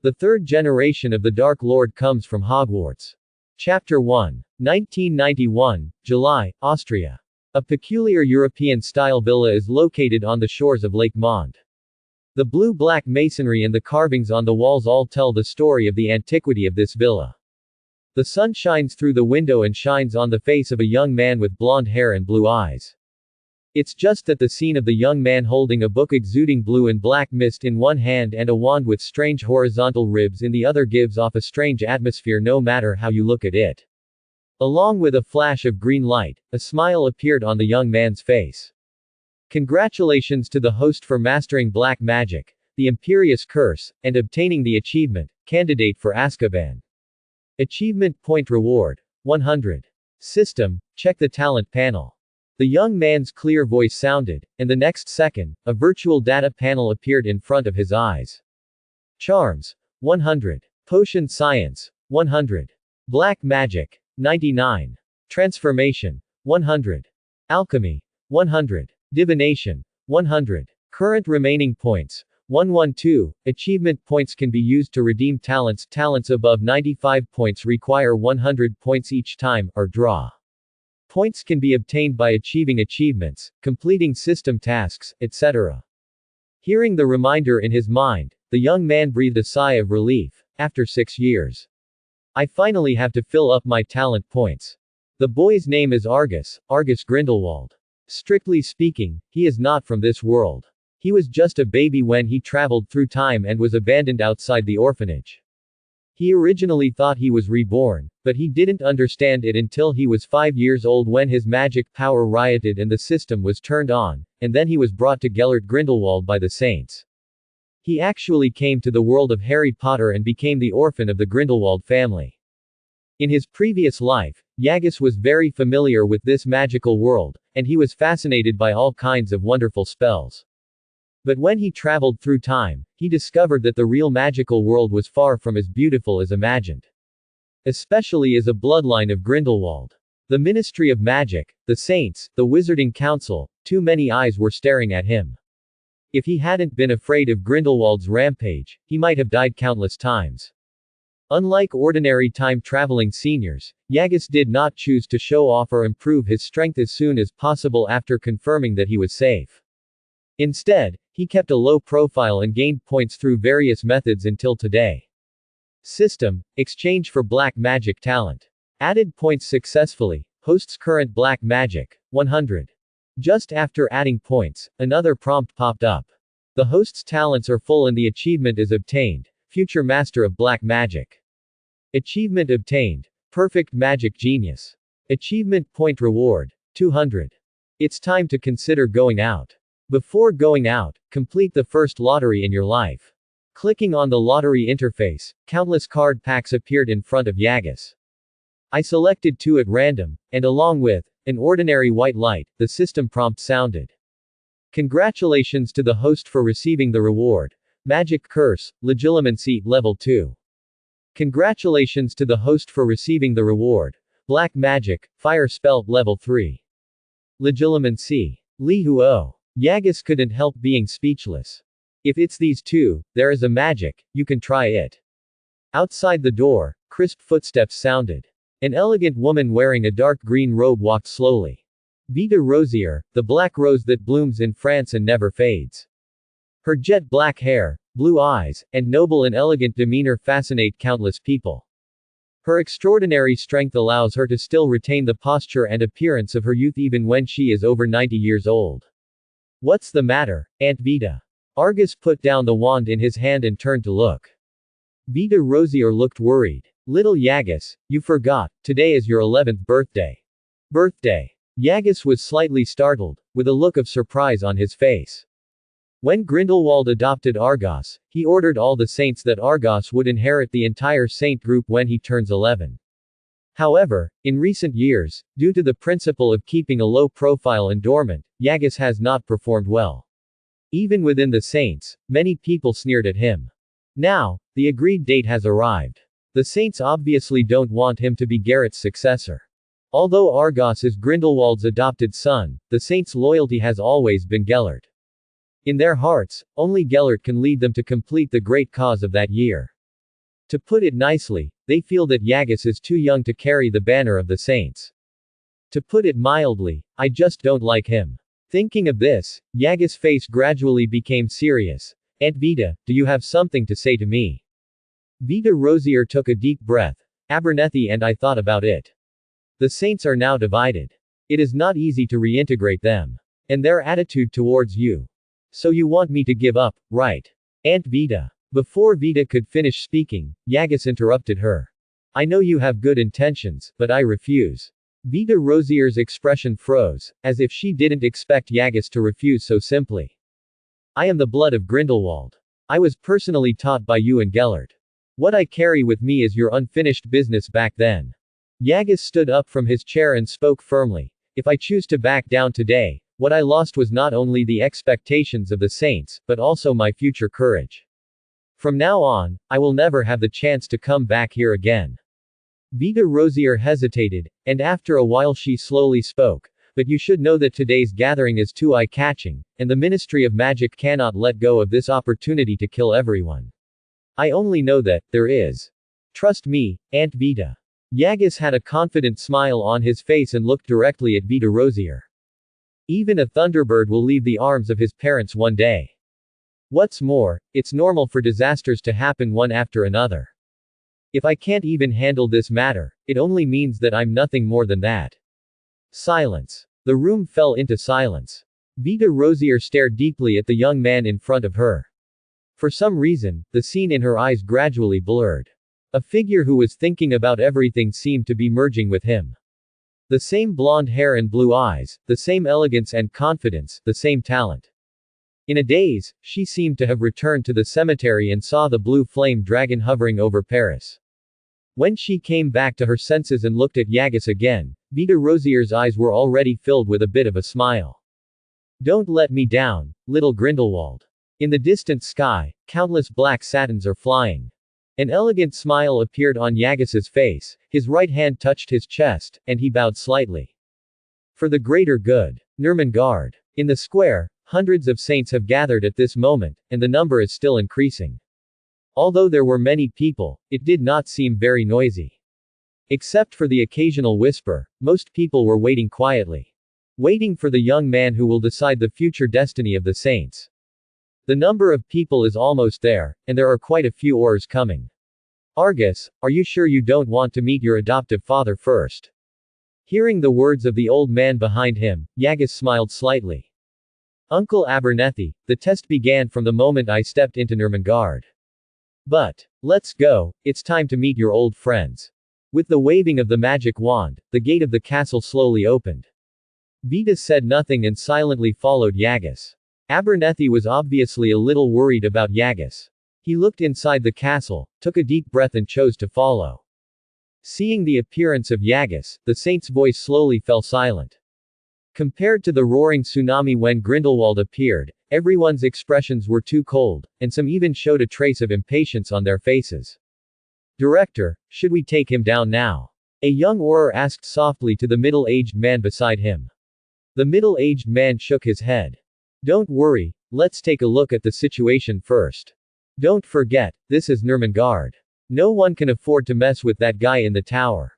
The third generation of the Dark Lord comes from Hogwarts. Chapter 1. 1991, July, Austria. A peculiar European-style villa is located on the shores of Lake Mond. The blue-black masonry and the carvings on the walls all tell the story of the antiquity of this villa. The sun shines through the window and shines on the face of a young man with blonde hair and blue eyes. It's just that the scene of the young man holding a book exuding blue and black mist in one hand and a wand with strange horizontal ribs in the other gives off a strange atmosphere no matter how you look at it. Along with a flash of green light, a smile appeared on the young man's face. Congratulations to the host for mastering black magic, the Imperious Curse, and obtaining the achievement, Candidate for Azkaban. Achievement Point Reward, 100. System, check the talent panel. The young man's clear voice sounded, and the next second, a virtual data panel appeared in front of his eyes. Charms, 100. Potion Science, 100. Black Magic, 99. Transformation, 100. Alchemy, 100. Divination, 100. Current remaining points, 112. Achievement points can be used to redeem talents. Talents above 95 points require 100 points each time, or draw. Points can be obtained by achieving achievements, completing system tasks, etc. Hearing the reminder in his mind, the young man breathed a sigh of relief. After 6 years, I finally have to fill up my talent points. The boy's name is Argus Grindelwald. Strictly speaking, he is not from this world. He was just a baby when he traveled through time and was abandoned outside the orphanage. He originally thought he was reborn, but he didn't understand it until he was 5 years old when his magic power rioted and the system was turned on, and then he was brought to Gellert Grindelwald by the saints. He actually came to the world of Harry Potter and became the orphan of the Grindelwald family. In his previous life, Yagus was very familiar with this magical world, and he was fascinated by all kinds of wonderful spells. But when he traveled through time, he discovered that the real magical world was far from as beautiful as imagined. Especially as a bloodline of Grindelwald. The Ministry of Magic, the Saints, the Wizarding Council, too many eyes were staring at him. If he hadn't been afraid of Grindelwald's rampage, he might have died countless times. Unlike ordinary time-traveling seniors, Yagus did not choose to show off or improve his strength as soon as possible after confirming that he was safe. Instead, he kept a low profile and gained points through various methods until today. System, exchange for black magic talent. Added points successfully, host's current black magic, 100. Just after adding points, another prompt popped up. The host's talents are full and the achievement is obtained, Future Master of Black Magic. Achievement obtained, Perfect Magic Genius. Achievement point reward, 200. It's time to consider going out. Before going out, complete the first lottery in your life. Clicking on the lottery interface, countless card packs appeared in front of Yagus. I selected 2 at random, and along with an ordinary white light, the system prompt sounded. Congratulations to the host for receiving the reward. Magic Curse, Legilimency, Level 2. Congratulations to the host for receiving the reward. Black Magic, Fire Spell, Level 3. Legilimency. Li Huo. Yagus couldn't help being speechless. If it's these 2, there is a magic, you can try it. Outside the door, crisp footsteps sounded. An elegant woman wearing a dark green robe walked slowly. Vita Rosier, the black rose that blooms in France and never fades. Her jet black hair, blue eyes, and noble and elegant demeanor fascinate countless people. Her extraordinary strength allows her to still retain the posture and appearance of her youth even when she is over 90 years old. What's the matter, Aunt Vita? Argus put down the wand in his hand and turned to look. Vita Rosier looked worried. Little Yagus, you forgot, today is your 11th birthday. Birthday. Yagus was slightly startled, with a look of surprise on his face. When Grindelwald adopted Argos, he ordered all the saints that Argos would inherit the entire saint group when he turns 11. However, in recent years, due to the principle of keeping a low profile and dormant, Yagus has not performed well. Even within the saints, many people sneered at him. Now, the agreed date has arrived. The saints obviously don't want him to be Garrett's successor. Although Argos is Grindelwald's adopted son, the saints' loyalty has always been Gellert. In their hearts, only Gellert can lead them to complete the great cause of that year. To put it nicely, they feel that Yagus is too young to carry the banner of the saints. To put it mildly, I just don't like him. Thinking of this, Yagus' face gradually became serious. Aunt Vita, do you have something to say to me? Vita Rosier took a deep breath. Abernethy and I thought about it. The saints are now divided. It is not easy to reintegrate them. And their attitude towards you. So you want me to give up, right? Aunt Vita. Before Vita could finish speaking, Yagus interrupted her. I know you have good intentions, but I refuse. Vita Rosier's expression froze, as if she didn't expect Yagus to refuse so simply. I am the blood of Grindelwald. I was personally taught by you and Gellert. What I carry with me is your unfinished business back then. Yagus stood up from his chair and spoke firmly. If I choose to back down today, what I lost was not only the expectations of the saints, but also my future courage. From now on, I will never have the chance to come back here again. Vita Rosier hesitated, and after a while she slowly spoke. But you should know that today's gathering is too eye-catching, and the Ministry of Magic cannot let go of this opportunity to kill everyone. I only know that, there is. Trust me, Aunt Vita. Yagus had a confident smile on his face and looked directly at Vita Rosier. Even a Thunderbird will leave the arms of his parents one day. What's more, it's normal for disasters to happen one after another. If I can't even handle this matter, it only means that I'm nothing more than that. Silence. The room fell into silence. Vita Rosier stared deeply at the young man in front of her. For some reason, the scene in her eyes gradually blurred. A figure who was thinking about everything seemed to be merging with him. The same blonde hair and blue eyes, the same elegance and confidence, the same talent. In a daze, she seemed to have returned to the cemetery and saw the blue flame dragon hovering over Paris. When she came back to her senses and looked at Yagus again, Vita Rosier's eyes were already filled with a bit of a smile. Don't let me down, little Grindelwald. In the distant sky, countless black satins are flying. An elegant smile appeared on Yagus's face, his right hand touched his chest, and he bowed slightly. For the greater good. Nurmengard. In the square, hundreds of saints have gathered at this moment, and the number is still increasing. Although there were many people, it did not seem very noisy. Except for the occasional whisper, most people were waiting quietly. Waiting for the young man who will decide the future destiny of the saints. The number of people is almost there, and there are quite a few oars coming. Argus, are you sure you don't want to meet your adoptive father first? Hearing the words of the old man behind him, Yagus smiled slightly. Uncle Abernethy, the test began from the moment I stepped into Nurmengard. But, let's go, it's time to meet your old friends. With the waving of the magic wand, the gate of the castle slowly opened. Vita said nothing and silently followed Yagus. Abernethy was obviously a little worried about Yagus. He looked inside the castle, took a deep breath and chose to follow. Seeing the appearance of Yagus, the saint's voice slowly fell silent. Compared to the roaring tsunami when Grindelwald appeared, everyone's expressions were too cold, and some even showed a trace of impatience on their faces. Director, should we take him down now? A young Auror asked softly to the middle-aged man beside him. The middle-aged man shook his head. Don't worry, let's take a look at the situation first. Don't forget, this is Nurmengard. No one can afford to mess with that guy in the tower.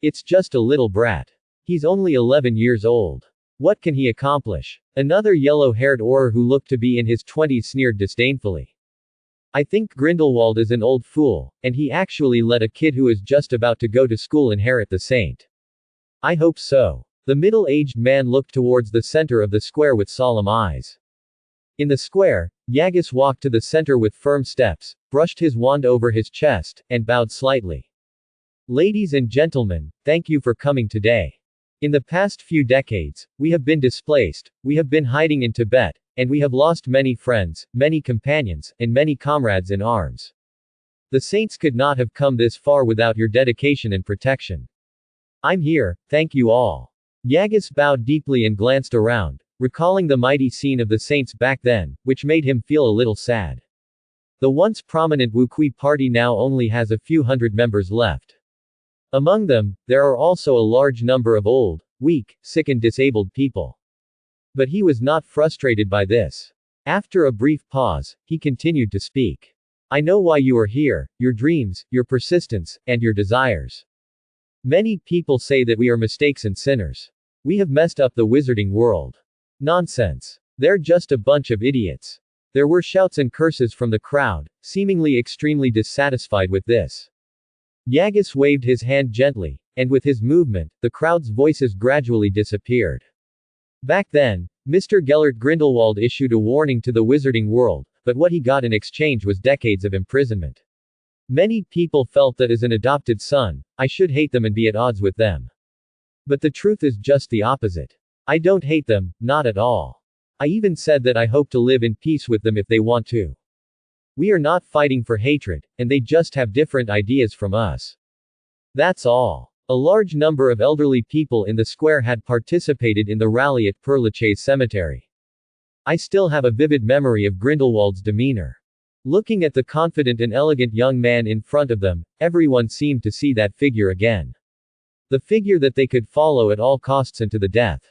It's just a little brat. He's only 11 years old. What can he accomplish? Another yellow-haired Auror who looked to be in his 20s sneered disdainfully. I think Grindelwald is an old fool, and he actually let a kid who is just about to go to school inherit the saint. I hope so. The middle-aged man looked towards the center of the square with solemn eyes. In the square, Yagus walked to the center with firm steps, brushed his wand over his chest, and bowed slightly. Ladies and gentlemen, thank you for coming today. In the past few decades, we have been displaced, we have been hiding in Tibet, and we have lost many friends, many companions, and many comrades in arms. The saints could not have come this far without your dedication and protection. I'm here, thank you all. Yagus bowed deeply and glanced around, recalling the mighty scene of the saints back then, which made him feel a little sad. The once prominent Wuqi party now only has a few hundred members left. Among them, there are also a large number of old, weak, sick and disabled people. But he was not frustrated by this. After a brief pause, he continued to speak. I know why you are here, your dreams, your persistence, and your desires. Many people say that we are mistakes and sinners. We have messed up the wizarding world. Nonsense. They're just a bunch of idiots. There were shouts and curses from the crowd, seemingly extremely dissatisfied with this. Yagus waved his hand gently, and with his movement, the crowd's voices gradually disappeared. Back then, Mr. Gellert Grindelwald issued a warning to the wizarding world, but what he got in exchange was decades of imprisonment. Many people felt that as an adopted son, I should hate them and be at odds with them. But the truth is just the opposite. I don't hate them, not at all. I even said that I hope to live in peace with them if they want to. We are not fighting for hatred, and they just have different ideas from us. That's all. A large number of elderly people in the square had participated in the rally at Père Lachaise Cemetery. I still have a vivid memory of Grindelwald's demeanor. Looking at the confident and elegant young man in front of them, everyone seemed to see that figure again. The figure that they could follow at all costs and to the death.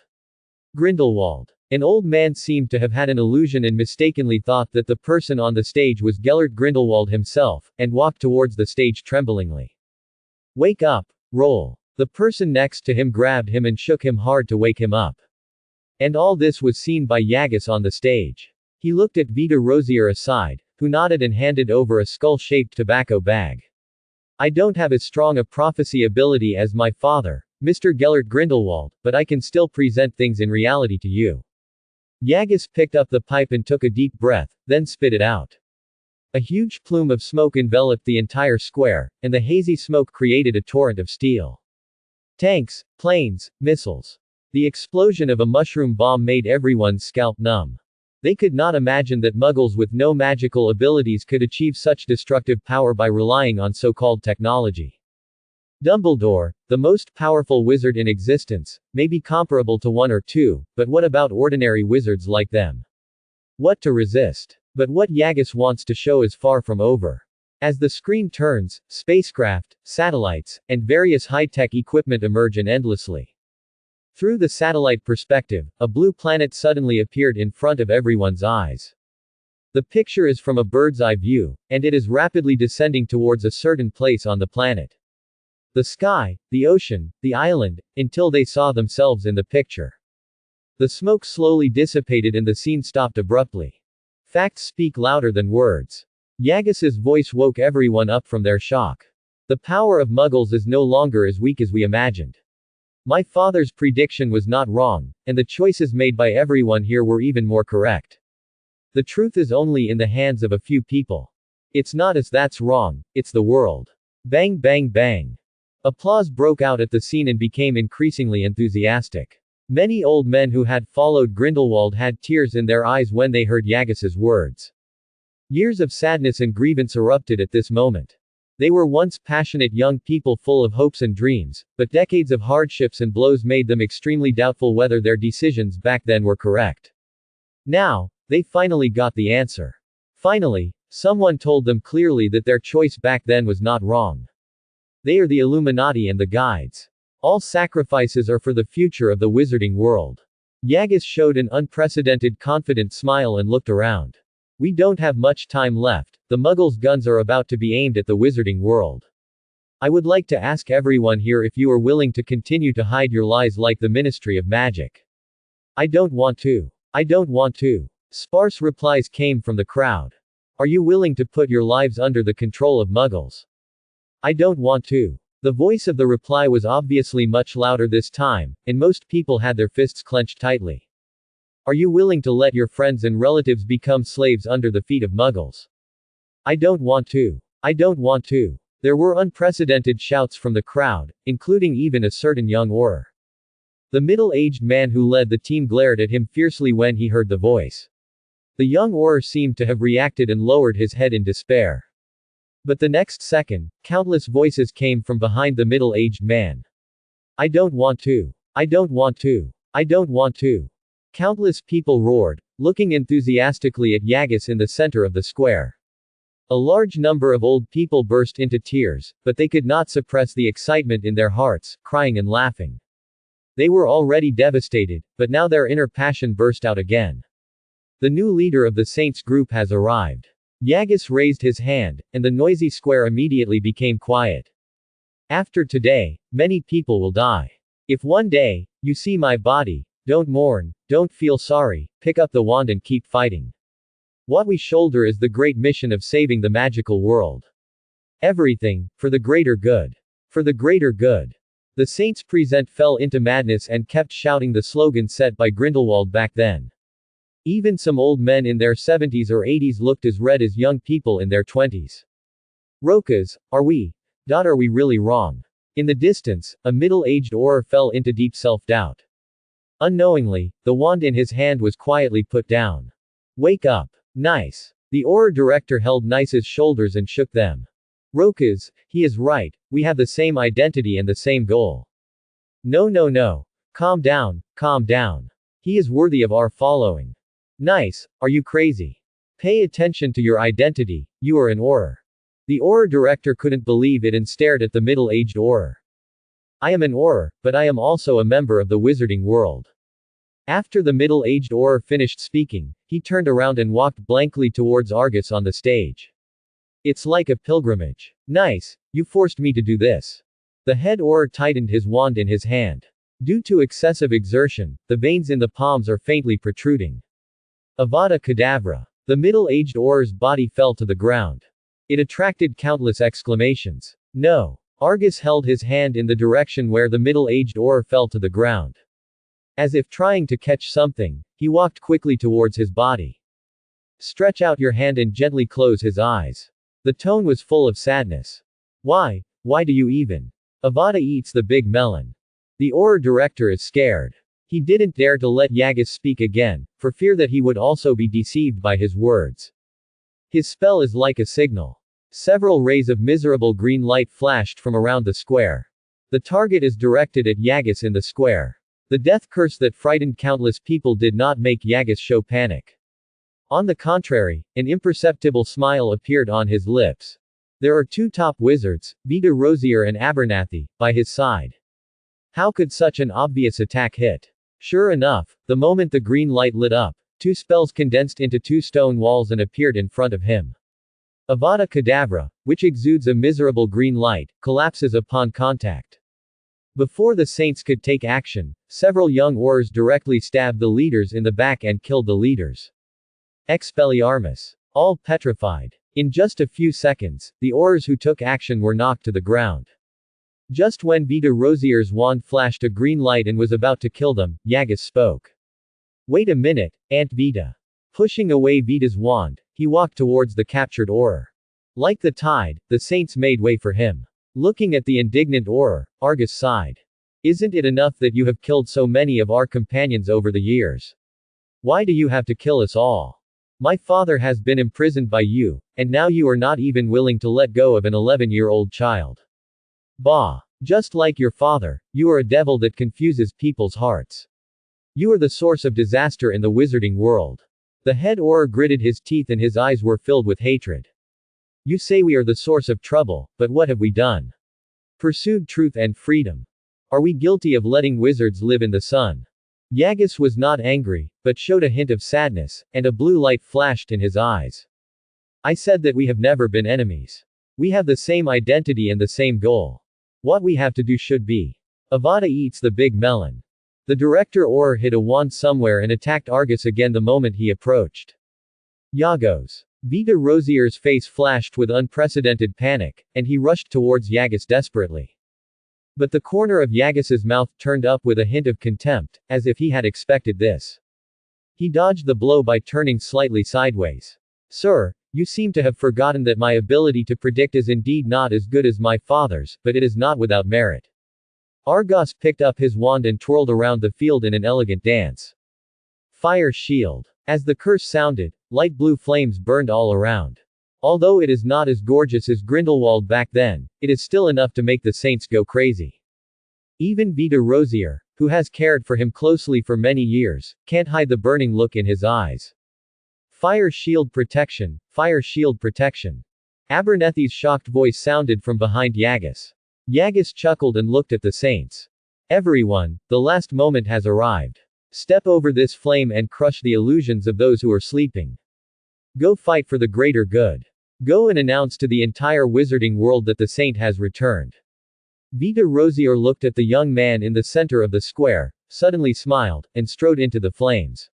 Grindelwald. An old man seemed to have had an illusion and mistakenly thought that the person on the stage was Gellert Grindelwald himself, and walked towards the stage tremblingly. Wake up! Roll. The person next to him grabbed him and shook him hard to wake him up. And all this was seen by Yagus on the stage. He looked at Vita Rosier aside, who nodded and handed over a skull-shaped tobacco bag. I don't have as strong a prophecy ability as my father, Mr. Gellert Grindelwald, but I can still present things in reality to you. Yagus picked up the pipe and took a deep breath, then spit it out. A huge plume of smoke enveloped the entire square, and the hazy smoke created a torrent of steel. Tanks, planes, missiles. The explosion of a mushroom bomb made everyone's scalp numb. They could not imagine that muggles with no magical abilities could achieve such destructive power by relying on so-called technology. Dumbledore, the most powerful wizard in existence, may be comparable to one or two, but what about ordinary wizards like them? What to resist? But what Yagus wants to show is far from over. As the screen turns, spacecraft, satellites, and various high-tech equipment emerge endlessly. Through the satellite perspective, a blue planet suddenly appeared in front of everyone's eyes. The picture is from a bird's-eye view, and it is rapidly descending towards a certain place on the planet. The sky, the ocean, the island, until they saw themselves in the picture. The smoke slowly dissipated and the scene stopped abruptly. Facts speak louder than words. Yagus's voice woke everyone up from their shock. The power of muggles is no longer as weak as we imagined. My father's prediction was not wrong, and the choices made by everyone here were even more correct. The truth is only in the hands of a few people. It's not us that's wrong, it's the world. Bang bang bang. Applause broke out at the scene and became increasingly enthusiastic. Many old men who had followed Grindelwald had tears in their eyes when they heard Yagus's words. Years of sadness and grievance erupted at this moment. They were once passionate young people full of hopes and dreams, but decades of hardships and blows made them extremely doubtful whether their decisions back then were correct. Now, they finally got the answer. Finally, someone told them clearly that their choice back then was not wrong. They are the Illuminati and the guides. All sacrifices are for the future of the wizarding world. Yagus showed an unprecedented confident smile and looked around. We don't have much time left, the Muggles' guns are about to be aimed at the wizarding world. I would like to ask everyone here if you are willing to continue to hide your lies like the Ministry of Magic. I don't want to. I don't want to. Sparse replies came from the crowd. Are you willing to put your lives under the control of Muggles? I don't want to. The voice of the reply was obviously much louder this time, and most people had their fists clenched tightly. Are you willing to let your friends and relatives become slaves under the feet of Muggles? I don't want to. I don't want to. There were unprecedented shouts from the crowd, including even a certain young Auror. The middle-aged man who led the team glared at him fiercely when he heard the voice. The young Auror seemed to have reacted and lowered his head in despair. But the next second, countless voices came from behind the middle-aged man. I don't want to. I don't want to. I don't want to. Countless people roared, looking enthusiastically at Yagus in the center of the square. A large number of old people burst into tears, but they could not suppress the excitement in their hearts, crying and laughing. They were already devastated, but now their inner passion burst out again. The new leader of the Saints group has arrived. Yagus raised his hand, and the noisy square immediately became quiet. After today, many people will die. If one day, you see my body, don't mourn, don't feel sorry, pick up the wand and keep fighting. What we shoulder is the great mission of saving the magical world. Everything, for the greater good. For the greater good. The saints present fell into madness and kept shouting the slogan set by Grindelwald back then. Even some old men in their 70s or 80s looked as red as young people in their 20s. Rokas, are we really wrong? In the distance, a middle-aged Auror fell into deep self-doubt. Unknowingly, the wand in his hand was quietly put down. Wake up. Nice. The Auror director held Nice's shoulders and shook them. Rokas, he is right, we have the same identity and the same goal. No. Calm down, calm down. He is worthy of our following. Nice, are you crazy? Pay attention to your identity, you are an Auror. The Auror director couldn't believe it and stared at the middle-aged Auror. I am an Auror, but I am also a member of the wizarding world. After the middle-aged Auror finished speaking, he turned around and walked blankly towards Argus on the stage. It's like a pilgrimage. Nice, you forced me to do this. The head Auror tightened his wand in his hand. Due to excessive exertion, the veins in the palms are faintly protruding. Avada Kedavra. The middle-aged Auror's body fell to the ground. It attracted countless exclamations. No. Argus held his hand in the direction where the middle-aged Auror fell to the ground. As if trying to catch something, he walked quickly towards his body. Stretch out your hand and gently close his eyes. The tone was full of sadness. Why do you even? Avada eats the big melon. The Auror director is scared. He didn't dare to let Yagus speak again, for fear that he would also be deceived by his words. His spell is like a signal. Several rays of miserable green light flashed from around the square. The target is directed at Yagus in the square. The death curse that frightened countless people did not make Yagus show panic. On the contrary, an imperceptible smile appeared on his lips. There are two top wizards, Vita Rosier and Abernathy, by his side. How could such an obvious attack hit? Sure enough, the moment the green light lit up, two spells condensed into two stone walls and appeared in front of him. Avada Kedavra, which exudes a miserable green light, collapses upon contact. Before the saints could take action, several young Aurors directly stabbed the leaders in the back and killed the leaders. Expelliarmus. All petrified. In just a few seconds, the Aurors who took action were knocked to the ground. Just when Vita Rosier's wand flashed a green light and was about to kill them, Yagus spoke. Wait a minute, Aunt Vita. Pushing away Vita's wand, he walked towards the captured Auror. Like the tide, the saints made way for him. Looking at the indignant Auror, Argus sighed. Isn't it enough that you have killed so many of our companions over the years? Why do you have to kill us all? My father has been imprisoned by you, and now you are not even willing to let go of an 11-year-old child. Bah! Just like your father, you are a devil that confuses people's hearts. You are the source of disaster in the wizarding world. The head Auror gritted his teeth and his eyes were filled with hatred. You say we are the source of trouble, but what have we done? Pursued truth and freedom. Are we guilty of letting wizards live in the sun? Yagus was not angry, but showed a hint of sadness, and a blue light flashed in his eyes. I said that we have never been enemies. We have the same identity and the same goal. What we have to do should be. Avada eats the big melon. The director Auror hid a wand somewhere and attacked Argus again the moment he approached. Yagos. Vita Rosier's face flashed with unprecedented panic, and he rushed towards Yagus desperately. But the corner of Yagus's mouth turned up with a hint of contempt, as if he had expected this. He dodged the blow by turning slightly sideways. Sir, you seem to have forgotten that my ability to predict is indeed not as good as my father's, but it is not without merit. Argus picked up his wand and twirled around the field in an elegant dance. Fire shield. As the curse sounded, light blue flames burned all around. Although it is not as gorgeous as Grindelwald back then, it is still enough to make the saints go crazy. Even Vita Rosier, who has cared for him closely for many years, can't hide the burning look in his eyes. Fire shield protection, fire shield protection. Abernathy's shocked voice sounded from behind Yagus. Yagus chuckled and looked at the saints. Everyone, the last moment has arrived. Step over this flame and crush the illusions of those who are sleeping. Go fight for the greater good. Go and announce to the entire wizarding world that the saint has returned. Vita Rosier looked at the young man in the center of the square, suddenly smiled, and strode into the flames.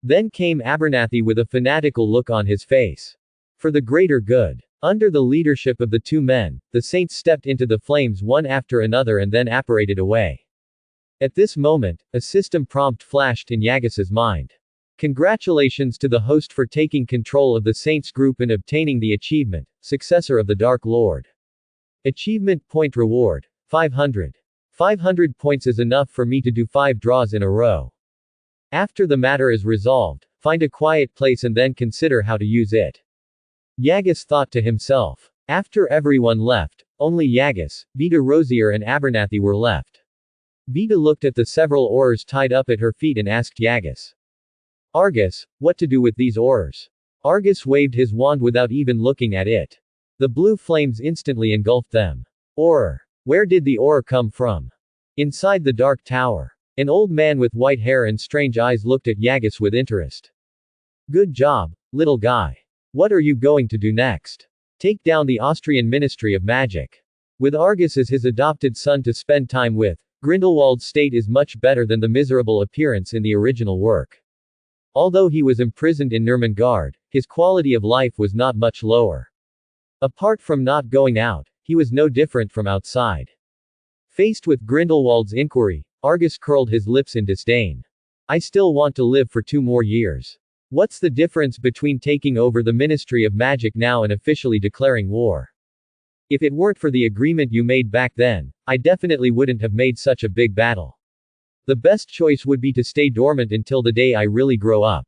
Then came Abernathy with a fanatical look on his face. For the greater good. Under the leadership of the two men, the saints stepped into the flames one after another and then apparated away. At this moment, a system prompt flashed in Yagis's mind. Congratulations to the host for taking control of the Saints group and obtaining the achievement, Successor of the Dark Lord. Achievement point reward, 500. 500 points is enough for me to do 5 draws in a row. After the matter is resolved, find a quiet place and then consider how to use it. Yagis thought to himself. After everyone left, only Yagis, Vita Rosier and Abernathy were left. Vita looked at the several oars tied up at her feet and asked Yagis. Argus, what to do with these oars? Argus waved his wand without even looking at it. The blue flames instantly engulfed them. Oar. Where did the oar come from? Inside the dark tower. An old man with white hair and strange eyes looked at Yagis with interest. Good job, little guy. What are you going to do next? Take down the Austrian Ministry of Magic. With Argus as his adopted son to spend time with, Grindelwald's state is much better than the miserable appearance in the original work. Although he was imprisoned in Nurmengard, his quality of life was not much lower. Apart from not going out, he was no different from outside. Faced with Grindelwald's inquiry, Argus curled his lips in disdain. I still want to live for 2 more years. What's the difference between taking over the Ministry of Magic now and officially declaring war? If it weren't for the agreement you made back then, I definitely wouldn't have made such a big battle. The best choice would be to stay dormant until the day I really grow up.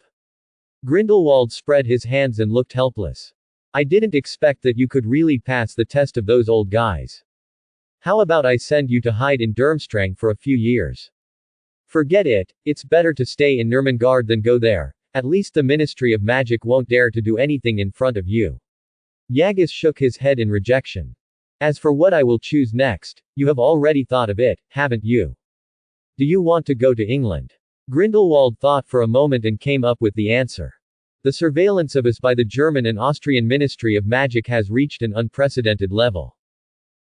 Grindelwald spread his hands and looked helpless. I didn't expect that you could really pass the test of those old guys. How about I send you to hide in Durmstrang for a few years? Forget it, it's better to stay in Nurmengard than go there. At least the Ministry of Magic won't dare to do anything in front of you. Yagis shook his head in rejection. As for what I will choose next, you have already thought of it, haven't you? Do you want to go to England? Grindelwald thought for a moment and came up with the answer. The surveillance of us by the German and Austrian Ministry of Magic has reached an unprecedented level.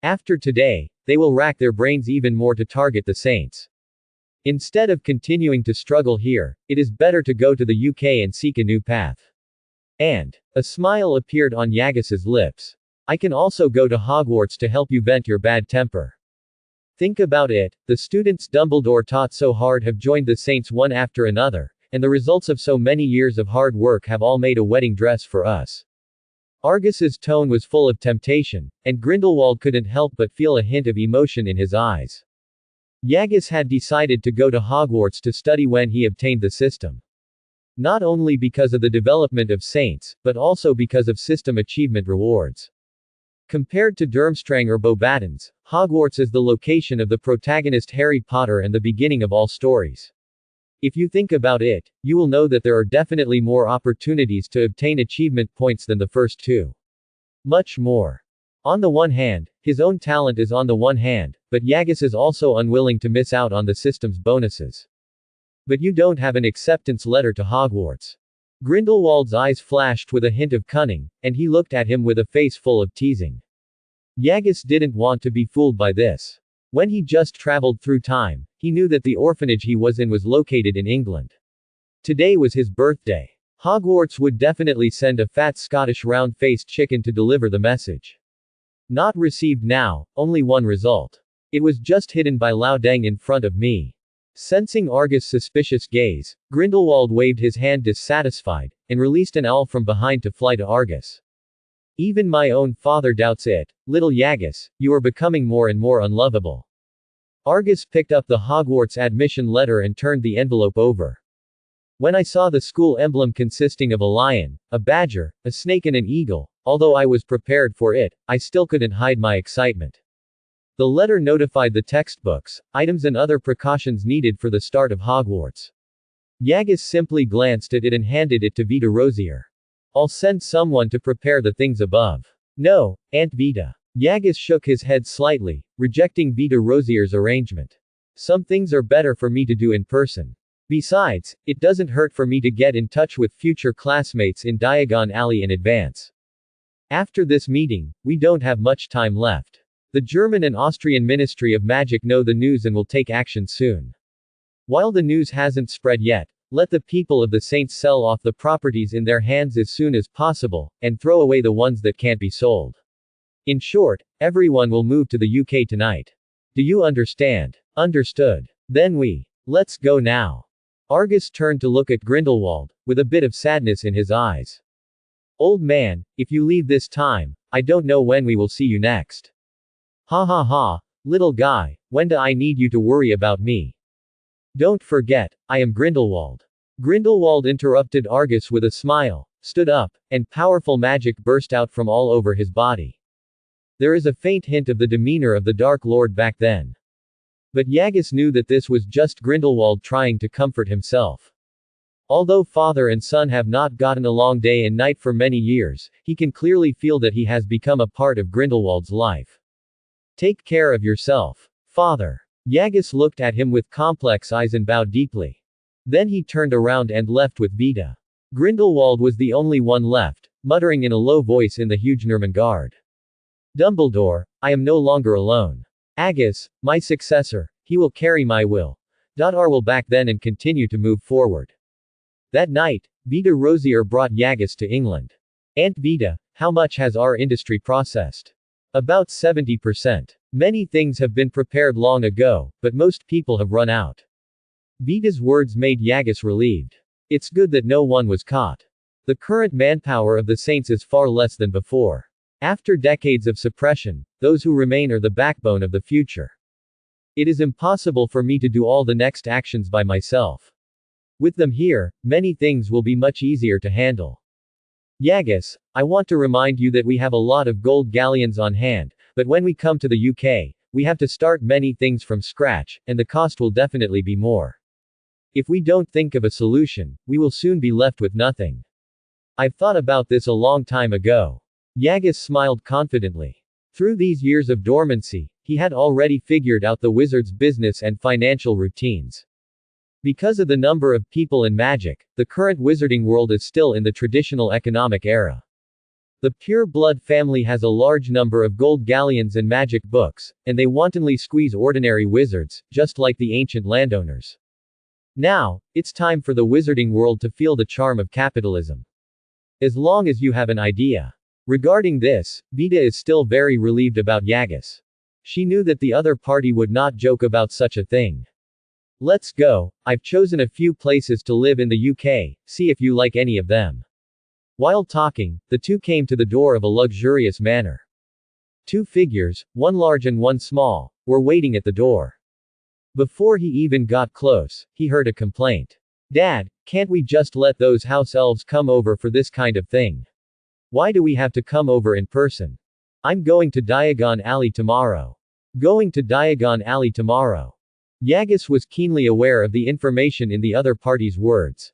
After today, they will rack their brains even more to target the Saints. Instead of continuing to struggle here, it is better to go to the UK and seek a new path. And, a smile appeared on Yagis's lips. I can also go to Hogwarts to help you vent your bad temper. Think about it, the students Dumbledore taught so hard have joined the Saints one after another, and the results of so many years of hard work have all made a wedding dress for us. Argus's tone was full of temptation, and Grindelwald couldn't help but feel a hint of emotion in his eyes. Yagis had decided to go to Hogwarts to study when he obtained the system. Not only because of the development of Saints, but also because of system achievement rewards. Compared to Durmstrang or Beauxbatons, Hogwarts is the location of the protagonist Harry Potter and the beginning of all stories. If you think about it, you will know that there are definitely more opportunities to obtain achievement points than the first 2. Much more. On the one hand, his own talent is on the one hand, but Yagis is also unwilling to miss out on the system's bonuses. But you don't have an acceptance letter to Hogwarts. Grindelwald's eyes flashed with a hint of cunning, and he looked at him with a face full of teasing. Yagis didn't want to be fooled by this. When he just traveled through time, he knew that the orphanage he was in was located in England. Today was his birthday. Hogwarts would definitely send a fat Scottish round-faced chicken to deliver the message. Not received now, only one result. It was just hidden by Laudeng in front of me. Sensing Argus' suspicious gaze, Grindelwald waved his hand dissatisfied, and released an owl from behind to fly to Argus. Even my own father doubts it. Little Yagis, you are becoming more and more unlovable. Argus picked up the Hogwarts admission letter and turned the envelope over. When I saw the school emblem consisting of a lion, a badger, a snake and an eagle, although I was prepared for it, I still couldn't hide my excitement. The letter notified the textbooks, items and other precautions needed for the start of Hogwarts. Yagis simply glanced at it and handed it to Vita Rosier. I'll send someone to prepare the things above. No, Aunt Vita. Yagis shook his head slightly, rejecting Vita Rosier's arrangement. Some things are better for me to do in person. Besides, it doesn't hurt for me to get in touch with future classmates in Diagon Alley in advance. After this meeting, we don't have much time left. The German and Austrian Ministry of Magic know the news and will take action soon. While the news hasn't spread yet, let the people of the Saints sell off the properties in their hands as soon as possible, and throw away the ones that can't be sold. In short, everyone will move to the UK tonight. Do you understand? Understood. Then let's go now. Argus turned to look at Grindelwald, with a bit of sadness in his eyes. Old man, if you leave this time, I don't know when we will see you next. Ha ha ha, little guy, when do I need you to worry about me? Don't forget, I am Grindelwald. Grindelwald interrupted Argus with a smile, stood up, and powerful magic burst out from all over his body. There is a faint hint of the demeanor of the Dark Lord back then. But Yagus knew that this was just Grindelwald trying to comfort himself. Although father and son have not gotten along day and night for many years, he can clearly feel that he has become a part of Grindelwald's life. Take care of yourself, father. Yagus looked at him with complex eyes and bowed deeply. Then he turned around and left with Vita. Grindelwald was the only one left, muttering in a low voice in the huge Nurmengard. Dumbledore, I am no longer alone. Agus, my successor, he will carry my will. R will back then and continue to move forward. That night, Vita Rosier brought Yagus to England. Aunt Vita, how much has our industry processed? About 70%. Many things have been prepared long ago, but most people have run out. Vita's words made Yagus relieved. It's good that no one was caught. The current manpower of the Saints is far less than before. After decades of suppression, those who remain are the backbone of the future. It is impossible for me to do all the next actions by myself. With them here, many things will be much easier to handle. Yagus, I want to remind you that we have a lot of gold galleons on hand, but when we come to the UK, we have to start many things from scratch, and the cost will definitely be more. If we don't think of a solution, we will soon be left with nothing. I've thought about this a long time ago. Yagus smiled confidently. Through these years of dormancy, he had already figured out the wizard's business and financial routines. Because of the number of people in magic, the current wizarding world is still in the traditional economic era. The pure blood family has a large number of gold galleons and magic books, and they wantonly squeeze ordinary wizards, just like the ancient landowners. Now, it's time for the wizarding world to feel the charm of capitalism. As long as you have an idea. Regarding this, Vita is still very relieved about Yagus. She knew that the other party would not joke about such a thing. Let's go, I've chosen a few places to live in the UK, see if you like any of them. While talking, the two came to the door of a luxurious manor. Two figures, one large and one small, were waiting at the door. Before he even got close, he heard a complaint. Dad, can't we just let those house elves come over for this kind of thing? Why do we have to come over in person? I'm going to Diagon Alley tomorrow. Going to Diagon Alley tomorrow. Yagus was keenly aware of the information in the other party's words.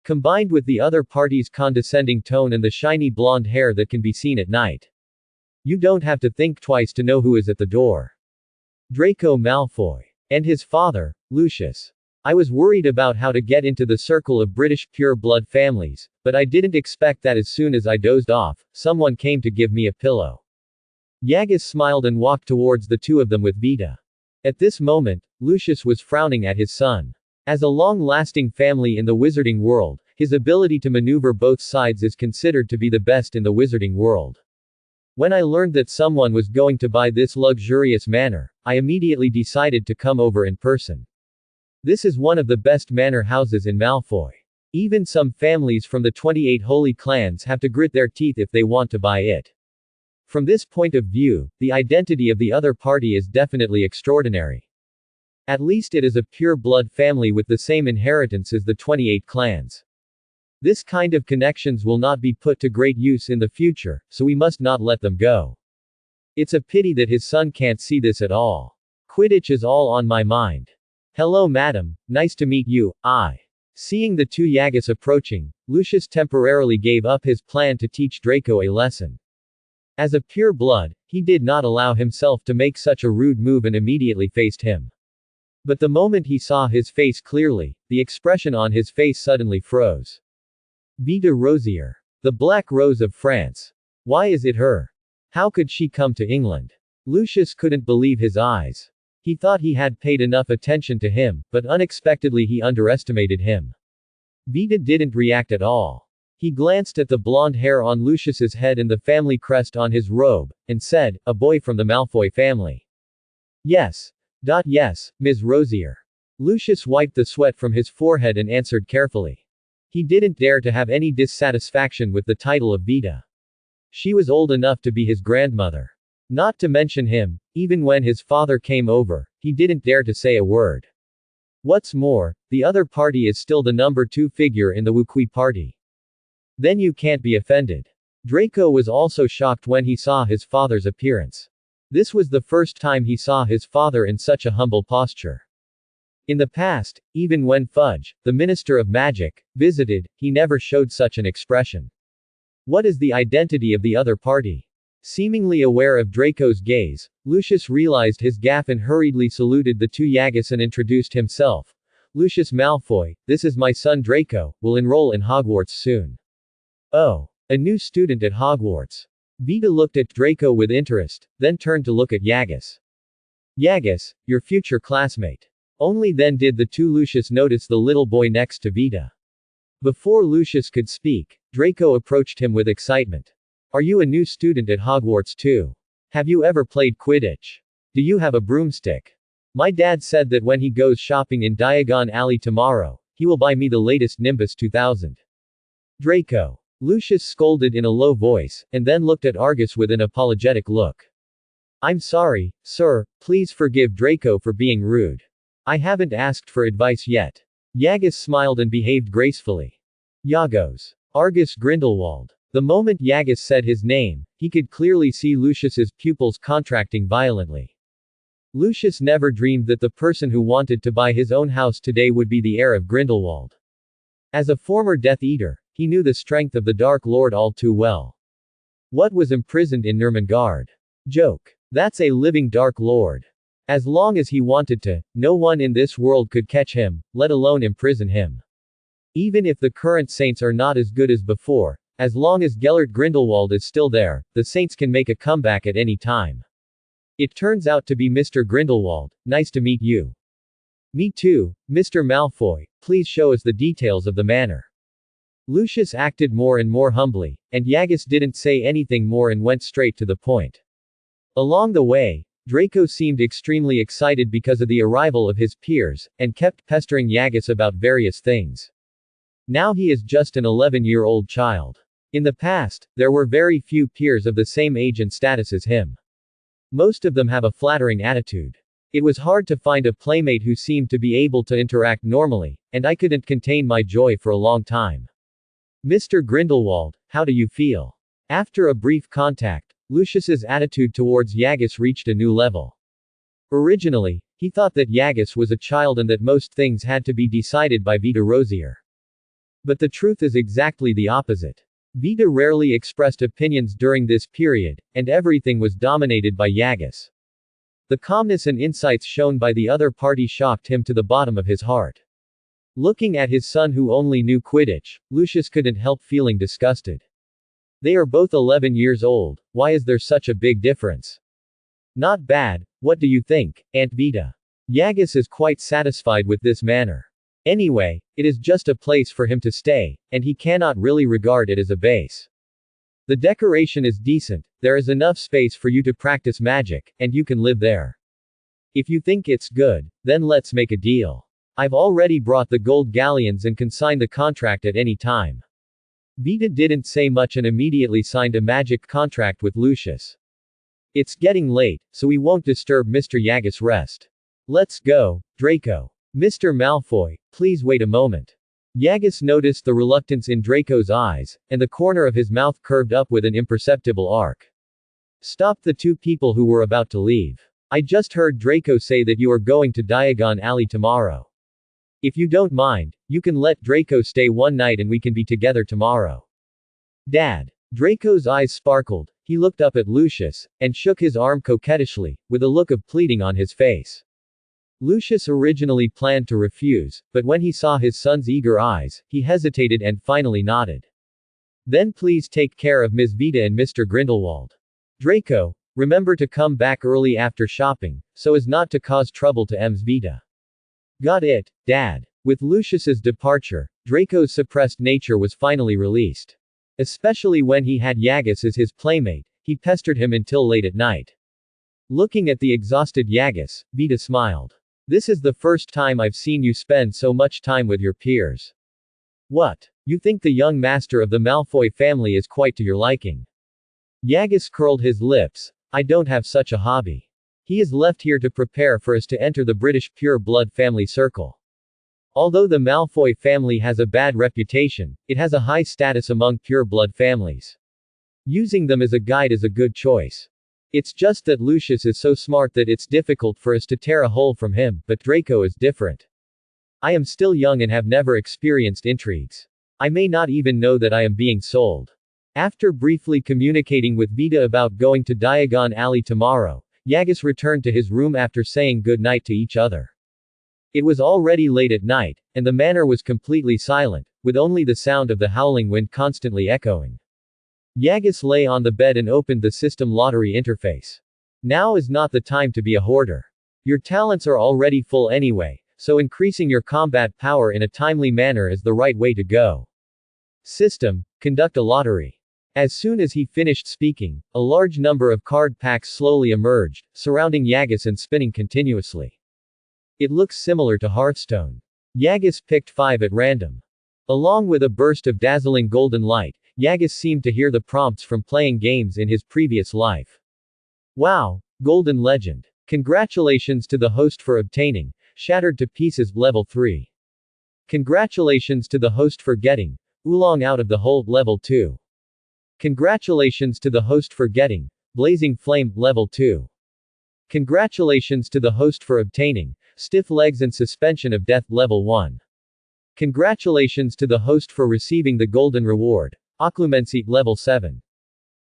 Combined with the other party's condescending tone and the shiny blonde hair that can be seen at night. You don't have to think twice to know who is at the door. Draco Malfoy. And his father, Lucius. I was worried about how to get into the circle of British pure-blood families, but I didn't expect that as soon as I dozed off, someone came to give me a pillow. Yagus smiled and walked towards the two of them with Vita. At this moment, Lucius was frowning at his son. As a long-lasting family in the wizarding world, his ability to maneuver both sides is considered to be the best in the wizarding world. When I learned that someone was going to buy this luxurious manor, I immediately decided to come over in person. This is one of the best manor houses in Malfoy. Even some families from the 28 holy clans have to grit their teeth if they want to buy it. From this point of view, the identity of the other party is definitely extraordinary. At least it is a pure blood family with the same inheritance as the 28 clans. This kind of connections will not be put to great use in the future, so we must not let them go. It's a pity that his son can't see this at all. Quidditch is all on my mind. Hello madam, nice to meet you, Seeing the two Yagus approaching, Lucius temporarily gave up his plan to teach Draco a lesson. As a pure blood, he did not allow himself to make such a rude move and immediately faced him. But the moment he saw his face clearly, the expression on his face suddenly froze. Vida Rosier. The Black Rose of France. Why is it her? How could she come to England? Lucius couldn't believe his eyes. He thought he had paid enough attention to him, but unexpectedly he underestimated him. Vida didn't react at all. He glanced at the blonde hair on Lucius's head and the family crest on his robe, and said, "A boy from the Malfoy family." Yes. Yes, Ms. Rosier. Lucius wiped the sweat from his forehead and answered carefully. He didn't dare to have any dissatisfaction with the title of Vida. She was old enough to be his grandmother. Not to mention him, even when his father came over, he didn't dare to say a word. What's more, the other party is still the number 2 figure in the Wuqi party. Then you can't be offended. Draco was also shocked when he saw his father's appearance. This was the first time he saw his father in such a humble posture. In the past, even when Fudge, the Minister of Magic, visited, he never showed such an expression. What is the identity of the other party? Seemingly aware of Draco's gaze, Lucius realized his gaffe and hurriedly saluted the 2 Yagas and introduced himself. Lucius Malfoy, this is my son Draco, will enroll in Hogwarts soon. Oh. A new student at Hogwarts. Vida looked at Draco with interest, then turned to look at Yagas. Yagas, your future classmate. Only then did the 2 Lucius notice the little boy next to Vida. Before Lucius could speak, Draco approached him with excitement. Are you a new student at Hogwarts too? Have you ever played Quidditch? Do you have a broomstick? My dad said that when he goes shopping in Diagon Alley tomorrow, he will buy me the latest Nimbus 2000. Draco. Lucius scolded in a low voice, and then looked at Argus with an apologetic look. I'm sorry, sir, please forgive Draco for being rude. I haven't asked for advice yet. Yagas smiled and behaved gracefully. Yagos. Argus Grindelwald. The moment Yagas said his name, he could clearly see Lucius's pupils contracting violently. Lucius never dreamed that the person who wanted to buy his own house today would be the heir of Grindelwald. As a former Death Eater, he knew the strength of the Dark Lord all too well. What was imprisoned in Nurmengard? Joke. That's a living Dark Lord. As long as he wanted to, no one in this world could catch him, let alone imprison him. Even if the current saints are not as good as before, as long as Gellert Grindelwald is still there, the saints can make a comeback at any time. It turns out to be Mr. Grindelwald. Nice to meet you. Me too, Mr. Malfoy, please show us the details of the manor. Lucius acted more and more humbly, and Yagas didn't say anything more and went straight to the point. Along the way, Draco seemed extremely excited because of the arrival of his peers, and kept pestering Yagas about various things. Now he is just an 11-year-old child. In the past, there were very few peers of the same age and status as him. Most of them have a flattering attitude. It was hard to find a playmate who seemed to be able to interact normally, and I couldn't contain my joy for a long time. Mr. Grindelwald, how do you feel? After a brief contact, Lucius's attitude towards Yagas reached a new level. Originally, he thought that Yagas was a child and that most things had to be decided by Vida Rosier. But the truth is exactly the opposite. Vida rarely expressed opinions during this period, and everything was dominated by Yagas. The calmness and insights shown by the other party shocked him to the bottom of his heart. Looking at his son who only knew Quidditch, Lucius couldn't help feeling disgusted. They are both 11 years old, why is there such a big difference? Not bad, what do you think, Aunt Vida? Yagas is quite satisfied with this manor. Anyway, it is just a place for him to stay, and he cannot really regard it as a base. The decoration is decent, there is enough space for you to practice magic, and you can live there. If you think it's good, then let's make a deal. I've already brought the gold galleons and can sign the contract at any time. Vida didn't say much and immediately signed a magic contract with Lucius. It's getting late, so we won't disturb Mr. Yagas' rest. Let's go, Draco. Mr. Malfoy, please wait a moment. Yagas noticed the reluctance in Draco's eyes, and the corner of his mouth curved up with an imperceptible arc. Stop the 2 people who were about to leave. I just heard Draco say that you are going to Diagon Alley tomorrow. If you don't mind, you can let Draco stay one night and we can be together tomorrow. Dad. Draco's eyes sparkled, he looked up at Lucius, and shook his arm coquettishly, with a look of pleading on his face. Lucius originally planned to refuse, but when he saw his son's eager eyes, he hesitated and finally nodded. Then please take care of Ms. Vita and Mr. Grindelwald. Draco, remember to come back early after shopping, so as not to cause trouble to Ms. Vita. Got it, Dad. With Lucius's departure, Draco's suppressed nature was finally released. Especially when he had Yagus as his playmate, he pestered him until late at night. Looking at the exhausted Yagus, Vita smiled. This is the first time I've seen you spend so much time with your peers. What? You think the young master of the Malfoy family is quite to your liking? Yagus curled his lips. I don't have such a hobby. He is left here to prepare for us to enter the British pure blood family circle. Although the Malfoy family has a bad reputation, it has a high status among pure blood families. Using them as a guide is a good choice. It's just that Lucius is so smart that it's difficult for us to tear a hole from him, but Draco is different. I am still young and have never experienced intrigues. I may not even know that I am being sold. After briefly communicating with Vita about going to Diagon Alley tomorrow, Yagus returned to his room after saying good night to each other. It was already late at night, and the manor was completely silent, with only the sound of the howling wind constantly echoing. Yagus lay on the bed and opened the system lottery interface. Now is not the time to be a hoarder. Your talents are already full anyway, so increasing your combat power in a timely manner is the right way to go. System, conduct a lottery. As soon as he finished speaking, a large number of card packs slowly emerged, surrounding Yagus and spinning continuously. It looks similar to Hearthstone. Yagus picked 5 at random. Along with a burst of dazzling golden light, Yagus seemed to hear the prompts from playing games in his previous life. Wow! Golden Legend. Congratulations to the host for obtaining Shattered to Pieces Level 3. Congratulations to the host for getting Oolong out of the hole Level 2. Congratulations to the host for getting Blazing Flame Level 2. Congratulations to the host for obtaining Stiff Legs and Suspension of Death Level 1. Congratulations to the host for receiving the golden reward Occlumency Level 7.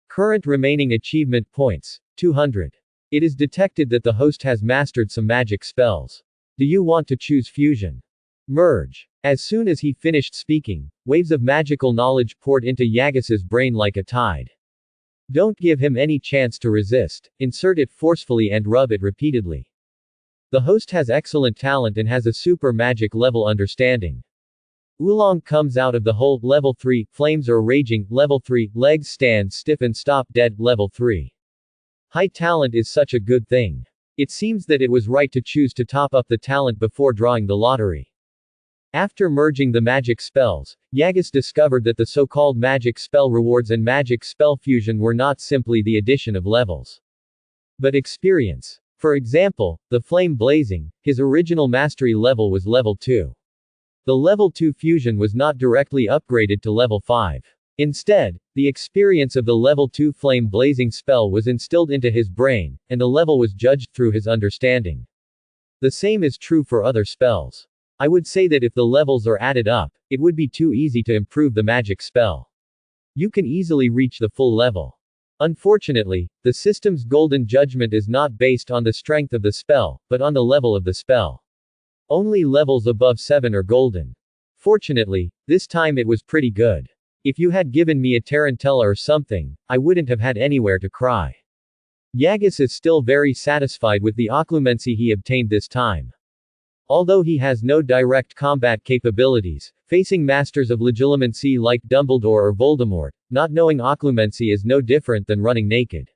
Current remaining achievement points 200. It is detected that the host has mastered some magic spells. Do you want to choose fusion? Merge. As soon as he finished speaking, waves of magical knowledge poured into Yagus's brain like a tide. Don't give him any chance to resist, insert it forcefully and rub it repeatedly. The host has excellent talent and has a super magic level understanding. Oolong comes out of the hole Level 3, Flames are raging, Level 3, Legs stand stiff and stop dead, Level 3. High talent is such a good thing. It seems that it was right to choose to top up the talent before drawing the lottery. After merging the magic spells, Yagus discovered that the so-called magic spell rewards and magic spell fusion were not simply the addition of levels, but experience. For example, the flame blazing, his original mastery level was level 2. The level 2 fusion was not directly upgraded to level 5. Instead, the experience of the level 2 flame blazing spell was instilled into his brain, and the level was judged through his understanding. The same is true for other spells. I would say that if the levels are added up, it would be too easy to improve the magic spell. You can easily reach the full level. Unfortunately, the system's golden judgment is not based on the strength of the spell, but on the level of the spell. Only levels above 7 are golden. Fortunately, this time it was pretty good. If you had given me a tarantella or something, I wouldn't have had anywhere to cry. Yagus is still very satisfied with the occlumency he obtained this time. Although he has no direct combat capabilities, facing masters of legilimency like Dumbledore or Voldemort, not knowing occlumency is no different than running naked.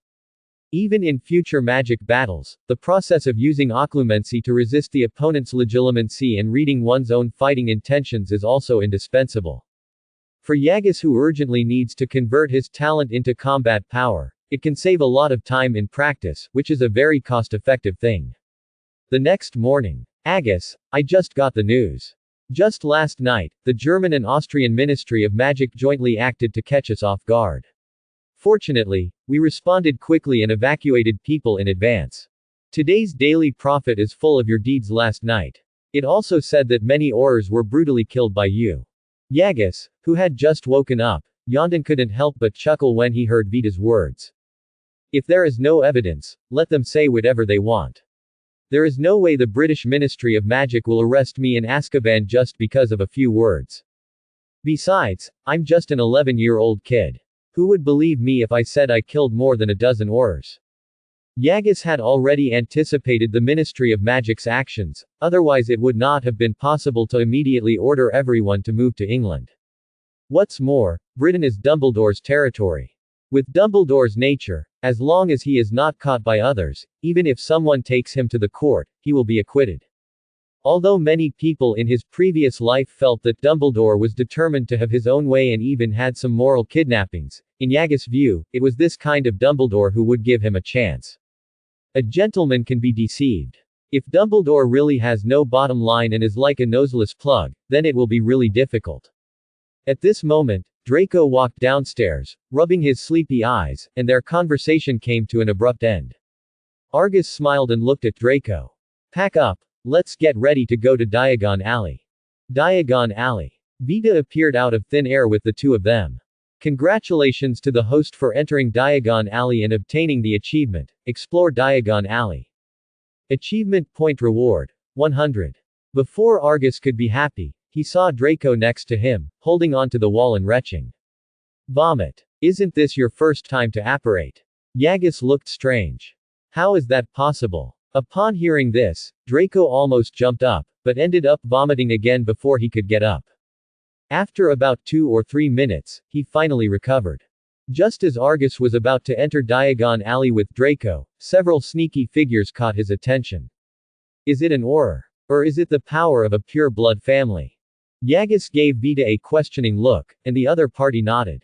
Even in future magic battles, the process of using occlumency to resist the opponent's legilimency and reading one's own fighting intentions is also indispensable. For Yagus, who urgently needs to convert his talent into combat power, it can save a lot of time in practice, which is a very cost-effective thing. The next morning. Agus, I just got the news. Just last night, the German and Austrian Ministry of Magic jointly acted to catch us off guard. Fortunately, we responded quickly and evacuated people in advance. Today's daily prophet is full of your deeds last night. It also said that many Aurors were brutally killed by you. Yagus, who had just woken up, yawned and couldn't help but chuckle when he heard Vita's words. If there is no evidence, let them say whatever they want. There is no way the British Ministry of Magic will arrest me in Azkaban just because of a few words. Besides, I'm just an 11-year-old kid. Who would believe me if I said I killed more than a dozen Aurors? Yagus had already anticipated the Ministry of Magic's actions, otherwise it would not have been possible to immediately order everyone to move to England. What's more, Britain is Dumbledore's territory. With Dumbledore's nature, as long as he is not caught by others, even if someone takes him to the court, he will be acquitted. Although many people in his previous life felt that Dumbledore was determined to have his own way and even had some moral kidnappings, in Yagus' view, it was this kind of Dumbledore who would give him a chance. A gentleman can be deceived. If Dumbledore really has no bottom line and is like a noseless plug, then it will be really difficult. At this moment, Draco walked downstairs, rubbing his sleepy eyes, and their conversation came to an abrupt end. Argus smiled and looked at Draco. Pack up. Let's get ready to go to Diagon Alley. Diagon Alley. Vita appeared out of thin air with the two of them. Congratulations to the host for entering Diagon Alley and obtaining the achievement, Explore Diagon Alley. Achievement point reward, 100. Before Argus could be happy, he saw Draco next to him, holding onto the wall and retching. Vomit. Isn't this your first time to apparate? Yagus looked strange. How is that possible? Upon hearing this, Draco almost jumped up, but ended up vomiting again before he could get up. After about 2 or 3 minutes, he finally recovered. Just as Argus was about to enter Diagon Alley with Draco, several sneaky figures caught his attention. Is it an Auror? Or is it the power of a pure-blood family? Yagus gave Vita a questioning look, and the other party nodded.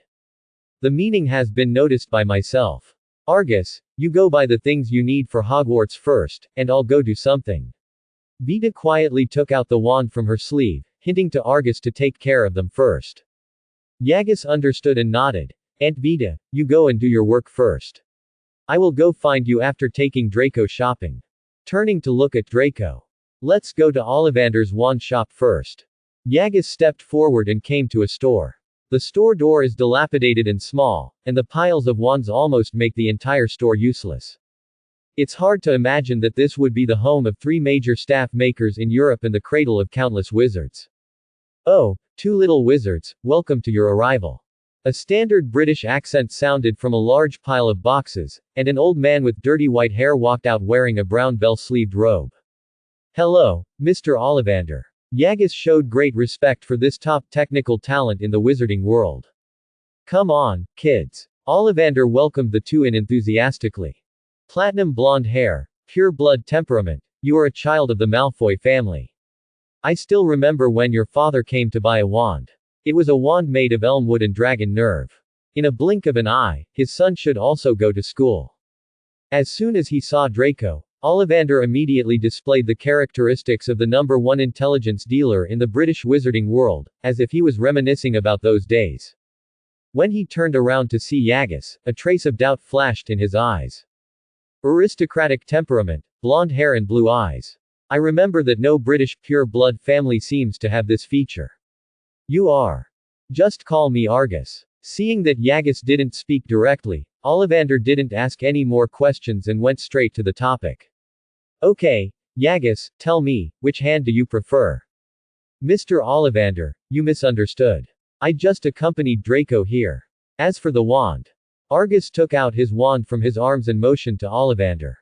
The meaning has been noticed by myself. Argus, you go buy the things you need for Hogwarts first, and I'll go do something. Vita quietly took out the wand from her sleeve, hinting to Argus to take care of them first. Yagus understood and nodded. Aunt Vita, you go and do your work first. I will go find you after taking Draco shopping. Turning to look at Draco. Let's go to Ollivander's wand shop first. Yagus stepped forward and came to a store. The store door is dilapidated and small, and the piles of wands almost make the entire store useless. It's hard to imagine that this would be the home of 3 major staff makers in Europe and the cradle of countless wizards. Oh, 2 little wizards, welcome to your arrival. A standard British accent sounded from a large pile of boxes, and an old man with dirty white hair walked out wearing a brown bell-sleeved robe. Hello, Mr. Ollivander. Yagus showed great respect for this top technical talent in the wizarding world. Come on, kids. Ollivander welcomed the two in enthusiastically. Platinum blonde hair, pure blood temperament, you are a child of the Malfoy family. I still remember when your father came to buy a wand. It was a wand made of elmwood and dragon nerve. In a blink of an eye, his son should also go to school. As soon as he saw Draco, Ollivander immediately displayed the characteristics of the number 1 intelligence dealer in the British wizarding world, as if he was reminiscing about those days. When he turned around to see Yagus, a trace of doubt flashed in his eyes. Aristocratic temperament, blonde hair and blue eyes. I remember that no British pure-blood family seems to have this feature. You are. Just call me Argus. Seeing that Yagus didn't speak directly, Ollivander didn't ask any more questions and went straight to the topic. Okay, Yagus, tell me, which hand do you prefer? Mr. Ollivander, you misunderstood. I just accompanied Draco here. As for the wand. Argus took out his wand from his arms and motioned to Ollivander.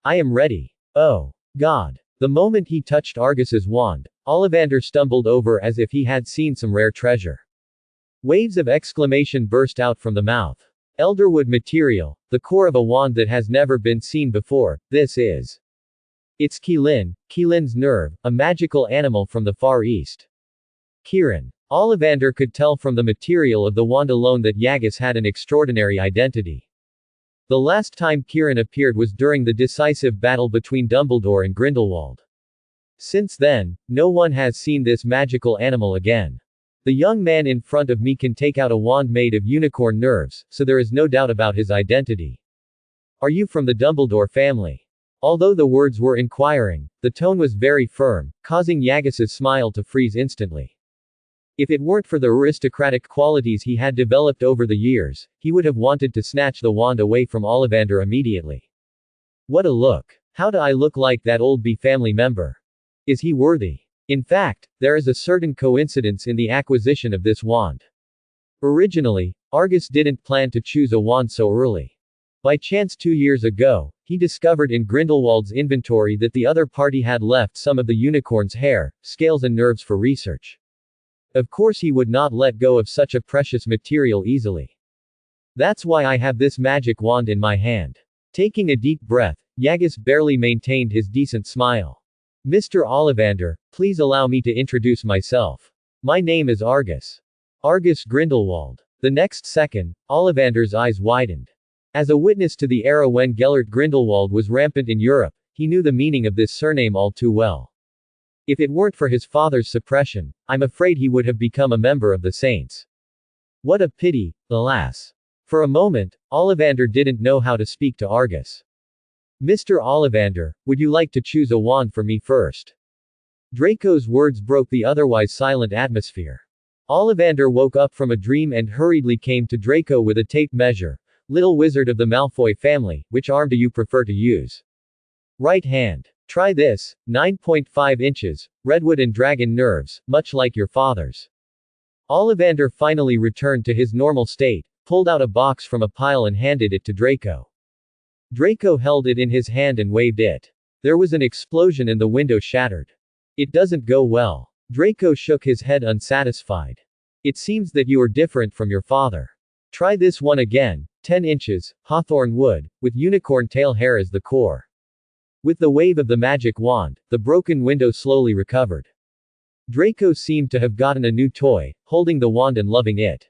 I am ready. Oh, God. The moment he touched Argus's wand, Ollivander stumbled over as if he had seen some rare treasure. Waves of exclamation burst out from the mouth. Elderwood material, the core of a wand that has never been seen before, this is. It's Qilin's nerve, a magical animal from the Far East. Qirin. Ollivander could tell from the material of the wand alone that Yagus had an extraordinary identity. The last time Qirin appeared was during the decisive battle between Dumbledore and Grindelwald. Since then, no one has seen this magical animal again. The young man in front of me can take out a wand made of unicorn nerves, so there is no doubt about his identity. Are you from the Dumbledore family? Although the words were inquiring, the tone was very firm, causing Yagus's smile to freeze instantly. If it weren't for the aristocratic qualities he had developed over the years, he would have wanted to snatch the wand away from Ollivander immediately. What a look. How do I look like that old B family member? Is he worthy? In fact, there is a certain coincidence in the acquisition of this wand. Originally, Argus didn't plan to choose a wand so early. By chance 2 years ago, he discovered in Grindelwald's inventory that the other party had left some of the unicorn's hair, scales and nerves for research. Of course he would not let go of such a precious material easily. That's why I have this magic wand in my hand. Taking a deep breath, Yagus barely maintained his decent smile. Mr. Ollivander, please allow me to introduce myself. My name is Argus. Argus Grindelwald. The next second, Ollivander's eyes widened. As a witness to the era when Gellert Grindelwald was rampant in Europe, he knew the meaning of this surname all too well. If it weren't for his father's suppression, I'm afraid he would have become a member of the Saints. What a pity, alas. For a moment, Ollivander didn't know how to speak to Argus. Mr. Ollivander, would you like to choose a wand for me first? Draco's words broke the otherwise silent atmosphere. Ollivander woke up from a dream and hurriedly came to Draco with a tape measure. Little wizard of the Malfoy family, which arm do you prefer to use? Right hand. Try this, 9.5 inches, redwood and dragon nerves, much like your father's. Ollivander finally returned to his normal state, pulled out a box from a pile and handed it to Draco. Draco held it in his hand and waved it. There was an explosion and the window shattered. It doesn't go well. Draco shook his head unsatisfied. It seems that you are different from your father. Try this one again, 10 inches, hawthorn wood, with unicorn tail hair as the core. With the wave of the magic wand, the broken window slowly recovered. Draco seemed to have gotten a new toy, holding the wand and loving it.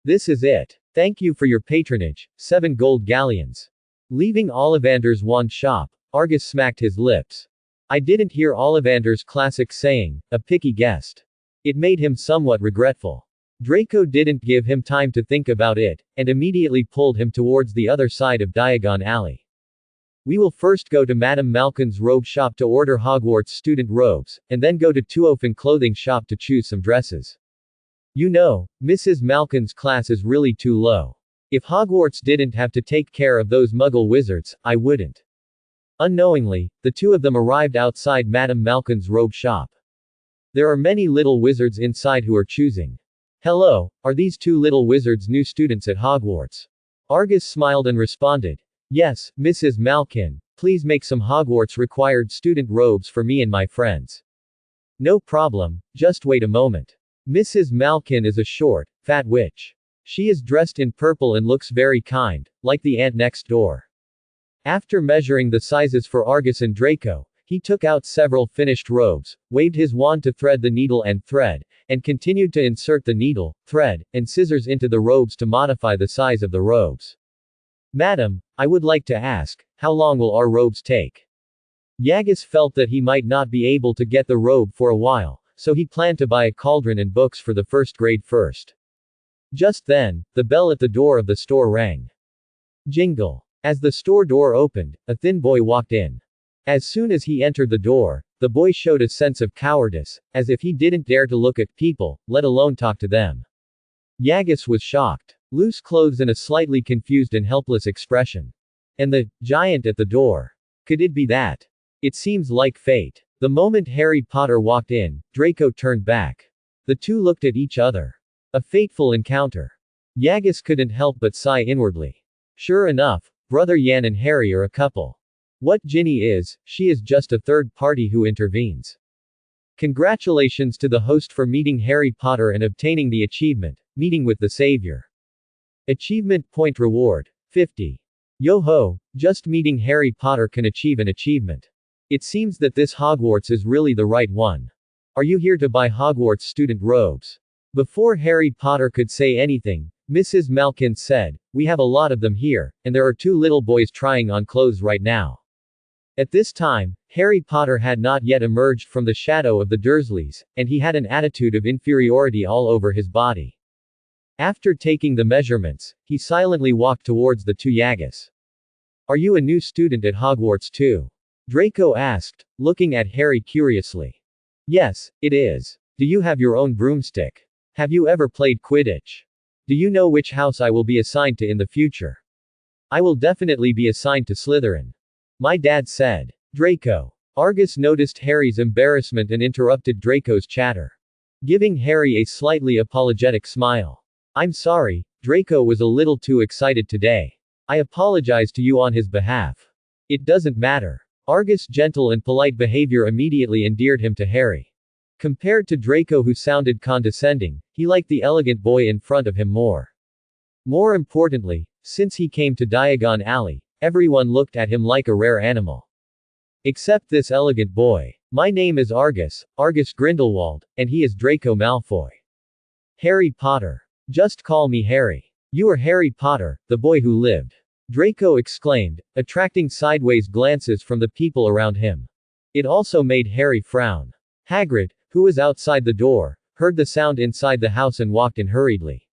This is it. Thank you for your patronage, 7 gold galleons. Leaving Ollivander's wand shop, Argus smacked his lips. I didn't hear Ollivander's classic saying, a picky guest. It made him somewhat regretful. Draco didn't give him time to think about it, and immediately pulled him towards the other side of Diagon Alley. We will first go to Madame Malkin's robe shop to order Hogwarts student robes, and then go to Tuofen clothing shop to choose some dresses. You know, Mrs. Malkin's class is really too low. If Hogwarts didn't have to take care of those muggle wizards, I wouldn't. Unknowingly, the two of them arrived outside Madame Malkin's robe shop. There are many little wizards inside who are choosing. Hello, are these 2 little wizards new students at Hogwarts? Argus smiled and responded. Yes, Mrs. Malkin, please make some Hogwarts required student robes for me and my friends. No problem, just wait a moment. Mrs. Malkin is a short, fat witch. She is dressed in purple and looks very kind, like the ant next door. After measuring the sizes for Argus and Draco, he took out several finished robes, waved his wand to thread the needle and thread, and continued to insert the needle, thread, and scissors into the robes to modify the size of the robes. Madam, I would like to ask, how long will our robes take? Yagus felt that he might not be able to get the robe for a while, so he planned to buy a cauldron and books for the first grade first. Just then, the bell at the door of the store rang. Jingle. As the store door opened, a thin boy walked in. As soon as he entered the door, the boy showed a sense of cowardice, as if he didn't dare to look at people, let alone talk to them. Yagus was shocked. Loose clothes and a slightly confused and helpless expression. And the giant at the door. Could it be that? It seems like fate. The moment Harry Potter walked in, Draco turned back. The two looked at each other. A fateful encounter. Yagus couldn't help but sigh inwardly. Sure enough, Brother Yan and Harry are a couple. What Ginny is, she is just a third party who intervenes. Congratulations to the host for meeting Harry Potter and obtaining the achievement, Meeting with the Savior. Achievement point reward, 50. Yo-ho, just meeting Harry Potter can achieve an achievement. It seems that this Hogwarts is really the right one. Are you here to buy Hogwarts student robes? Before Harry Potter could say anything, Mrs. Malkin said, we have a lot of them here, and there are 2 little boys trying on clothes right now. At this time, Harry Potter had not yet emerged from the shadow of the Dursleys, and he had an attitude of inferiority all over his body. After taking the measurements, he silently walked towards the 2 Yagus. Are you a new student at Hogwarts too? Draco asked, looking at Harry curiously. Yes, it is. Do you have your own broomstick? Have you ever played Quidditch? Do you know which house I will be assigned to in the future? I will definitely be assigned to Slytherin. My dad said. Draco. Argus noticed Harry's embarrassment and interrupted Draco's chatter, giving Harry a slightly apologetic smile. I'm sorry, Draco was a little too excited today. I apologize to you on his behalf. It doesn't matter. Argus' gentle and polite behavior immediately endeared him to Harry. Compared to Draco, who sounded condescending, he liked the elegant boy in front of him more. More importantly, since he came to Diagon Alley, everyone looked at him like a rare animal. Except this elegant boy. My name is Argus Grindelwald, and he is Draco Malfoy. Harry Potter. Just call me Harry. You are Harry Potter, the boy who lived. Draco exclaimed, attracting sideways glances from the people around him. It also made Harry frown. Hagrid, who was outside the door, heard the sound inside the house and walked in hurriedly.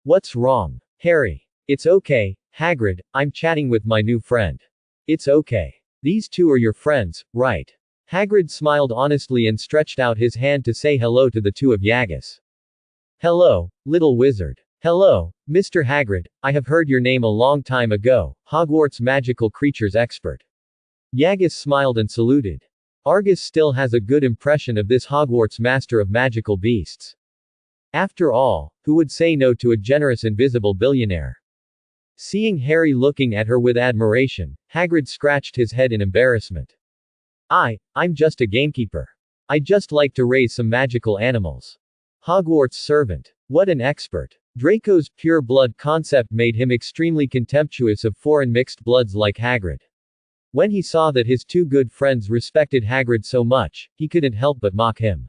What's wrong? Harry. It's okay, Hagrid, I'm chatting with my new friend. It's okay. These two are your friends, right? Hagrid smiled honestly and stretched out his hand to say hello to the two of Yagus. Hello, little wizard. Hello, Mr. Hagrid, I have heard your name a long time ago, Hogwarts magical creatures expert. Yagus smiled and saluted. Argus still has a good impression of this Hogwarts master of magical beasts. After all, who would say no to a generous invisible billionaire? Seeing Harry looking at her with admiration, Hagrid scratched his head in embarrassment. I'm just a gamekeeper. I just like to raise some magical animals. Hogwarts servant. What an expert. Draco's pure blood concept made him extremely contemptuous of foreign mixed bloods like Hagrid. When he saw that his two good friends respected Hagrid so much, he couldn't help but mock him.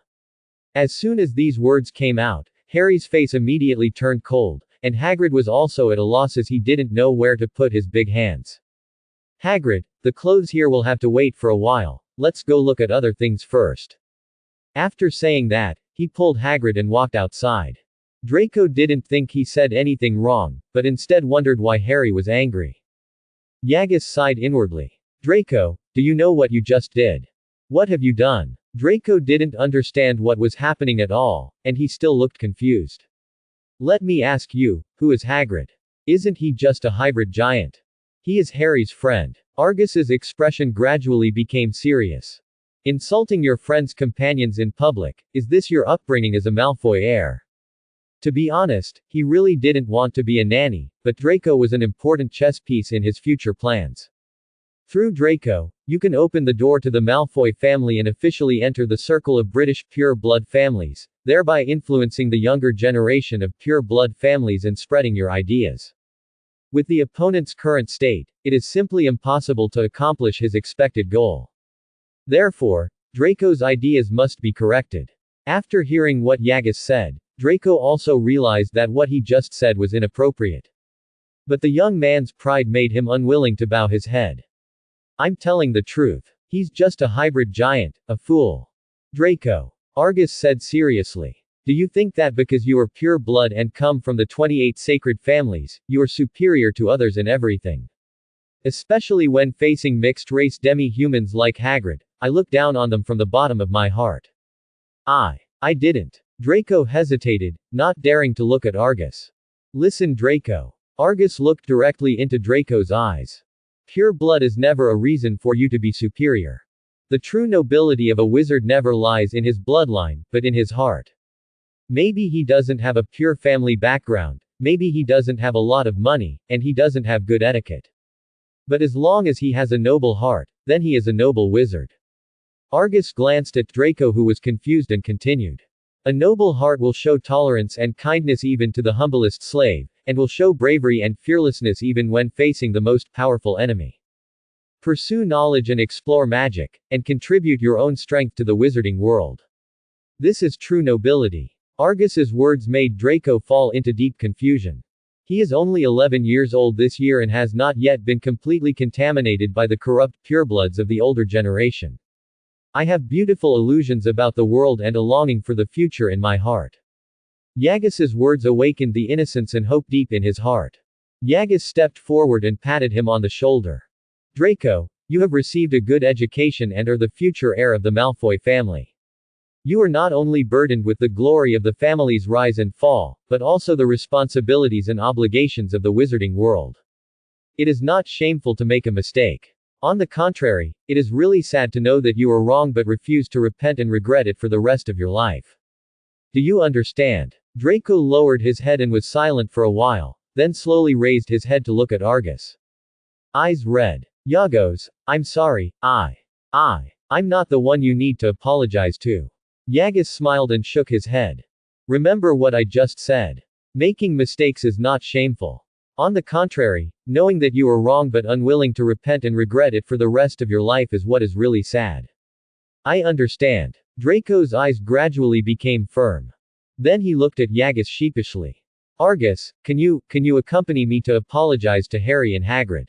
As soon as these words came out, Harry's face immediately turned cold, and Hagrid was also at a loss as he didn't know where to put his big hands. Hagrid, the clothes here will have to wait for a while, let's go look at other things first. After saying that, he pulled Hagrid and walked outside. Draco didn't think he said anything wrong, but instead wondered why Harry was angry. Yagus sighed inwardly. Draco, do you know what you just did? What have you done? Draco didn't understand what was happening at all, and he still looked confused. Let me ask you, who is Hagrid? Isn't he just a hybrid giant? He is Harry's friend. Argus's expression gradually became serious. Insulting your friend's companions in public, is this your upbringing as a Malfoy heir? To be honest, he really didn't want to be a nanny, but Draco was an important chess piece in his future plans. Through Draco, you can open the door to the Malfoy family and officially enter the circle of British pure-blood families, thereby influencing the younger generation of pure-blood families and spreading your ideas. With the opponent's current state, it is simply impossible to accomplish his expected goal. Therefore, Draco's ideas must be corrected. After hearing what Yagus said, Draco also realized that what he just said was inappropriate. But the young man's pride made him unwilling to bow his head. I'm telling the truth. He's just a hybrid giant, a fool. Draco. Argus said seriously. Do you think that because you are pure blood and come from the 28 sacred families, you are superior to others in everything? Especially when facing mixed-race demi-humans like Hagrid, I look down on them from the bottom of my heart. I didn't. Draco hesitated, not daring to look at Argus. Listen, Draco. Argus looked directly into Draco's eyes. Pure blood is never a reason for you to be superior. The true nobility of a wizard never lies in his bloodline, but in his heart. Maybe he doesn't have a pure family background, maybe he doesn't have a lot of money, and he doesn't have good etiquette. But as long as he has a noble heart, then he is a noble wizard. Argus glanced at Draco, who was confused, and continued. A noble heart will show tolerance and kindness even to the humblest slave, and will show bravery and fearlessness even when facing the most powerful enemy. Pursue knowledge and explore magic, and contribute your own strength to the wizarding world. This is true nobility. Argus's words made Draco fall into deep confusion. He is only 11 years old this year and has not yet been completely contaminated by the corrupt purebloods of the older generation. I have beautiful illusions about the world and a longing for the future in my heart. Yagus's words awakened the innocence and hope deep in his heart. Yagus stepped forward and patted him on the shoulder. Draco, you have received a good education and are the future heir of the Malfoy family. You are not only burdened with the glory of the family's rise and fall, but also the responsibilities and obligations of the wizarding world. It is not shameful to make a mistake. On the contrary, it is really sad to know that you are wrong but refuse to repent and regret it for the rest of your life. Do you understand? Draco lowered his head and was silent for a while, then slowly raised his head to look at Argus. Eyes red. Yagos, I'm sorry, I'm not the one you need to apologize to. Yagus smiled and shook his head. Remember what I just said. Making mistakes is not shameful. On the contrary, knowing that you are wrong but unwilling to repent and regret it for the rest of your life is what is really sad. I understand. Draco's eyes gradually became firm. Then he looked at Yagus sheepishly. Argus, can you accompany me to apologize to Harry and Hagrid?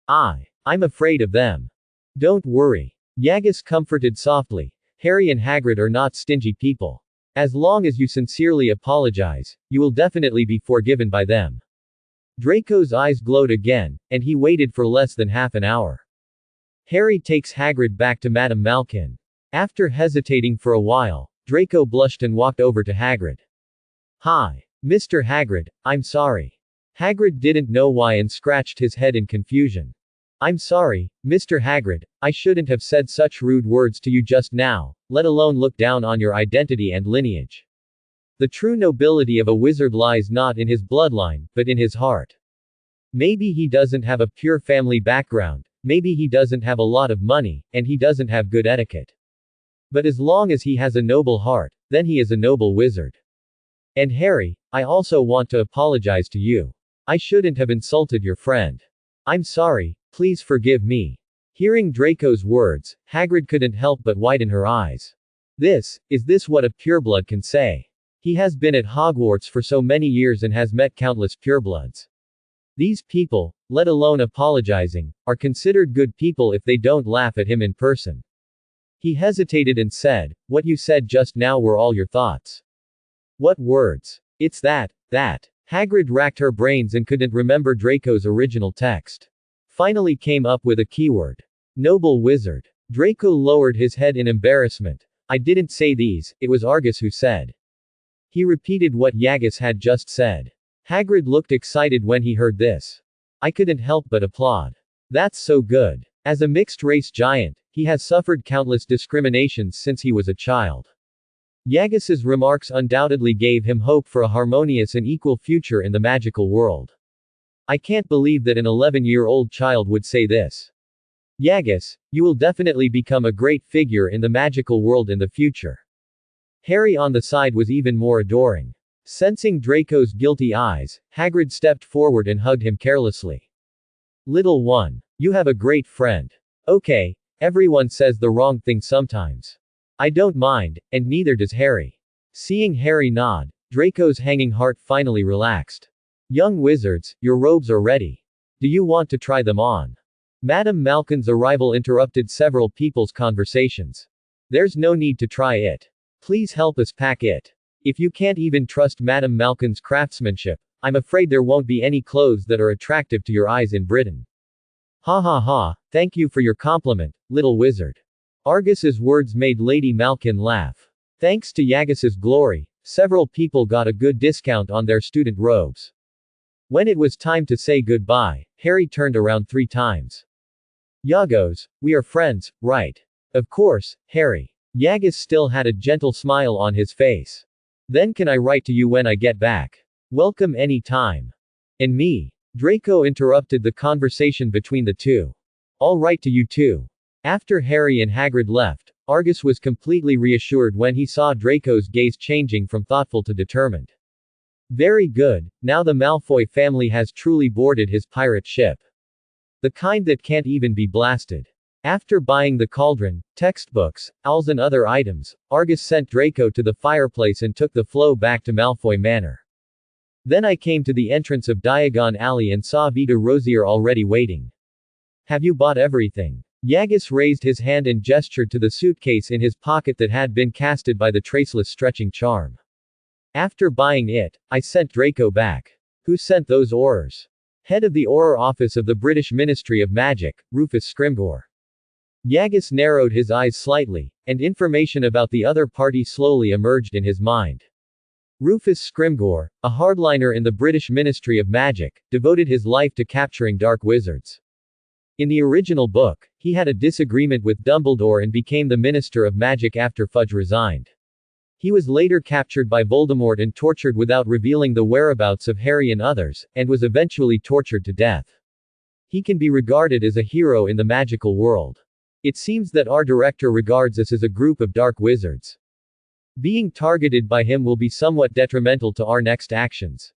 I'm afraid of them. Don't worry. Yagus comforted softly. Harry and Hagrid are not stingy people. As long as you sincerely apologize, you will definitely be forgiven by them. Draco's eyes glowed again, and he waited for less than half an hour. Harry takes Hagrid back to Madame Malkin. After hesitating for a while, Draco blushed and walked over to Hagrid. Hi, Mr. Hagrid, I'm sorry. Hagrid didn't know why and scratched his head in confusion. I'm sorry, Mr. Hagrid, I shouldn't have said such rude words to you just now, let alone look down on your identity and lineage. The true nobility of a wizard lies not in his bloodline, but in his heart. Maybe he doesn't have a pure family background, maybe he doesn't have a lot of money, and he doesn't have good etiquette. But as long as he has a noble heart, then he is a noble wizard. And Harry, I also want to apologize to you. I shouldn't have insulted your friend. I'm sorry, please forgive me. Hearing Draco's words, Hagrid couldn't help but widen her eyes. Is this what a pureblood can say? He has been at Hogwarts for so many years and has met countless purebloods. These people, let alone apologizing, are considered good people if they don't laugh at him in person. He hesitated and said, what you said just now were all your thoughts. What words? It's that. Hagrid racked her brains and couldn't remember Draco's original text. Finally came up with a keyword. Noble wizard. Draco lowered his head in embarrassment. I didn't say these, it was Argus who said. He repeated what Yagus had just said. Hagrid looked excited when he heard this. I couldn't help but applaud. That's so good. As a mixed-race giant, he has suffered countless discriminations since he was a child. Yagus's remarks undoubtedly gave him hope for a harmonious and equal future in the magical world. I can't believe that an 11-year-old child would say this. Yagus, you will definitely become a great figure in the magical world in the future. Harry on the side was even more adoring. Sensing Draco's guilty eyes, Hagrid stepped forward and hugged him carelessly. Little one, you have a great friend. Okay, everyone says the wrong thing sometimes. I don't mind, and neither does Harry. Seeing Harry nod, Draco's hanging heart finally relaxed. Young wizards, your robes are ready. Do you want to try them on? Madame Malkin's arrival interrupted several people's conversations. There's no need to try it. Please help us pack it. If you can't even trust Madame Malkin's craftsmanship, I'm afraid there won't be any clothes that are attractive to your eyes in Britain. Ha ha ha, thank you for your compliment, little wizard. Argus's words made Lady Malkin laugh. Thanks to Yagus's glory, several people got a good discount on their student robes. When it was time to say goodbye, Harry turned around 3 times. Yagos, we are friends, right? Of course, Harry. Yagus still had a gentle smile on his face. Then can I write to you when I get back? Welcome any time. And me? Draco interrupted the conversation between the two. I'll write to you too. After Harry and Hagrid left, Argus was completely reassured when he saw Draco's gaze changing from thoughtful to determined. Very good, now the Malfoy family has truly boarded his pirate ship. The kind that can't even be blasted. After buying the cauldron, textbooks, owls and other items, Argus sent Draco to the fireplace and took the flow back to Malfoy Manor. Then I came to the entrance of Diagon Alley and saw Vita Rosier already waiting. Have you bought everything? Yagus raised his hand and gestured to the suitcase in his pocket that had been casted by the traceless stretching charm. After buying it, I sent Draco back. Who sent those Aurors? Head of the Auror Office of the British Ministry of Magic, Rufus Scrimgeour. Yagus narrowed his eyes slightly, and information about the other party slowly emerged in his mind. Rufus Scrimgeour, a hardliner in the British Ministry of Magic, devoted his life to capturing dark wizards. In the original book, he had a disagreement with Dumbledore and became the Minister of Magic after Fudge resigned. He was later captured by Voldemort and tortured without revealing the whereabouts of Harry and others, and was eventually tortured to death. He can be regarded as a hero in the magical world. It seems that our director regards us as a group of dark wizards. Being targeted by him will be somewhat detrimental to our next actions.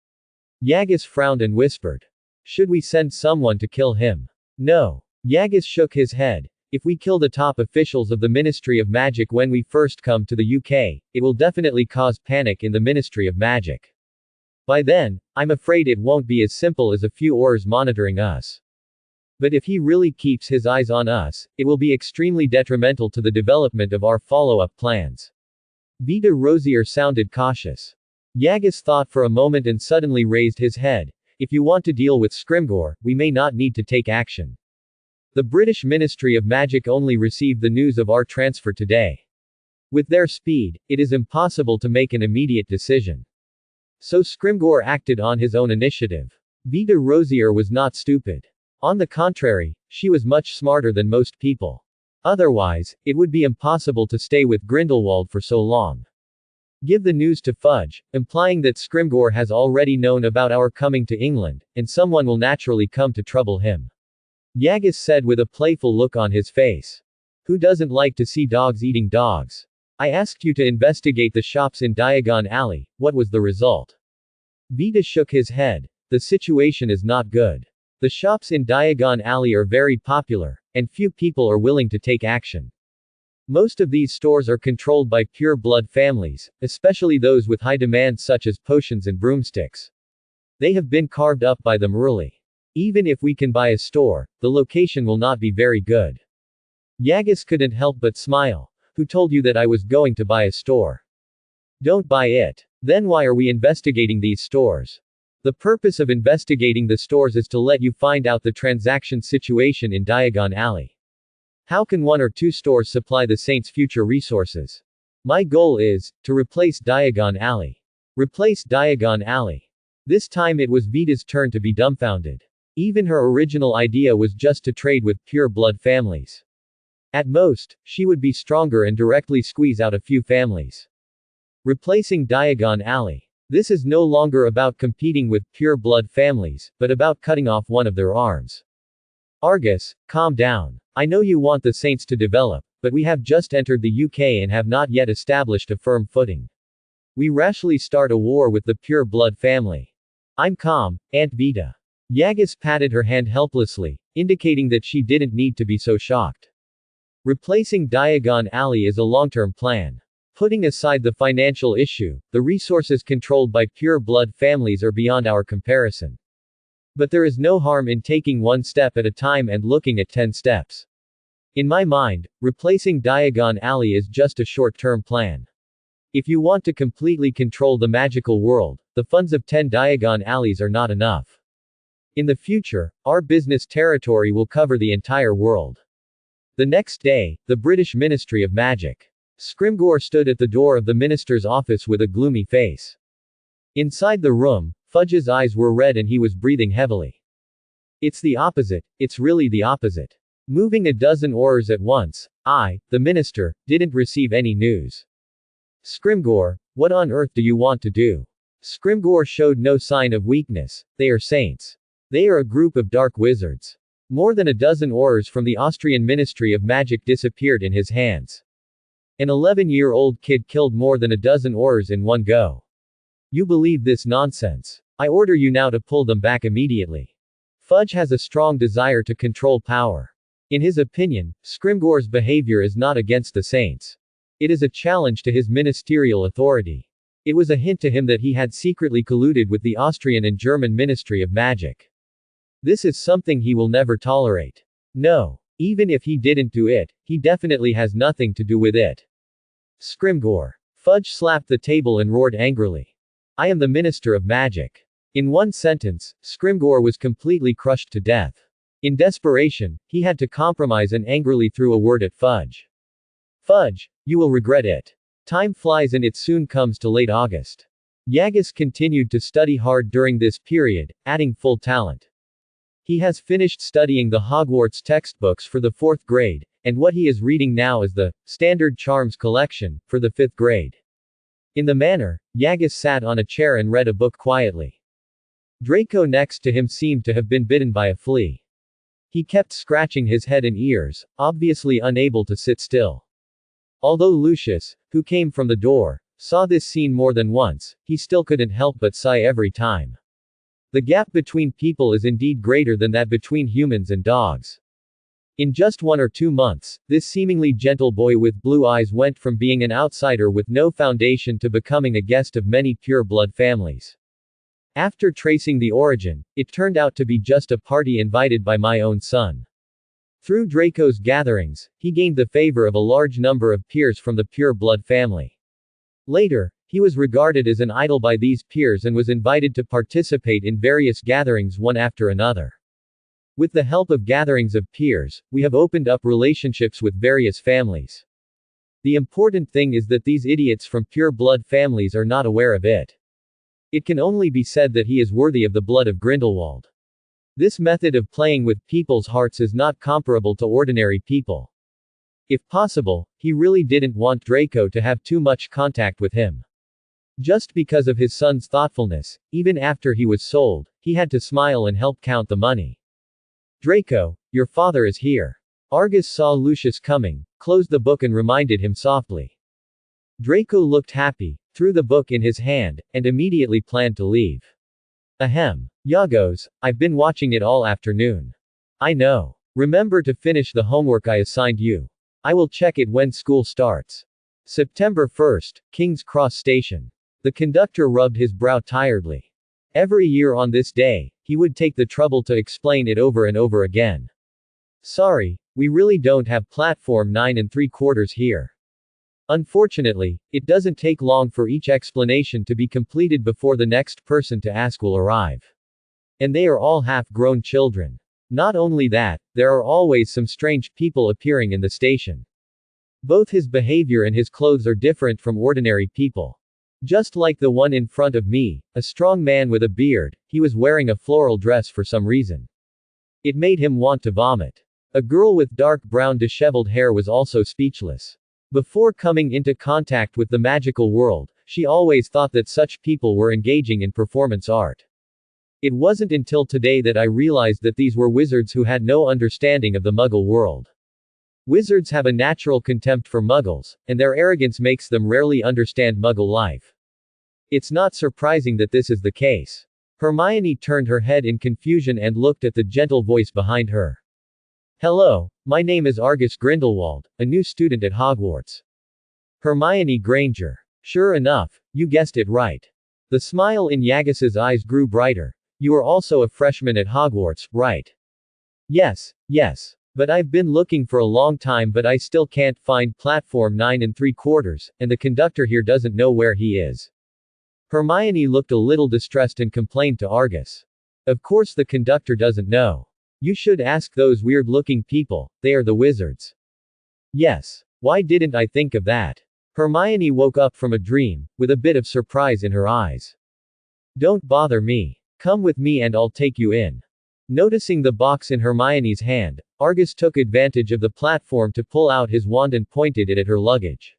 Yagus frowned and whispered. Should we send someone to kill him? No. Yagus shook his head. If we kill the top officials of the Ministry of Magic when we first come to the UK, it will definitely cause panic in the Ministry of Magic. By then, I'm afraid it won't be as simple as a few Aurors monitoring us. But if he really keeps his eyes on us, it will be extremely detrimental to the development of our follow-up plans. Vita Rosier sounded cautious. Yagus thought for a moment and suddenly raised his head. If you want to deal with Scrimgeour, we may not need to take action. The British Ministry of Magic only received the news of our transfer today. With their speed, it is impossible to make an immediate decision. So Scrimgeour acted on his own initiative. Vita Rosier was not stupid. On the contrary, she was much smarter than most people. Otherwise, it would be impossible to stay with Grindelwald for so long. Give the news to Fudge, implying that Scrimgeour has already known about our coming to England, and someone will naturally come to trouble him. Yagus said with a playful look on his face. Who doesn't like to see dogs eating dogs? I asked you to investigate the shops in Diagon Alley, what was the result? Vita shook his head. The situation is not good. The shops in Diagon Alley are very popular, and few people are willing to take action. Most of these stores are controlled by pure-blood families, especially those with high demand such as potions and broomsticks. They have been carved up by them early. Even if we can buy a store, the location will not be very good. Yagus couldn't help but smile. Who told you that I was going to buy a store? Don't buy it. Then why are we investigating these stores? The purpose of investigating the stores is to let you find out the transaction situation in Diagon Alley. How can one or two stores supply the Saints' future resources? My goal is to replace Diagon Alley. Replace Diagon Alley. This time it was Vita's turn to be dumbfounded. Even her original idea was just to trade with pure-blood families. At most, she would be stronger and directly squeeze out a few families. Replacing Diagon Alley. This is no longer about competing with pure-blood families, but about cutting off one of their arms. Argus, calm down. I know you want the Saints to develop, but we have just entered the UK and have not yet established a firm footing. We rashly start a war with the pure-blood family. I'm calm, Aunt Vita. Yagus patted her hand helplessly, indicating that she didn't need to be so shocked. Replacing Diagon Alley is a long-term plan. Putting aside the financial issue, the resources controlled by pure-blood families are beyond our comparison. But there is no harm in taking one step at a time and looking at 10 steps. In my mind, replacing Diagon Alley is just a short-term plan. If you want to completely control the magical world, the funds of 10 Diagon Alleys are not enough. In the future, our business territory will cover the entire world. The next day, the British Ministry of Magic. Scrimgeour stood at the door of the minister's office with a gloomy face. Inside the room, Fudge's eyes were red and he was breathing heavily. It's the opposite, it's really the opposite. Moving a dozen Aurors at once, I, the minister, didn't receive any news. Scrimgeour, what on earth do you want to do? Scrimgeour showed no sign of weakness. They are saints. They are a group of dark wizards. More than a dozen Aurors from the Austrian Ministry of Magic disappeared in his hands. An 11-year-old kid killed more than a dozen Aurors in one go. You believe this nonsense? I order you now to pull them back immediately. Fudge has a strong desire to control power. In his opinion, Scrimgeour's behavior is not against the Saints. It is a challenge to his ministerial authority. It was a hint to him that he had secretly colluded with the Austrian and German Ministry of Magic. This is something he will never tolerate. No. Even if he didn't do it, he definitely has nothing to do with it. Scrimgeour. Fudge slapped the table and roared angrily. I am the Minister of Magic. In one sentence, Scrimgeour was completely crushed to death. In desperation, he had to compromise and angrily threw a word at Fudge. Fudge, you will regret it. Time flies and it soon comes to late August. Yagus continued to study hard during this period, adding full talent. He has finished studying the Hogwarts textbooks for the 4th grade, and what he is reading now is the Standard Charms collection for the 5th grade. In the manor, Yagus sat on a chair and read a book quietly. Draco next to him seemed to have been bitten by a flea. He kept scratching his head and ears, obviously unable to sit still. Although Lucius, who came from the door, saw this scene more than once, he still couldn't help but sigh every time. The gap between people is indeed greater than that between humans and dogs. In just 1 or 2 months, this seemingly gentle boy with blue eyes went from being an outsider with no foundation to becoming a guest of many pure-blood families. After tracing the origin, it turned out to be just a party invited by my own son. Through Draco's gatherings, he gained the favor of a large number of peers from the pure-blood family. Later, he was regarded as an idol by these peers and was invited to participate in various gatherings one after another. With the help of gatherings of peers, we have opened up relationships with various families. The important thing is that these idiots from pure-blood families are not aware of it. It can only be said that he is worthy of the blood of Grindelwald. This method of playing with people's hearts is not comparable to ordinary people. If possible, he really didn't want Draco to have too much contact with him. Just because of his son's thoughtfulness, even after he was sold, he had to smile and help count the money. Draco, your father is here. Argus saw Lucius coming, closed the book and reminded him softly. Draco looked happy, threw the book in his hand, and immediately planned to leave. Ahem. Yagos, I've been watching it all afternoon. I know. Remember to finish the homework I assigned you. I will check it when school starts. September 1st, King's Cross Station. The conductor rubbed his brow tiredly. Every year on this day, he would take the trouble to explain it over and over again. Sorry, we really don't have platform 9 3/4 here. Unfortunately, it doesn't take long for each explanation to be completed before the next person to ask will arrive. And they are all half-grown children. Not only that, there are always some strange people appearing in the station. Both his behavior and his clothes are different from ordinary people. Just like the one in front of me, a strong man with a beard, he was wearing a floral dress for some reason. It made him want to vomit. A girl with dark brown disheveled hair was also speechless. Before coming into contact with the magical world, she always thought that such people were engaging in performance art. It wasn't until today that I realized that these were wizards who had no understanding of the Muggle world. Wizards have a natural contempt for Muggles, and their arrogance makes them rarely understand Muggle life. It's not surprising that this is the case. Hermione turned her head in confusion and looked at the gentle voice behind her. Hello, my name is Argus Grindelwald, a new student at Hogwarts. Hermione Granger. Sure enough, you guessed it right. The smile in Yagus's eyes grew brighter. You are also a freshman at Hogwarts, right? Yes. But I've been looking for a long time but I still can't find platform 9 3/4, and the conductor here doesn't know where he is. Hermione looked a little distressed and complained to Argus. Of course the conductor doesn't know. You should ask those weird-looking people, they are the wizards. Yes. Why didn't I think of that? Hermione woke up from a dream, with a bit of surprise in her eyes. Don't bother me. Come with me and I'll take you in. Noticing the box in Hermione's hand, Argus took advantage of the platform to pull out his wand and pointed it at her luggage.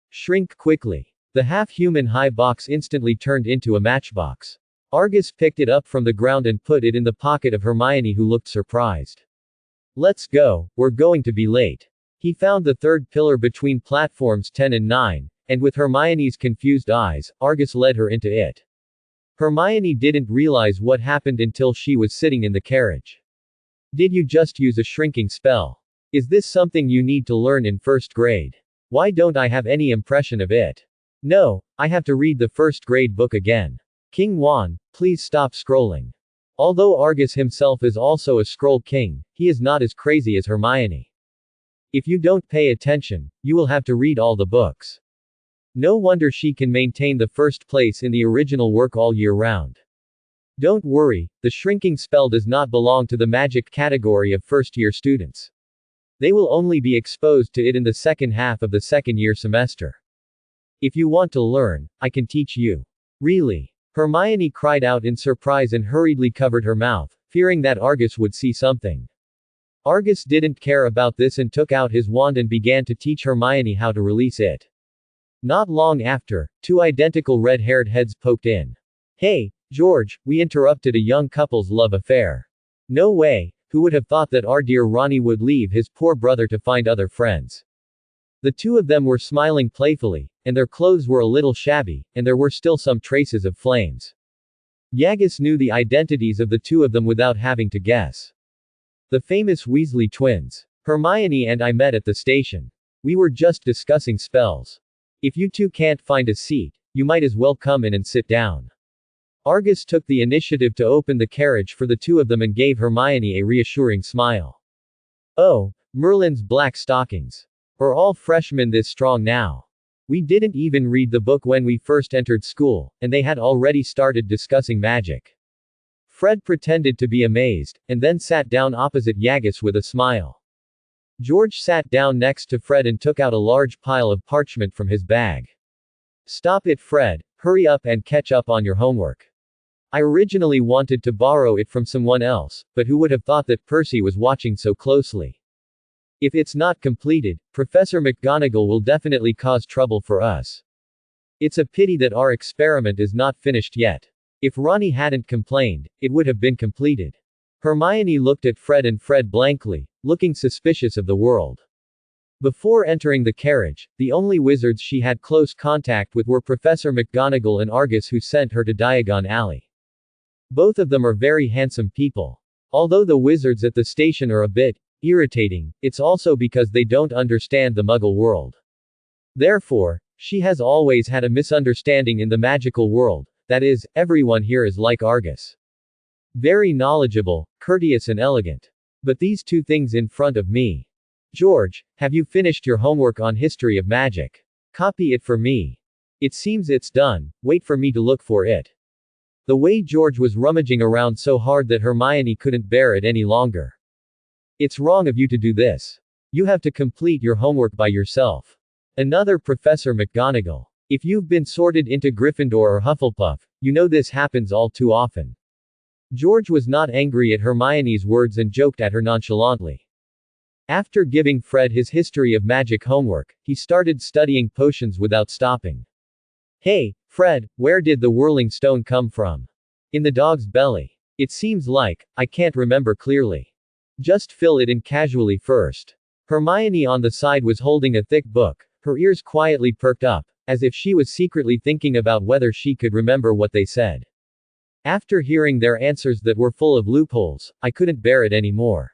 Shrink quickly. The half-human high box instantly turned into a matchbox. Argus picked it up from the ground and put it in the pocket of Hermione, who looked surprised. Let's go, we're going to be late. He found the third pillar between platforms 10 and 9, and with Hermione's confused eyes, Argus led her into it. Hermione didn't realize what happened until she was sitting in the carriage. Did you just use a shrinking spell? Is this something you need to learn in first grade? Why don't I have any impression of it? No, I have to read the first grade book again. King Juan, please stop scrolling. Although Argus himself is also a scroll king, he is not as crazy as Hermione. If you don't pay attention, you will have to read all the books. No wonder she can maintain the first place in the original work all year round. Don't worry, the shrinking spell does not belong to the magic category of first-year students. They will only be exposed to it in the second half of the second-year semester. If you want to learn, I can teach you. Really? Hermione cried out in surprise and hurriedly covered her mouth, fearing that Argus would see something. Argus didn't care about this and took out his wand and began to teach Hermione how to release it. Not long after, two identical red-haired heads poked in. "Hey, George, we interrupted a young couple's love affair." "No way, who would have thought that our dear Ronnie would leave his poor brother to find other friends?" The two of them were smiling playfully, and their clothes were a little shabby, and there were still some traces of flames. Yagus knew the identities of the two of them without having to guess. The famous Weasley twins. "Hermione and I met at the station. We were just discussing spells. If you two can't find a seat, you might as well come in and sit down." Argus took the initiative to open the carriage for the two of them and gave Hermione a reassuring smile. "Oh, Merlin's black stockings. Are all freshmen this strong now? We didn't even read the book when we first entered school, and they had already started discussing magic." Fred pretended to be amazed, and then sat down opposite Yagus with a smile. George sat down next to Fred and took out a large pile of parchment from his bag. "Stop it, Fred, hurry up and catch up on your homework. I originally wanted to borrow it from someone else, but who would have thought that Percy was watching so closely? If it's not completed, Professor McGonagall will definitely cause trouble for us. It's a pity that our experiment is not finished yet. If Ronnie hadn't complained, it would have been completed." Hermione looked at Fred and Fred blankly, looking suspicious of the world. Before entering the carriage, the only wizards she had close contact with were Professor McGonagall and Argus, who sent her to Diagon Alley. Both of them are very handsome people. Although the wizards at the station are a bit irritating, it's also because they don't understand the Muggle world. Therefore, she has always had a misunderstanding in the magical world, that is, everyone here is like Argus. Very knowledgeable, courteous and elegant. But these two things in front of me. "George, have you finished your homework on history of magic? Copy it for me. It seems it's done, wait for me to look for it." The way George was rummaging around so hard that Hermione couldn't bear it any longer. "It's wrong of you to do this. You have to complete your homework by yourself." Another Professor McGonagall. "If you've been sorted into Gryffindor or Hufflepuff, you know this happens all too often." George was not angry at Hermione's words and joked at her nonchalantly. After giving Fred his history of magic homework, he started studying potions without stopping. "Hey, Fred, where did the whirling stone come from?" "In the dog's belly. It seems like, I can't remember clearly. Just fill it in casually first." Hermione on the side was holding a thick book, her ears quietly perked up, as if she was secretly thinking about whether she could remember what they said. After hearing their answers that were full of loopholes, I couldn't bear it anymore.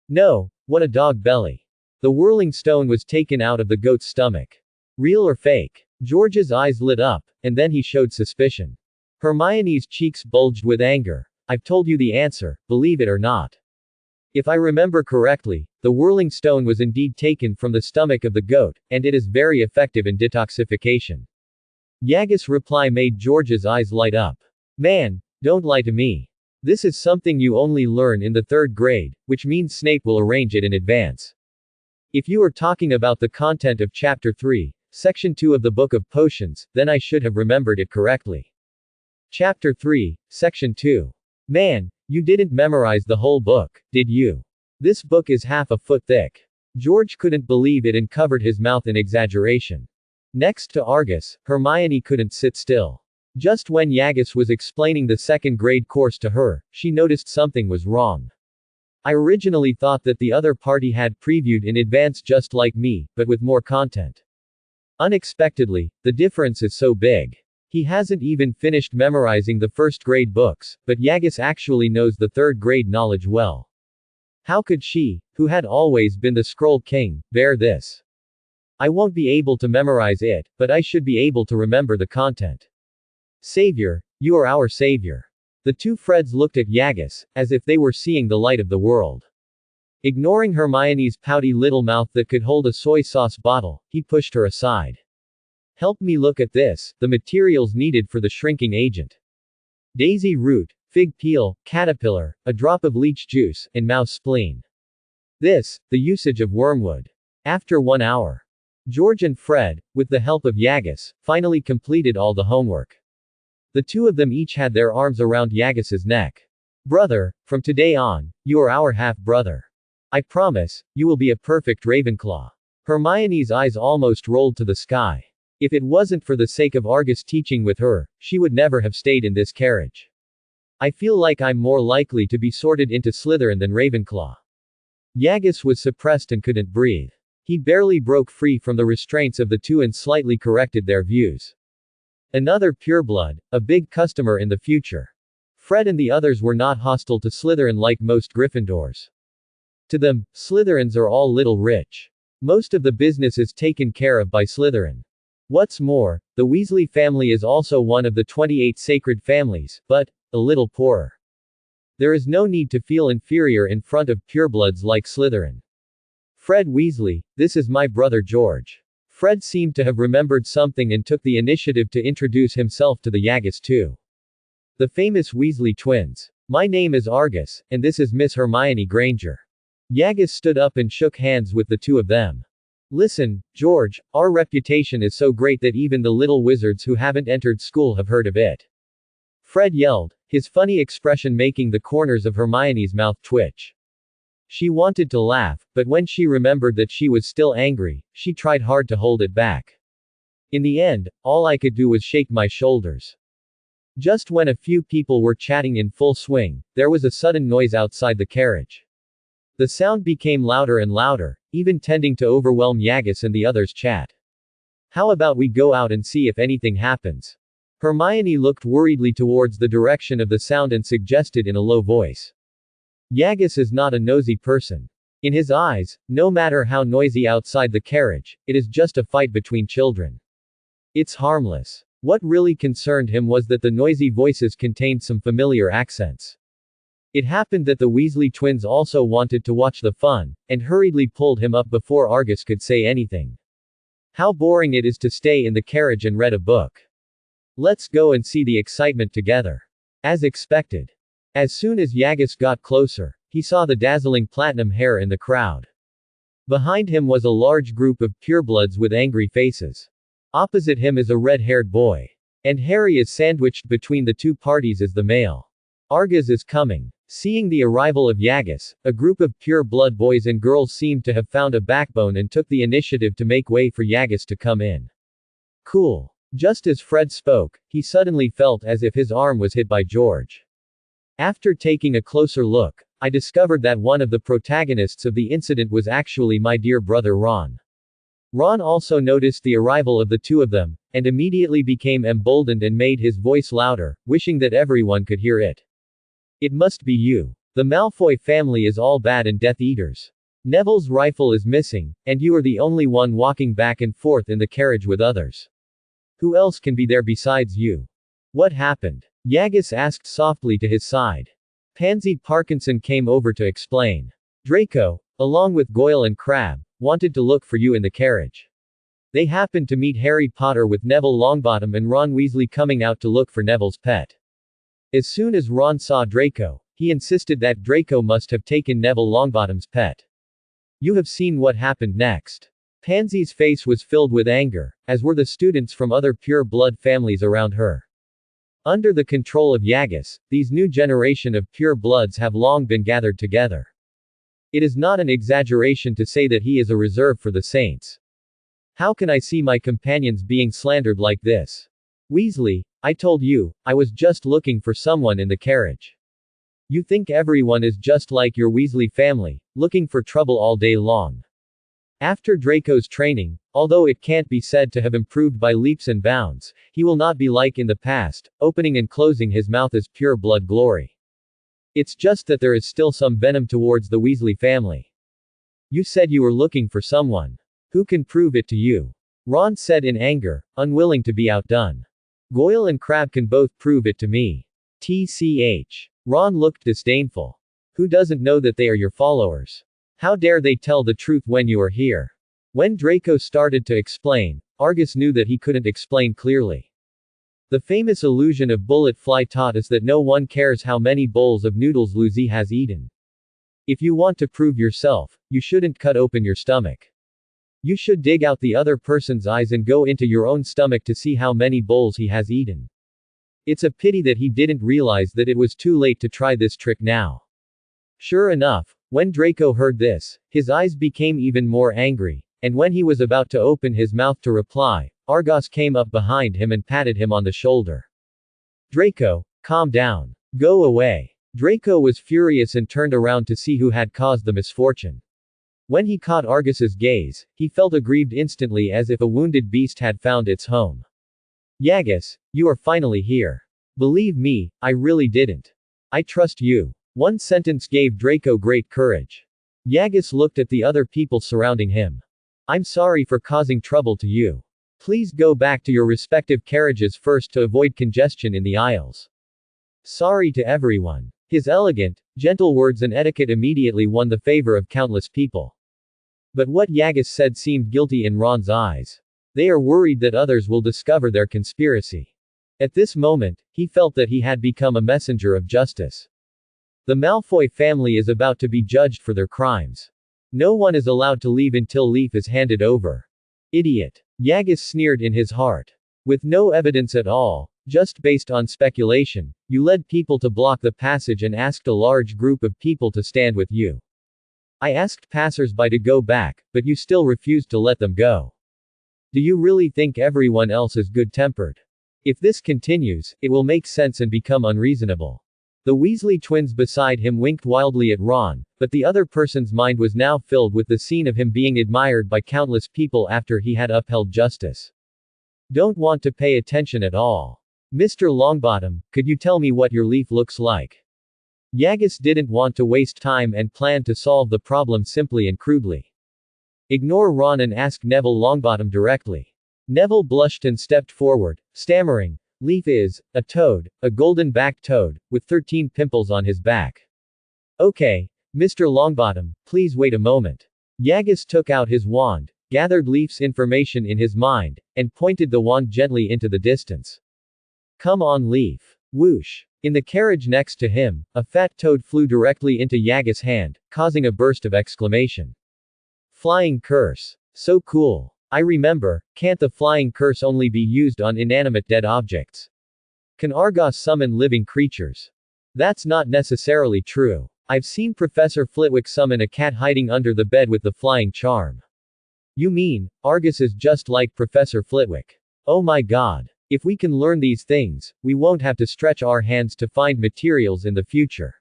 "No, what a dog belly. The whirling stone was taken out of the goat's stomach. Real or fake?" George's eyes lit up, and then he showed suspicion. Hermione's cheeks bulged with anger. "I've told you the answer, believe it or not. If I remember correctly, the whirling stone was indeed taken from the stomach of the goat, and it is very effective in detoxification." Yagus' reply made George's eyes light up. "Man, don't lie to me. This is something you only learn in the 3rd grade, which means Snape will arrange it in advance. If you are talking about the content of Chapter 3, Section 2 of the Book of Potions, then I should have remembered it correctly. Chapter 3, Section 2. Man, you didn't memorize the whole book, did you? This book is half a foot thick." George couldn't believe it and covered his mouth in exaggeration. Next to Argus, Hermione couldn't sit still. Just when Yagus was explaining the 2nd grade course to her, she noticed something was wrong. "I originally thought that the other party had previewed in advance just like me, but with more content. Unexpectedly, the difference is so big. He hasn't even finished memorizing the 1st grade books, but Yagus actually knows the 3rd grade knowledge well. How could she, who had always been the Scroll King, bear this? I won't be able to memorize it, but I should be able to remember the content. Savior, you are our savior." The two Freds looked at Yagus, as if they were seeing the light of the world. Ignoring Hermione's pouty little mouth that could hold a soy sauce bottle, he pushed her aside. "Help me look at this, the materials needed for the shrinking agent. Daisy root, fig peel, caterpillar, a drop of leech juice, and mouse spleen. This, the usage of wormwood." After 1 hour, George and Fred, with the help of Yagus, finally completed all the homework. The two of them each had their arms around Yagus's neck. Brother, from today on, you are our half-brother. I promise, you will be a perfect Ravenclaw. Hermione's eyes almost rolled to the sky. If it wasn't for the sake of Argus teaching with her, she would never have stayed in this carriage. I feel like I'm more likely to be sorted into Slytherin than Ravenclaw. Yagus was suppressed and couldn't breathe. He barely broke free from the restraints of the two and slightly corrected their views. Another pureblood, a big customer in the future. Fred and the others were not hostile to Slytherin like most Gryffindors. To them, Slytherins are all little rich. Most of the business is taken care of by Slytherin. What's more, the Weasley family is also one of the 28 sacred families, but a little poorer. There is no need to feel inferior in front of purebloods like Slytherin. Fred Weasley, this is my brother George. Fred seemed to have remembered something and took the initiative to introduce himself to the Yagus too. The famous Weasley twins. My name is Argus, and this is Miss Hermione Granger. Yagus stood up and shook hands with the two of them. Listen, George, our reputation is so great that even the little wizards who haven't entered school have heard of it. Fred yelled, his funny expression making the corners of Hermione's mouth twitch. She wanted to laugh, but when she remembered that she was still angry, she tried hard to hold it back. In the end, all I could do was shake my shoulders. Just when a few people were chatting in full swing, there was a sudden noise outside the carriage. The sound became louder and louder, even tending to overwhelm Yagus and the others' chat. How about we go out and see if anything happens? Hermione looked worriedly towards the direction of the sound and suggested in a low voice. Yagus is not a nosy person. In his eyes, no matter how noisy outside the carriage, it is just a fight between children. It's harmless. What really concerned him was that the noisy voices contained some familiar accents. It happened that the Weasley twins also wanted to watch the fun, and hurriedly pulled him up before Argus could say anything. How boring it is to stay in the carriage and read a book. Let's go and see the excitement together. As expected. As soon as Yagus got closer, he saw the dazzling platinum hair in the crowd. Behind him was a large group of purebloods with angry faces. Opposite him is a red-haired boy. And Harry is sandwiched between the two parties as the male. Argus is coming. Seeing the arrival of Yagus, a group of pure-blood boys and girls seemed to have found a backbone and took the initiative to make way for Yagus to come in. Cool. Just as Fred spoke, he suddenly felt as if his arm was hit by George. After taking a closer look, I discovered that one of the protagonists of the incident was actually my dear brother Ron. Ron also noticed the arrival of the two of them, and immediately became emboldened and made his voice louder, wishing that everyone could hear it. It must be you. The Malfoy family is all bad and Death Eaters. Neville's rifle is missing, and you are the only one walking back and forth in the carriage with others. Who else can be there besides you? What happened? Yagus asked softly to his side. Pansy Parkinson came over to explain. Draco, along with Goyle and Crabbe, wanted to look for you in the carriage. They happened to meet Harry Potter with Neville Longbottom and Ron Weasley coming out to look for Neville's pet. As soon as Ron saw Draco, he insisted that Draco must have taken Neville Longbottom's pet. You have seen what happened next. Pansy's face was filled with anger, as were the students from other pure-blood families around her. Under the control of Yagus, these new generation of pure-bloods have long been gathered together. It is not an exaggeration to say that he is a reserve for the saints. How can I see my companions being slandered like this? Weasley, I told you, I was just looking for someone in the carriage. You think everyone is just like your Weasley family, looking for trouble all day long. After Draco's training, although it can't be said to have improved by leaps and bounds, he will not be like in the past, opening and closing his mouth as pure blood glory. It's just that there is still some venom towards the Weasley family. You said you were looking for someone. Who can prove it to you? Ron said in anger, unwilling to be outdone. Goyle and Crabbe can both prove it to me. TCH. Ron looked disdainful. Who doesn't know that they are your followers? How dare they tell the truth when you are here? When Draco started to explain, Argus knew that he couldn't explain clearly. The famous illusion of bullet fly taught us that no one cares how many bowls of noodles Lucy has eaten. If you want to prove yourself, you shouldn't cut open your stomach. You should dig out the other person's eyes and go into your own stomach to see how many bowls he has eaten. It's a pity that he didn't realize that it was too late to try this trick now. Sure enough, when Draco heard this, his eyes became even more angry, and when he was about to open his mouth to reply, Argos came up behind him and patted him on the shoulder. Draco, calm down. Go away. Draco was furious and turned around to see who had caused the misfortune. When he caught Argos's gaze, he felt aggrieved instantly as if a wounded beast had found its home. Yagus, you are finally here. Believe me, I really didn't. I trust you. One sentence gave Draco great courage. Yagus looked at the other people surrounding him. I'm sorry for causing trouble to you. Please go back to your respective carriages first to avoid congestion in the aisles. Sorry to everyone. His elegant, gentle words and etiquette immediately won the favor of countless people. But what Yagus said seemed guilty in Ron's eyes. They are worried that others will discover their conspiracy. At this moment, he felt that he had become a messenger of justice. The Malfoy family is about to be judged for their crimes. No one is allowed to leave until Leaf is handed over. Idiot. Yagus sneered in his heart. With no evidence at all, just based on speculation, you led people to block the passage and asked a large group of people to stand with you. I asked passers-by to go back, but you still refused to let them go. Do you really think everyone else is good-tempered? If this continues, it will make sense and become unreasonable. The Weasley twins beside him winked wildly at Ron, but the other person's mind was now filled with the scene of him being admired by countless people after he had upheld justice. Don't want to pay attention at all. Mr. Longbottom, could you tell me what your leaf looks like? Yagus didn't want to waste time and planned to solve the problem simply and crudely. Ignore Ron and ask Neville Longbottom directly. Neville blushed and stepped forward, stammering, Leaf is a toad, a golden-backed toad, with 13 pimples on his back. Okay, Mr. Longbottom, please wait a moment. Yagus took out his wand, gathered Leaf's information in his mind, and pointed the wand gently into the distance. Come on, Leaf. Whoosh. In the carriage next to him, a fat toad flew directly into Yagus' hand, causing a burst of exclamation. Flying curse. So cool. I remember, can't the flying curse only be used on inanimate dead objects? Can Argos summon living creatures? That's not necessarily true. I've seen Professor Flitwick summon a cat hiding under the bed with the flying charm. You mean, Argus is just like Professor Flitwick? Oh my god. If we can learn these things, we won't have to stretch our hands to find materials in the future.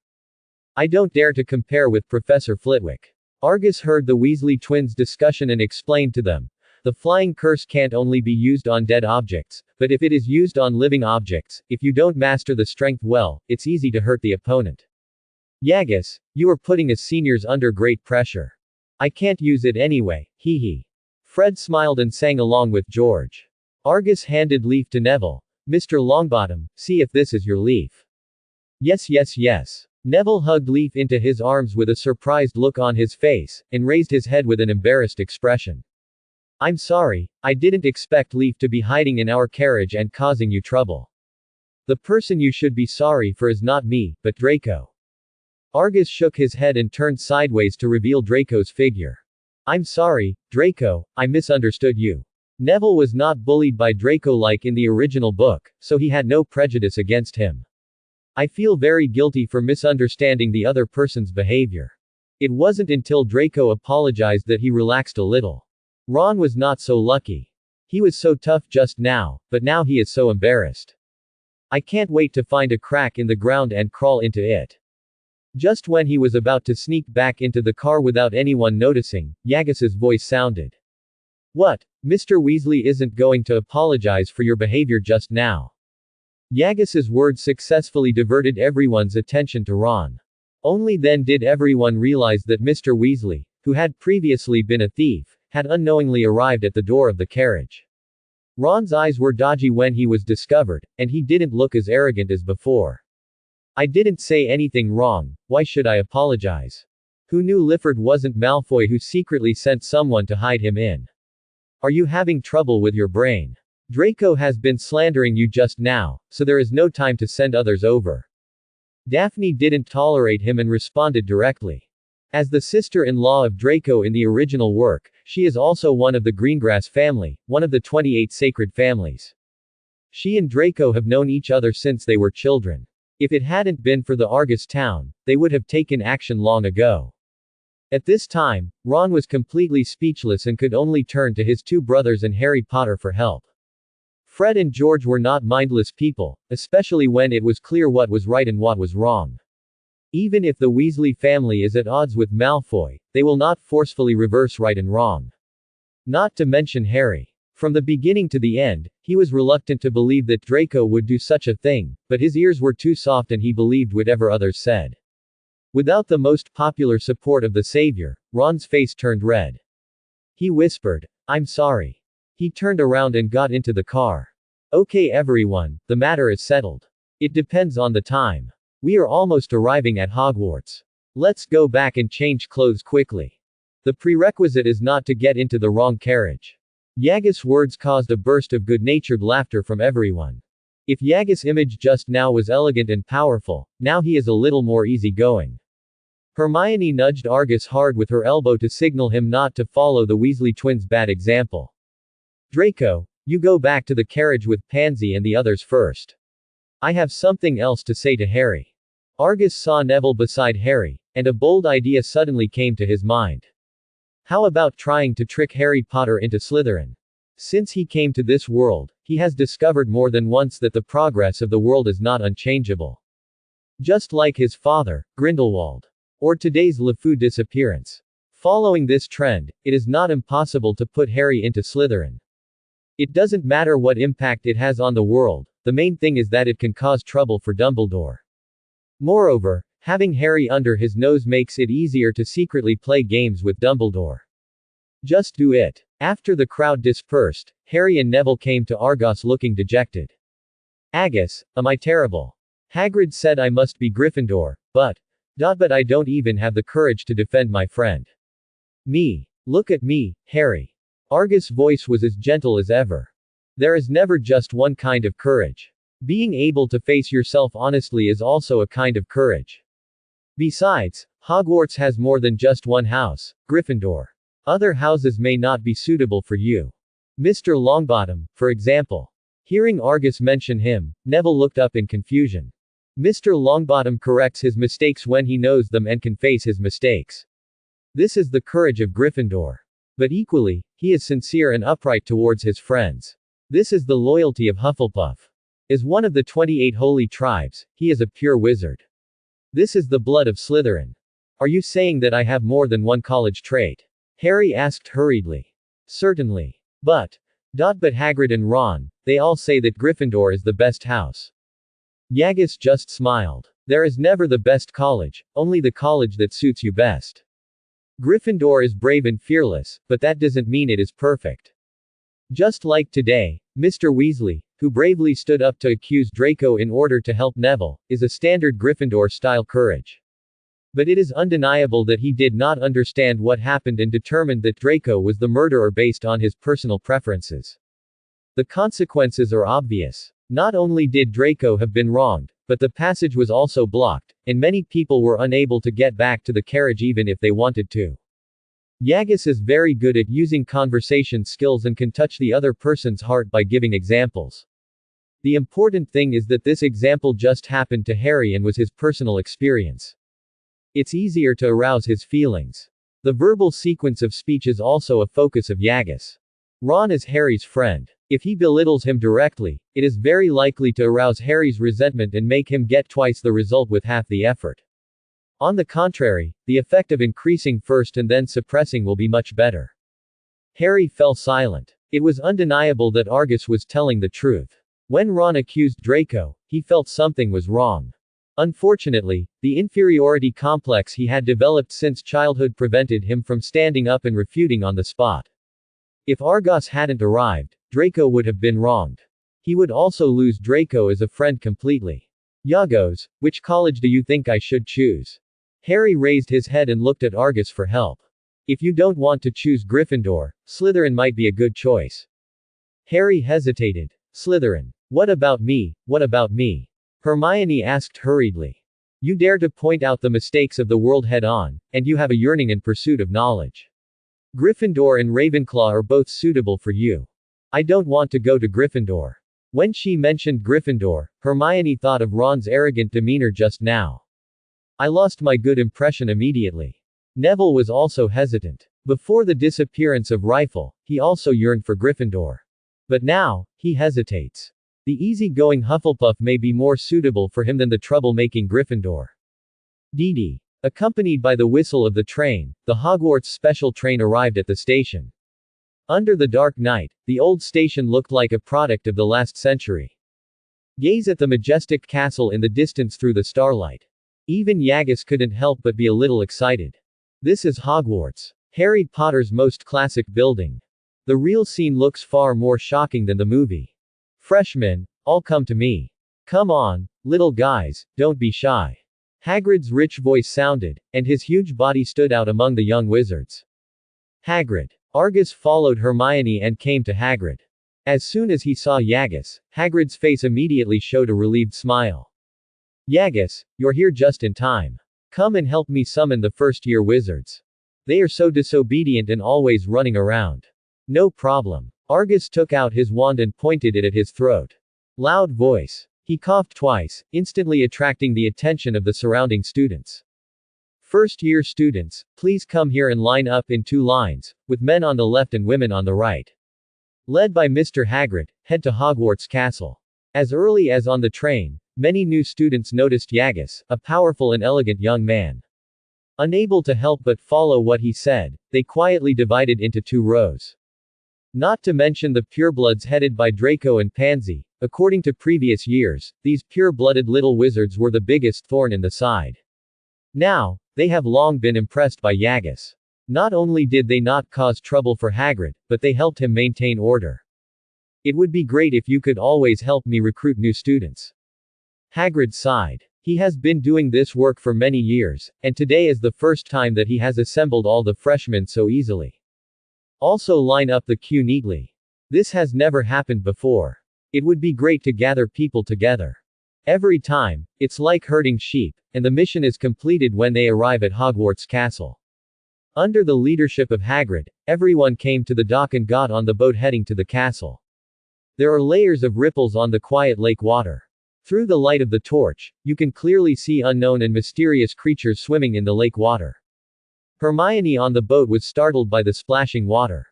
I don't dare to compare with Professor Flitwick. Argus heard the Weasley twins' discussion and explained to them. The flying curse can't only be used on dead objects, but if it is used on living objects, if you don't master the strength well, it's easy to hurt the opponent. Yagus, you are putting us seniors under great pressure. I can't use it anyway, hee hee. Fred smiled and sang along with George. Argus handed Leaf to Neville. Mr. Longbottom, see if this is your leaf. Yes, yes, yes. Neville hugged Leaf into his arms with a surprised look on his face, and raised his head with an embarrassed expression. I'm sorry, I didn't expect Leaf to be hiding in our carriage and causing you trouble. The person you should be sorry for is not me, but Draco. Argus shook his head and turned sideways to reveal Draco's figure. I'm sorry, Draco, I misunderstood you. Neville was not bullied by Draco like in the original book, so he had no prejudice against him. I feel very guilty for misunderstanding the other person's behavior. It wasn't until Draco apologized that he relaxed a little. Ron was not so lucky. He was so tough just now, but now he is so embarrassed. I can't wait to find a crack in the ground and crawl into it. Just when he was about to sneak back into the car without anyone noticing, Yagus's voice sounded. What? Mr. Weasley isn't going to apologize for your behavior just now. Yagus's words successfully diverted everyone's attention to Ron. Only then did everyone realize that Mr. Weasley, who had previously been a thief, had unknowingly arrived at the door of the carriage. Ron's eyes were dodgy when he was discovered, and he didn't look as arrogant as before. I didn't say anything wrong, why should I apologize? Who knew Lifford wasn't Malfoy who secretly sent someone to hide him in? Are you having trouble with your brain? Draco has been slandering you just now, so there is no time to send others over. Daphne didn't tolerate him and responded directly. As the sister-in-law of Draco in the original work, she is also one of the Greengrass family, one of the 28 sacred families. She and Draco have known each other since they were children. If it hadn't been for the Argus town, they would have taken action long ago. At this time, Ron was completely speechless and could only turn to his two brothers and Harry Potter for help. Fred and George were not mindless people, especially when it was clear what was right and what was wrong. Even if the Weasley family is at odds with Malfoy, they will not forcefully reverse right and wrong. Not to mention Harry. From the beginning to the end, he was reluctant to believe that Draco would do such a thing, but his ears were too soft and he believed whatever others said. Without the most popular support of the savior, Ron's face turned red. He whispered, "I'm sorry." He turned around and got into the car. "Okay everyone, the matter is settled. It depends on the time. We are almost arriving at Hogwarts. Let's go back and change clothes quickly. The prerequisite is not to get into the wrong carriage." Yagis' words caused a burst of good-natured laughter from everyone. If Yagis' image just now was elegant and powerful, now he is a little more easygoing. Hermione nudged Argus hard with her elbow to signal him not to follow the Weasley twins' bad example. "Draco, you go back to the carriage with Pansy and the others first. I have something else to say to Harry." Argus saw Neville beside Harry, and a bold idea suddenly came to his mind. How about trying to trick Harry Potter into Slytherin? Since he came to this world, he has discovered more than once that the progress of the world is not unchangeable. Just like his father, Grindelwald. Or today's LeFou disappearance. Following this trend, it is not impossible to put Harry into Slytherin. It doesn't matter what impact it has on the world, the main thing is that it can cause trouble for Dumbledore. Moreover, having Harry under his nose makes it easier to secretly play games with Dumbledore. Just do it. After the crowd dispersed, Harry and Neville came to Argos looking dejected. "Agus, am I terrible? Hagrid said I must be Gryffindor, but I don't even have the courage to defend my friend. Me. Look at me, Harry." Argus' voice was as gentle as ever. There is never just one kind of courage. Being able to face yourself honestly is also a kind of courage. Besides, Hogwarts has more than just one house, Gryffindor. Other houses may not be suitable for you. Mr. Longbottom, for example. Hearing Argus mention him, Neville looked up in confusion. Mr. Longbottom corrects his mistakes when he knows them and can face his mistakes. This is the courage of Gryffindor. But equally, he is sincere and upright towards his friends. This is the loyalty of Hufflepuff. As one of the 28 holy tribes, he is a pure wizard. This is the blood of Slytherin. Are you saying that I have more than one college trait? Harry asked hurriedly. Certainly. But Hagrid and Ron, they all say that Gryffindor is the best house. Yagis just smiled. There is never the best college, only the college that suits you best. Gryffindor is brave and fearless, but that doesn't mean it is perfect. Just like today, Mr. Weasley, who bravely stood up to accuse Draco in order to help Neville, is a standard Gryffindor-style courage. But it is undeniable that he did not understand what happened and determined that Draco was the murderer based on his personal preferences. The consequences are obvious. Not only did Draco have been wronged, but the passage was also blocked, and many people were unable to get back to the carriage even if they wanted to. Yagis is very good at using conversation skills and can touch the other person's heart by giving examples. The important thing is that this example just happened to Harry and was his personal experience. It's easier to arouse his feelings. The verbal sequence of speech is also a focus of Yagis. Ron is Harry's friend. If he belittles him directly, it is very likely to arouse Harry's resentment and make him get twice the result with half the effort. On the contrary, the effect of increasing first and then suppressing will be much better. Harry fell silent. It was undeniable that Argus was telling the truth. When Ron accused Draco, he felt something was wrong. Unfortunately, the inferiority complex he had developed since childhood prevented him from standing up and refuting on the spot. If Argus hadn't arrived, Draco would have been wronged. He would also lose Draco as a friend completely. Yagos, which college do you think I should choose? Harry raised his head and looked at Argus for help. If you don't want to choose Gryffindor, Slytherin might be a good choice. Harry hesitated. Slytherin. What about me, what about me? Hermione asked hurriedly. You dare to point out the mistakes of the world head-on, and you have a yearning and pursuit of knowledge. Gryffindor and Ravenclaw are both suitable for you. I don't want to go to Gryffindor. When she mentioned Gryffindor, Hermione thought of Ron's arrogant demeanor just now. I lost my good impression immediately. Neville was also hesitant. Before the disappearance of Rifle, he also yearned for Gryffindor. But now, he hesitates. The easy-going Hufflepuff may be more suitable for him than the trouble-making Gryffindor. Dee. Accompanied by the whistle of the train, the Hogwarts special train arrived at the station. Under the dark night, the old station looked like a product of the last century. Gaze at the majestic castle in the distance through the starlight. Even Yagus couldn't help but be a little excited. This is Hogwarts, Harry Potter's most classic building. The real scene looks far more shocking than the movie. Freshmen, all come to me. Come on, little guys, don't be shy. Hagrid's rich voice sounded, and his huge body stood out among the young wizards. Hagrid. Argus followed Hermione and came to Hagrid. As soon as he saw Yagus, Hagrid's face immediately showed a relieved smile. Yagus, you're here just in time. Come and help me summon the first-year wizards. They are so disobedient and always running around. No problem. Argus took out his wand and pointed it at his throat. Loud voice. He coughed twice, instantly attracting the attention of the surrounding students. First-year students, please come here and line up in 2 lines, with men on the left and women on the right. Led by Mr. Hagrid, head to Hogwarts Castle. As early as on the train, many new students noticed Yagus, a powerful and elegant young man. Unable to help but follow what he said, they quietly divided into 2 rows. Not to mention the purebloods headed by Draco and Pansy. According to previous years, these pure-blooded little wizards were the biggest thorn in the side. Now, they have long been impressed by Yagus. Not only did they not cause trouble for Hagrid, but they helped him maintain order. It would be great if you could always help me recruit new students. Hagrid sighed. He has been doing this work for many years, and today is the first time that he has assembled all the freshmen so easily. Also line up the queue neatly. This has never happened before. It would be great to gather people together. Every time, it's like herding sheep, and the mission is completed when they arrive at Hogwarts Castle. Under the leadership of Hagrid, everyone came to the dock and got on the boat heading to the castle. There are layers of ripples on the quiet lake water. Through the light of the torch, you can clearly see unknown and mysterious creatures swimming in the lake water. Hermione on the boat was startled by the splashing water.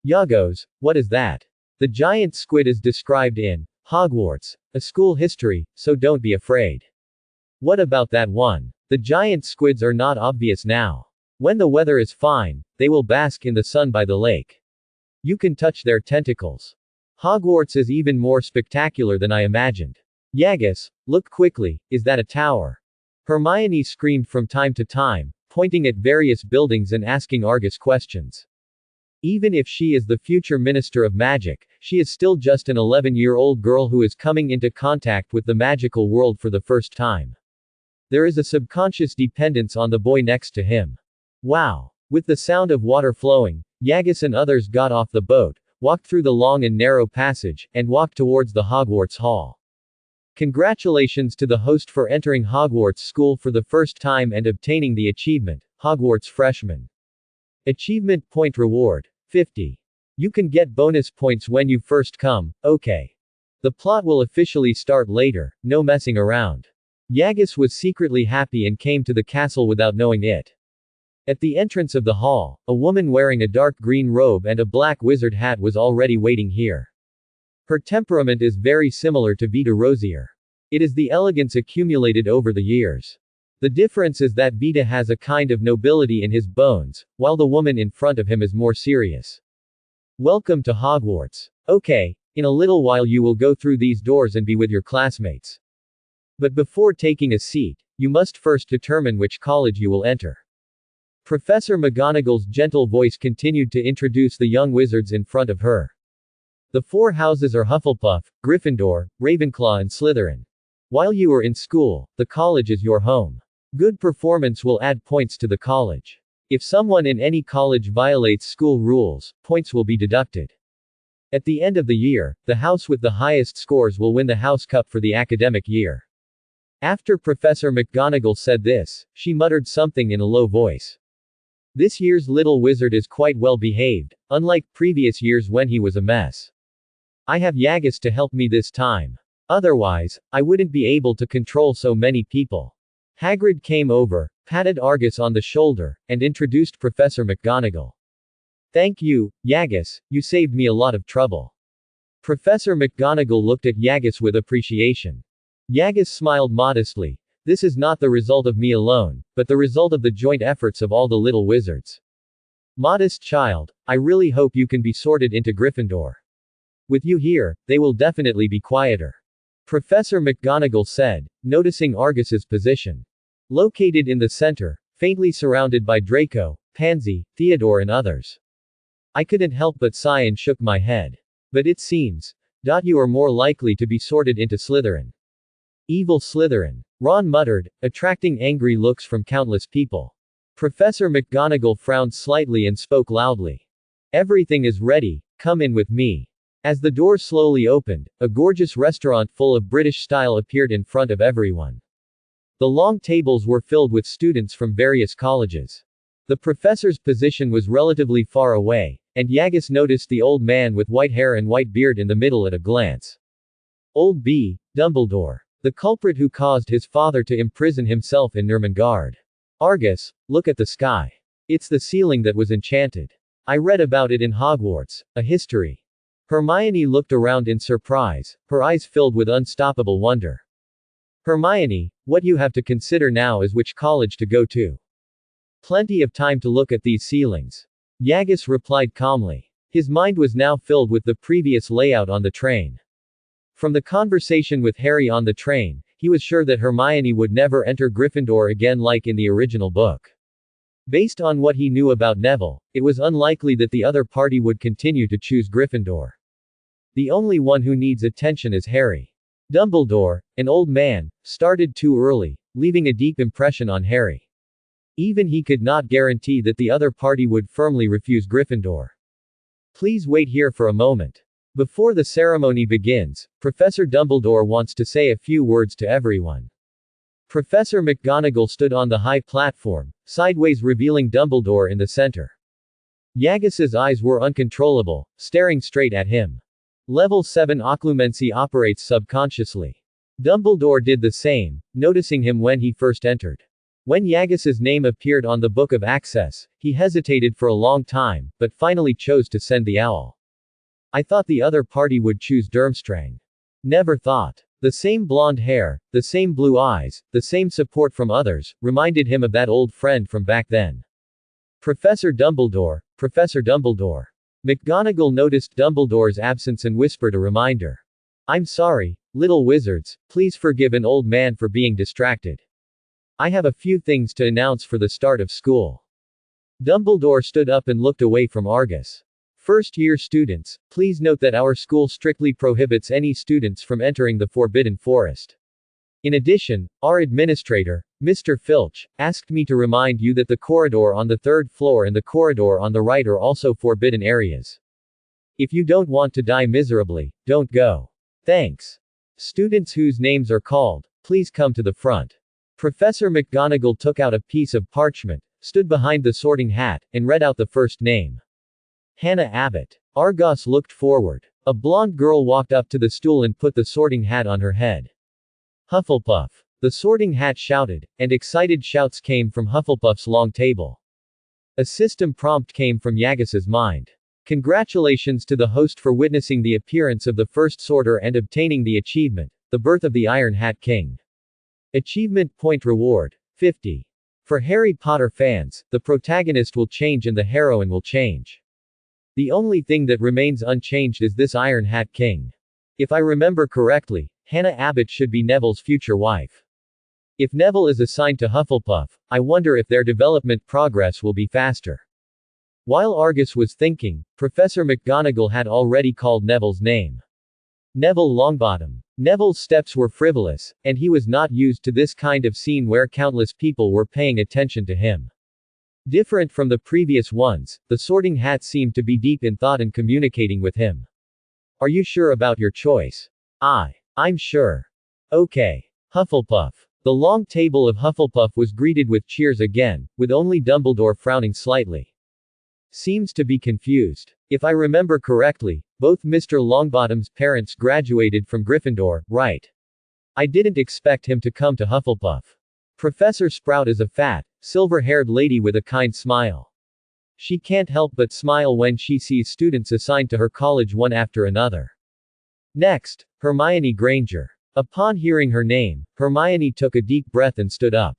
Yagos, what is that? The giant squid is described in Hogwarts, a school history, so don't be afraid. What about that one? The giant squids are not obvious now. When the weather is fine, they will bask in the sun by the lake. You can touch their tentacles. Hogwarts is even more spectacular than I imagined. Yagus, look quickly, is that a tower? Hermione screamed from time to time, pointing at various buildings and asking Argus questions. Even if she is the future Minister of Magic, she is still just an 11-year-old girl who is coming into contact with the magical world for the first time. There is a subconscious dependence on the boy next to him. Wow! With the sound of water flowing, Yagus and others got off the boat, walked through the long and narrow passage, and walked towards the Hogwarts Hall. Congratulations to the host for entering Hogwarts School for the first time and obtaining the achievement, Hogwarts Freshman. Achievement Point Reward, 50. You can get bonus points when you first come, okay. The plot will officially start later, no messing around. Yagus was secretly happy and came to the castle without knowing it. At the entrance of the hall, a woman wearing a dark green robe and a black wizard hat was already waiting here. Her temperament is very similar to Vita Rosier. It is the elegance accumulated over the years. The difference is that Vita has a kind of nobility in his bones, while the woman in front of him is more serious. Welcome to Hogwarts. Okay, in a little while you will go through these doors and be with your classmates. But before taking a seat, you must first determine which college you will enter. Professor McGonagall's gentle voice continued to introduce the young wizards in front of her. The 4 houses are Hufflepuff, Gryffindor, Ravenclaw and Slytherin. While you are in school, the college is your home. Good performance will add points to the college. If someone in any college violates school rules, points will be deducted. At the end of the year, the house with the highest scores will win the House Cup for the academic year. After Professor McGonagall said this, she muttered something in a low voice. This year's little wizard is quite well behaved, unlike previous years when he was a mess. I have Yagus to help me this time. Otherwise, I wouldn't be able to control so many people. Hagrid came over, patted Argus on the shoulder, and introduced Professor McGonagall. Thank you, Yagus, you saved me a lot of trouble. Professor McGonagall looked at Yagus with appreciation. Yagus smiled modestly. This is not the result of me alone, but the result of the joint efforts of all the little wizards. Modest child, I really hope you can be sorted into Gryffindor. With you here, they will definitely be quieter. Professor McGonagall said, noticing Argus's position. Located in the center, faintly surrounded by Draco, Pansy, Theodore and others. I couldn't help but sigh and shook my head. But it seems, you are more likely to be sorted into Slytherin. Evil Slytherin. Ron muttered, attracting angry looks from countless people. Professor McGonagall frowned slightly and spoke loudly. Everything is ready, come in with me. As the door slowly opened, a gorgeous restaurant full of British style appeared in front of everyone. The long tables were filled with students from various colleges. The professor's position was relatively far away, and Yagus noticed the old man with white hair and white beard in the middle at a glance. Old B. Dumbledore. The culprit who caused his father to imprison himself in Nurmengard. Argus, look at the sky. It's the ceiling that was enchanted. I read about it in Hogwarts, a history. Hermione looked around in surprise, her eyes filled with unstoppable wonder. Hermione, what you have to consider now is which college to go to. Plenty of time to look at these ceilings. Yagus replied calmly. His mind was now filled with the previous layout on the train. From the conversation with Harry on the train, he was sure that Hermione would never enter Gryffindor again like in the original book. Based on what he knew about Neville, it was unlikely that the other party would continue to choose Gryffindor. The only one who needs attention is Harry. Dumbledore, an old man, started too early, leaving a deep impression on Harry. Even he could not guarantee that the other party would firmly refuse Gryffindor. Please wait here for a moment. Before the ceremony begins, Professor Dumbledore wants to say a few words to everyone. Professor McGonagall stood on the high platform, sideways revealing Dumbledore in the center. Yagus's eyes were uncontrollable, staring straight at him. Level 7 occlumency operates subconsciously. Dumbledore did the same, noticing him when he first entered. When Yagus's name appeared on the Book of Access, he hesitated for a long time, but finally chose to send the owl. I thought the other party would choose Durmstrang. Never thought. The same blonde hair, the same blue eyes, the same support from others, reminded him of that old friend from back then. Professor Dumbledore, Professor Dumbledore. McGonagall noticed Dumbledore's absence and whispered a reminder. I'm sorry, little wizards, please forgive an old man for being distracted. I have a few things to announce for the start of school. Dumbledore stood up and looked away from Argus. First-year students, please note that our school strictly prohibits any students from entering the Forbidden Forest. In addition, our administrator, Mr. Filch, asked me to remind you that the corridor on the third floor and the corridor on the right are also forbidden areas. If you don't want to die miserably, don't go. Thanks. Students whose names are called, please come to the front. Professor McGonagall took out a piece of parchment, stood behind the sorting hat, and read out the first name. Hannah Abbott. Argus looked forward. A blonde girl walked up to the stool and put the sorting hat on her head. Hufflepuff. The sorting hat shouted, and excited shouts came from Hufflepuff's long table. A system prompt came from Yagus's mind. Congratulations to the host for witnessing the appearance of the first sorter and obtaining the achievement, the birth of the Iron Hat King. Achievement point reward, 50. For Harry Potter fans, the protagonist will change and the heroine will change. The only thing that remains unchanged is this Iron Hat King. If I remember correctly, Hannah Abbott should be Neville's future wife. If Neville is assigned to Hufflepuff, I wonder if their development progress will be faster. While Argus was thinking, Professor McGonagall had already called Neville's name. Neville Longbottom. Neville's steps were frivolous, and he was not used to this kind of scene where countless people were paying attention to him. Different from the previous ones, the sorting hat seemed to be deep in thought and communicating with him. Are you sure about your choice? I'm sure. Okay. Hufflepuff. The long table of Hufflepuff was greeted with cheers again, with only Dumbledore frowning slightly. Seems to be confused. If I remember correctly, both Mr. Longbottom's parents graduated from Gryffindor, right? I didn't expect him to come to Hufflepuff. Professor Sprout is a fat, silver-haired lady with a kind smile. She can't help but smile when she sees students assigned to her college one after another. Next, Hermione Granger. Upon hearing her name, Hermione took a deep breath and stood up.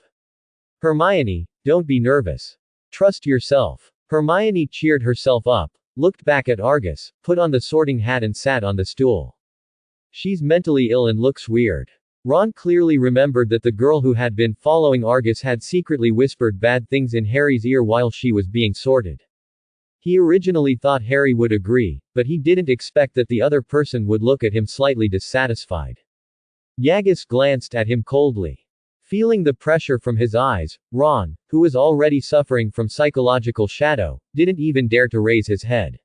Hermione, don't be nervous. Trust yourself. Hermione cheered herself up, looked back at Argus, put on the sorting hat and sat on the stool. She's mentally ill and looks weird. Ron clearly remembered that the girl who had been following Argus had secretly whispered bad things in Harry's ear while she was being sorted. He originally thought Harry would agree, but he didn't expect that the other person would look at him slightly dissatisfied. Yagus glanced at him coldly. Feeling the pressure from his eyes, Ron, who was already suffering from psychological shadow, didn't even dare to raise his head.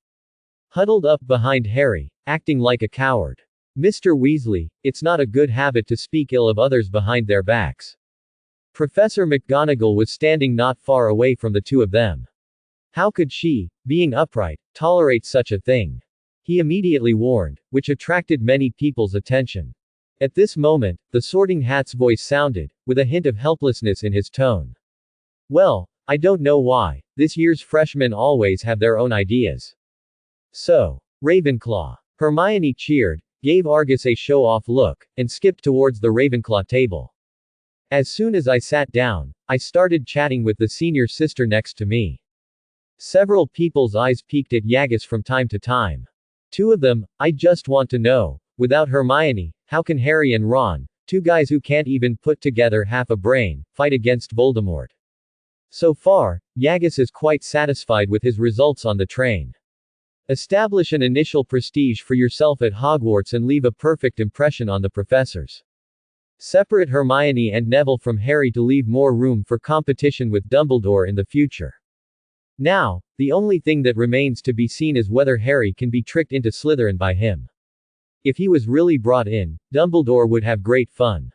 Huddled up behind Harry, acting like a coward. Mr. Weasley, it's not a good habit to speak ill of others behind their backs. Professor McGonagall was standing not far away from the two of them. How could she, being upright, tolerate such a thing? He immediately warned, which attracted many people's attention. At this moment, the Sorting Hat's voice sounded, with a hint of helplessness in his tone. Well, I don't know why, this year's freshmen always have their own ideas. So, Ravenclaw. Hermione cheered, gave Argus a show-off look, and skipped towards the Ravenclaw table. As soon as I sat down, I started chatting with the senior sister next to me. Several people's eyes peeked at Yagus from time to time. Two of them, I just want to know, without Hermione, how can Harry and Ron, two guys who can't even put together half a brain, fight against Voldemort? So far, Yagus is quite satisfied with his results on the train. Establish an initial prestige for yourself at Hogwarts and leave a perfect impression on the professors. Separate Hermione and Neville from Harry to leave more room for competition with Dumbledore in the future. Now, the only thing that remains to be seen is whether Harry can be tricked into Slytherin by him. If he was really brought in, Dumbledore would have great fun.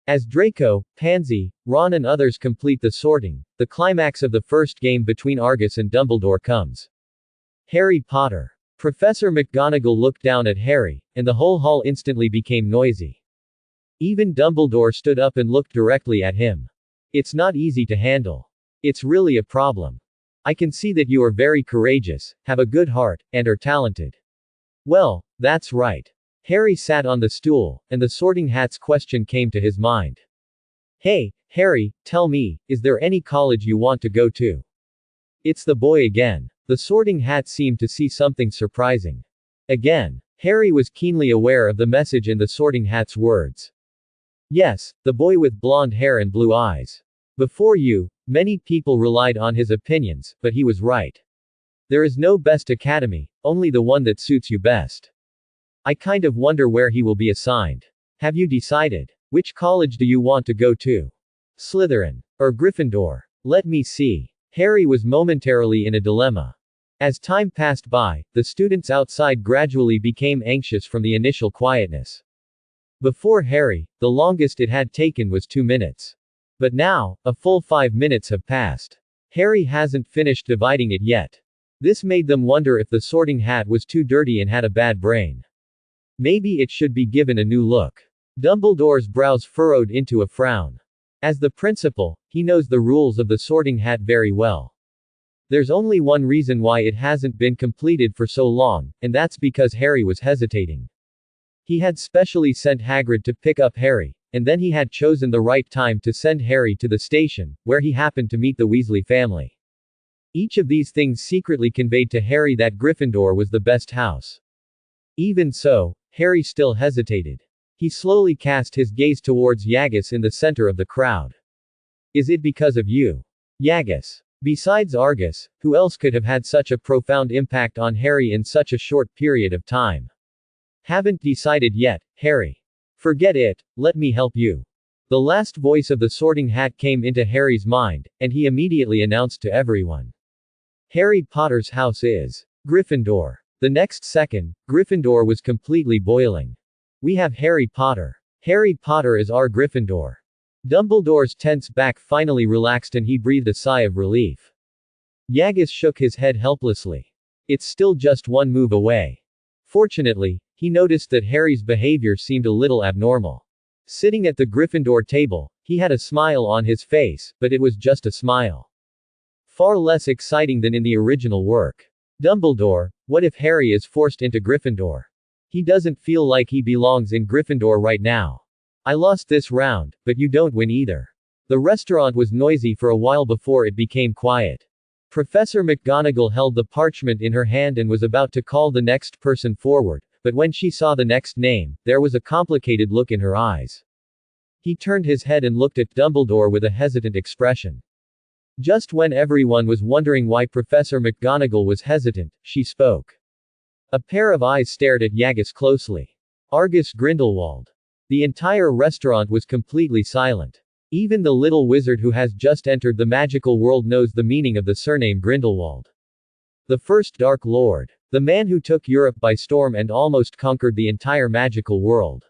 As Draco, Pansy, Ron and others complete the sorting, the climax of the first game between Argus and Dumbledore comes. Harry Potter. Professor McGonagall looked down at Harry, and the whole hall instantly became noisy. Even Dumbledore stood up and looked directly at him. It's not easy to handle. It's really a problem. I can see that you are very courageous, have a good heart, and are talented. Well, that's right. Harry sat on the stool, and the Sorting Hat's question came to his mind. Hey, Harry, tell me, is there any college you want to go to? It's the boy again. The Sorting Hat seemed to see something surprising. Again, Harry was keenly aware of the message in the Sorting Hat's words. Yes, the boy with blonde hair and blue eyes. Before you, many people relied on his opinions, but he was right. There is no best academy, only the one that suits you best. I kind of wonder where he will be assigned. Have you decided? Which college do you want to go to? Slytherin or Gryffindor? Let me see. Harry was momentarily in a dilemma. As time passed by, the students outside gradually became anxious from the initial quietness. Before Harry, the longest it had taken was 2 minutes. But now, a full 5 minutes have passed. Harry hasn't finished dividing it yet. This made them wonder if the Sorting Hat was too dirty and had a bad brain. Maybe it should be given a new look. Dumbledore's brows furrowed into a frown. As the principal, he knows the rules of the Sorting Hat very well. There's only one reason why it hasn't been completed for so long, and that's because Harry was hesitating. He had specially sent Hagrid to pick up Harry, and then he had chosen the right time to send Harry to the station, where he happened to meet the Weasley family. Each of these things secretly conveyed to Harry that Gryffindor was the best house. Even so, Harry still hesitated. He slowly cast his gaze towards Yagus in the center of the crowd. Is it because of you? Yagus. Besides Argus, who else could have had such a profound impact on Harry in such a short period of time? Haven't decided yet, Harry. Forget it, let me help you. The last voice of the Sorting Hat came into Harry's mind, and he immediately announced to everyone. Harry Potter's house is Gryffindor. The next second, Gryffindor was completely boiling. We have Harry Potter. Harry Potter is our Gryffindor. Dumbledore's tense back finally relaxed and he breathed a sigh of relief. Yagus shook his head helplessly. It's still just one move away. Fortunately, he noticed that Harry's behavior seemed a little abnormal. Sitting at the Gryffindor table, he had a smile on his face, but it was just a smile. Far less exciting than in the original work. Dumbledore, what if Harry is forced into Gryffindor? He doesn't feel like he belongs in Gryffindor right now. I lost this round, but you don't win either. The restaurant was noisy for a while before it became quiet. Professor McGonagall held the parchment in her hand and was about to call the next person forward, but when she saw the next name, there was a complicated look in her eyes. He turned his head and looked at Dumbledore with a hesitant expression. Just when everyone was wondering why Professor McGonagall was hesitant, she spoke. A pair of eyes stared at Yagus closely. Argus Grindelwald. The entire restaurant was completely silent. Even the little wizard who has just entered the magical world knows the meaning of the surname Grindelwald. The first Dark Lord. The man who took Europe by storm and almost conquered the entire magical world.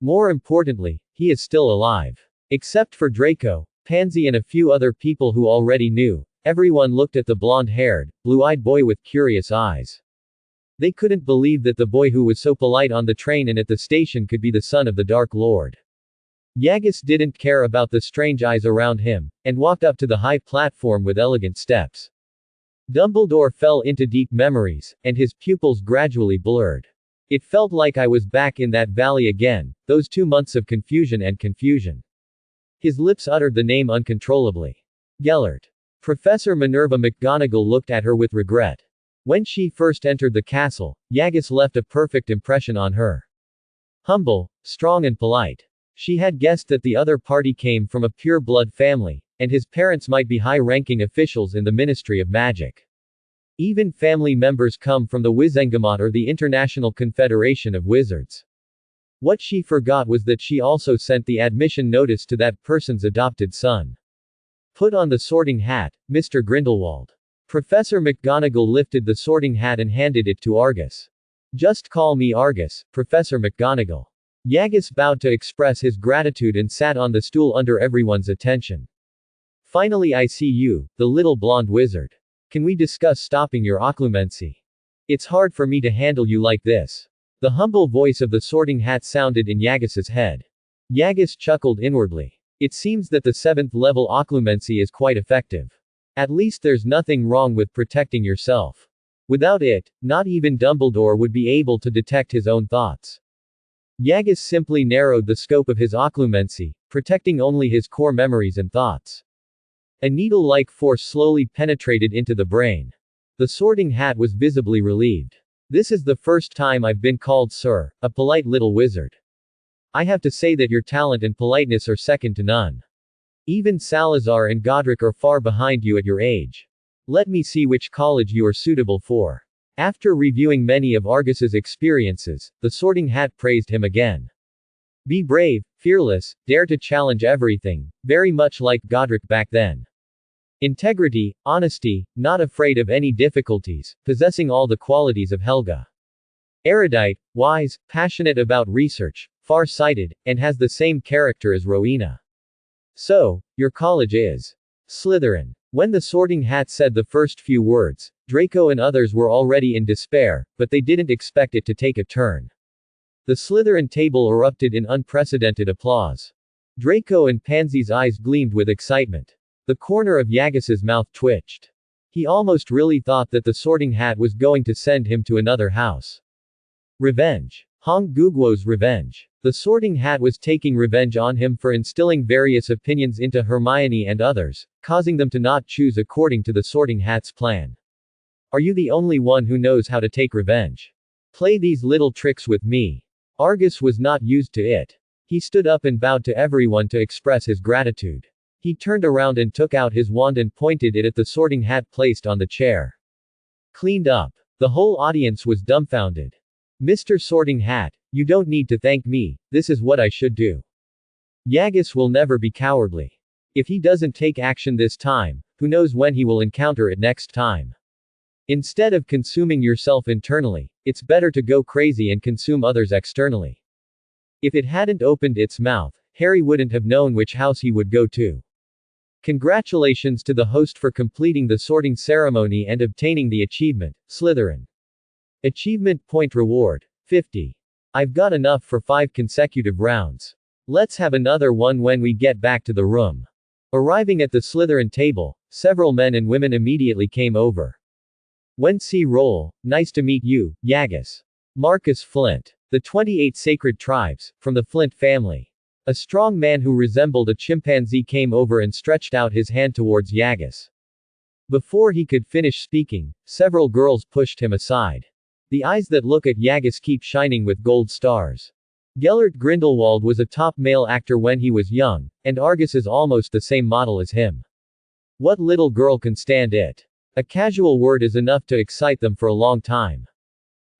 More importantly, he is still alive. Except for Draco, Pansy and a few other people who already knew, everyone looked at the blonde-haired, blue-eyed boy with curious eyes. They couldn't believe that the boy who was so polite on the train and at the station could be the son of the Dark Lord. Yagus didn't care about the strange eyes around him, and walked up to the high platform with elegant steps. Dumbledore fell into deep memories, and his pupils gradually blurred. It felt like I was back in that valley again, those 2 months of confusion and confusion. His lips uttered the name uncontrollably. Gellert. Professor Minerva McGonagall looked at her with regret. When she first entered the castle, Yagus left a perfect impression on her. Humble, strong and polite. She had guessed that the other party came from a pure-blood family, and his parents might be high-ranking officials in the Ministry of Magic. Even family members come from the Wizengamot or the International Confederation of Wizards. What she forgot was that she also sent the admission notice to that person's adopted son. Put on the sorting hat, Mr. Grindelwald. Professor McGonagall lifted the sorting hat and handed it to Argus. Just call me Argus, Professor McGonagall. Yagus bowed to express his gratitude and sat on the stool under everyone's attention. Finally I see you, the little blonde wizard. Can we discuss stopping your occlumency? It's hard for me to handle you like this. The humble voice of the sorting hat sounded in Yagus's head. Yagus chuckled inwardly. It seems that the 7th level occlumency is quite effective. At least there's nothing wrong with protecting yourself. Without it, not even Dumbledore would be able to detect his own thoughts. Yagus simply narrowed the scope of his occlumency, protecting only his core memories and thoughts. A needle-like force slowly penetrated into the brain. The sorting hat was visibly relieved. This is the first time I've been called sir, a polite little wizard. I have to say that your talent and politeness are second to none. Even Salazar and Godric are far behind you at your age. Let me see which college you are suitable for. After reviewing many of Argus's experiences, the sorting hat praised him again. Be brave, fearless, dare to challenge everything, very much like Godric back then. Integrity, honesty, not afraid of any difficulties, possessing all the qualities of Helga. Erudite, wise, passionate about research, far-sighted, and has the same character as Rowena. So, your college is Slytherin. When the sorting hat said the first few words, Draco and others were already in despair, but they didn't expect it to take a turn. The Slytherin table erupted in unprecedented applause. Draco and Pansy's eyes gleamed with excitement. The corner of Yagus's mouth twitched. He almost really thought that the sorting hat was going to send him to another house. Revenge. Hong Gugwo's revenge. The sorting hat was taking revenge on him for instilling various opinions into Hermione and others, causing them to not choose according to the sorting hat's plan. Are you the only one who knows how to take revenge? Play these little tricks with me. Argus was not used to it. He stood up and bowed to everyone to express his gratitude. He turned around and took out his wand and pointed it at the sorting hat placed on the chair. Cleaned up. The whole audience was dumbfounded. Mr. Sorting Hat, you don't need to thank me, this is what I should do. Yagus will never be cowardly. If he doesn't take action this time, who knows when he will encounter it next time. Instead of consuming yourself internally, it's better to go crazy and consume others externally. If it hadn't opened its mouth, Harry wouldn't have known which house he would go to. Congratulations to the host for completing the sorting ceremony and obtaining the achievement, Slytherin. Achievement point reward, 50. I've got enough for 5 consecutive rounds. Let's have another one when we get back to the room. Arriving at the Slytherin table, several men and women immediately came over. Wency roll, nice to meet you, Yagus. Marcus Flint. The 28 sacred tribes, from the Flint family. A strong man who resembled a chimpanzee came over and stretched out his hand towards Yagus. Before he could finish speaking, several girls pushed him aside. The eyes that look at Yagus keep shining with gold stars. Gellert Grindelwald was a top male actor when he was young, and Argus is almost the same model as him. What little girl can stand it? A casual word is enough to excite them for a long time.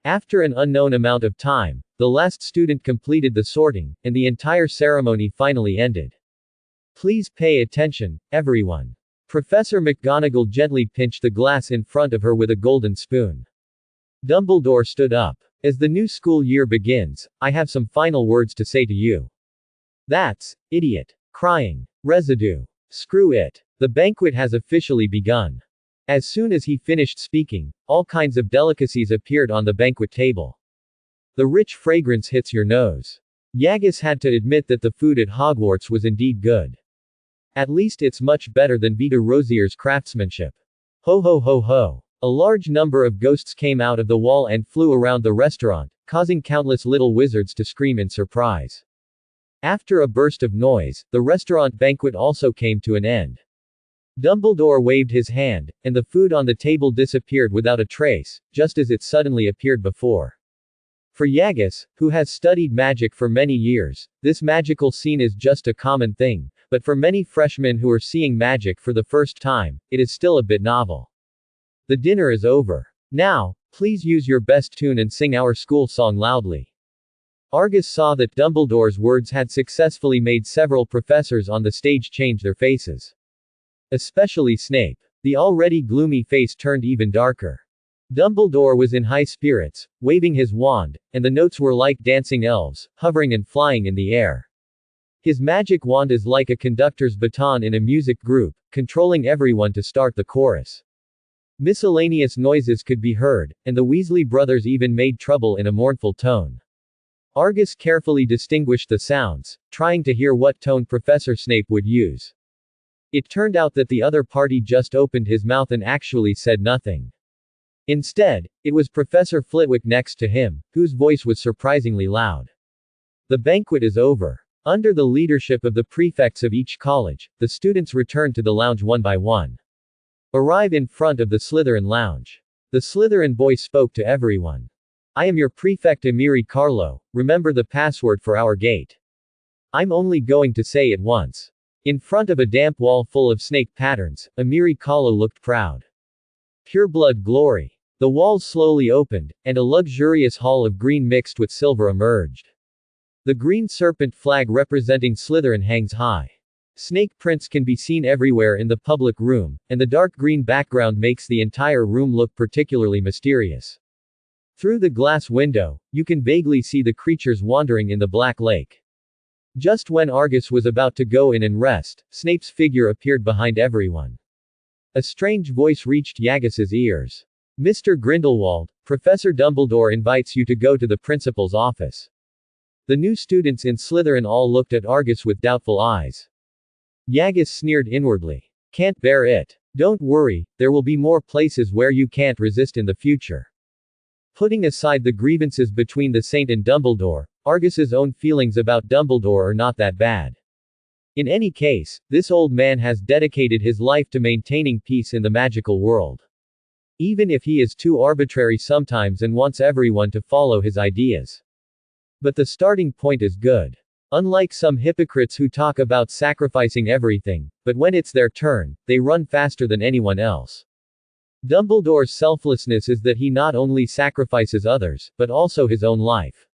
After an unknown amount of time, the last student completed the sorting, and the entire ceremony finally ended. Please pay attention, everyone. Professor McGonagall gently pinched the glass in front of her with a golden spoon. Dumbledore stood up. As the new school year begins, I have some final words to say to you. That's idiot. Crying. Residue. Screw it. The banquet has officially begun. As soon as he finished speaking, all kinds of delicacies appeared on the banquet table. The rich fragrance hits your nose. Yagus had to admit that the food at Hogwarts was indeed good. At least it's much better than Vita Rosier's craftsmanship. Ho ho ho ho. A large number of ghosts came out of the wall and flew around the restaurant, causing countless little wizards to scream in surprise. After a burst of noise, the restaurant banquet also came to an end. Dumbledore waved his hand, and the food on the table disappeared without a trace, just as it suddenly appeared before. For Yagus, who has studied magic for many years, this magical scene is just a common thing, but for many freshmen who are seeing magic for the first time, it is still a bit novel. The dinner is over. Now, please use your best tune and sing our school song loudly. Argus saw that Dumbledore's words had successfully made several professors on the stage change their faces. Especially Snape. The already gloomy face turned even darker. Dumbledore was in high spirits, waving his wand, and the notes were like dancing elves, hovering and flying in the air. His magic wand is like a conductor's baton in a music group, controlling everyone to start the chorus. Miscellaneous noises could be heard, and the Weasley brothers even made trouble in a mournful tone. Argus carefully distinguished the sounds, trying to hear what tone Professor Snape would use. It turned out that the other party just opened his mouth and actually said nothing. Instead, it was Professor Flitwick next to him, whose voice was surprisingly loud. The banquet is over. Under the leadership of the prefects of each college, the students returned to the lounge one by one. Arrive in front of the Slytherin lounge. The Slytherin boy spoke to everyone. I am your prefect Amiri Carlo, remember the password for our gate. I'm only going to say it once. In front of a damp wall full of snake patterns, Amiri Carlo looked proud. Pureblood glory. The walls slowly opened, and a luxurious hall of green mixed with silver emerged. The green serpent flag representing Slytherin hangs high. Snake prints can be seen everywhere in the public room, and the dark green background makes the entire room look particularly mysterious. Through the glass window, you can vaguely see the creatures wandering in the black lake. Just when Argus was about to go in and rest, Snape's figure appeared behind everyone. A strange voice reached Yagus's ears. Mr. Grindelwald, Professor Dumbledore invites you to go to the principal's office. The new students in Slytherin all looked at Argus with doubtful eyes. Yagus sneered inwardly. Can't bear it. Don't worry, there will be more places where you can't resist in the future. Putting aside the grievances between the Saint and Dumbledore, Argus's own feelings about Dumbledore are not that bad. In any case, this old man has dedicated his life to maintaining peace in the magical world. Even if he is too arbitrary sometimes and wants everyone to follow his ideas. But the starting point is good. Unlike some hypocrites who talk about sacrificing everything, but when it's their turn, they run faster than anyone else. Dumbledore's selflessness is that he not only sacrifices others, but also his own life.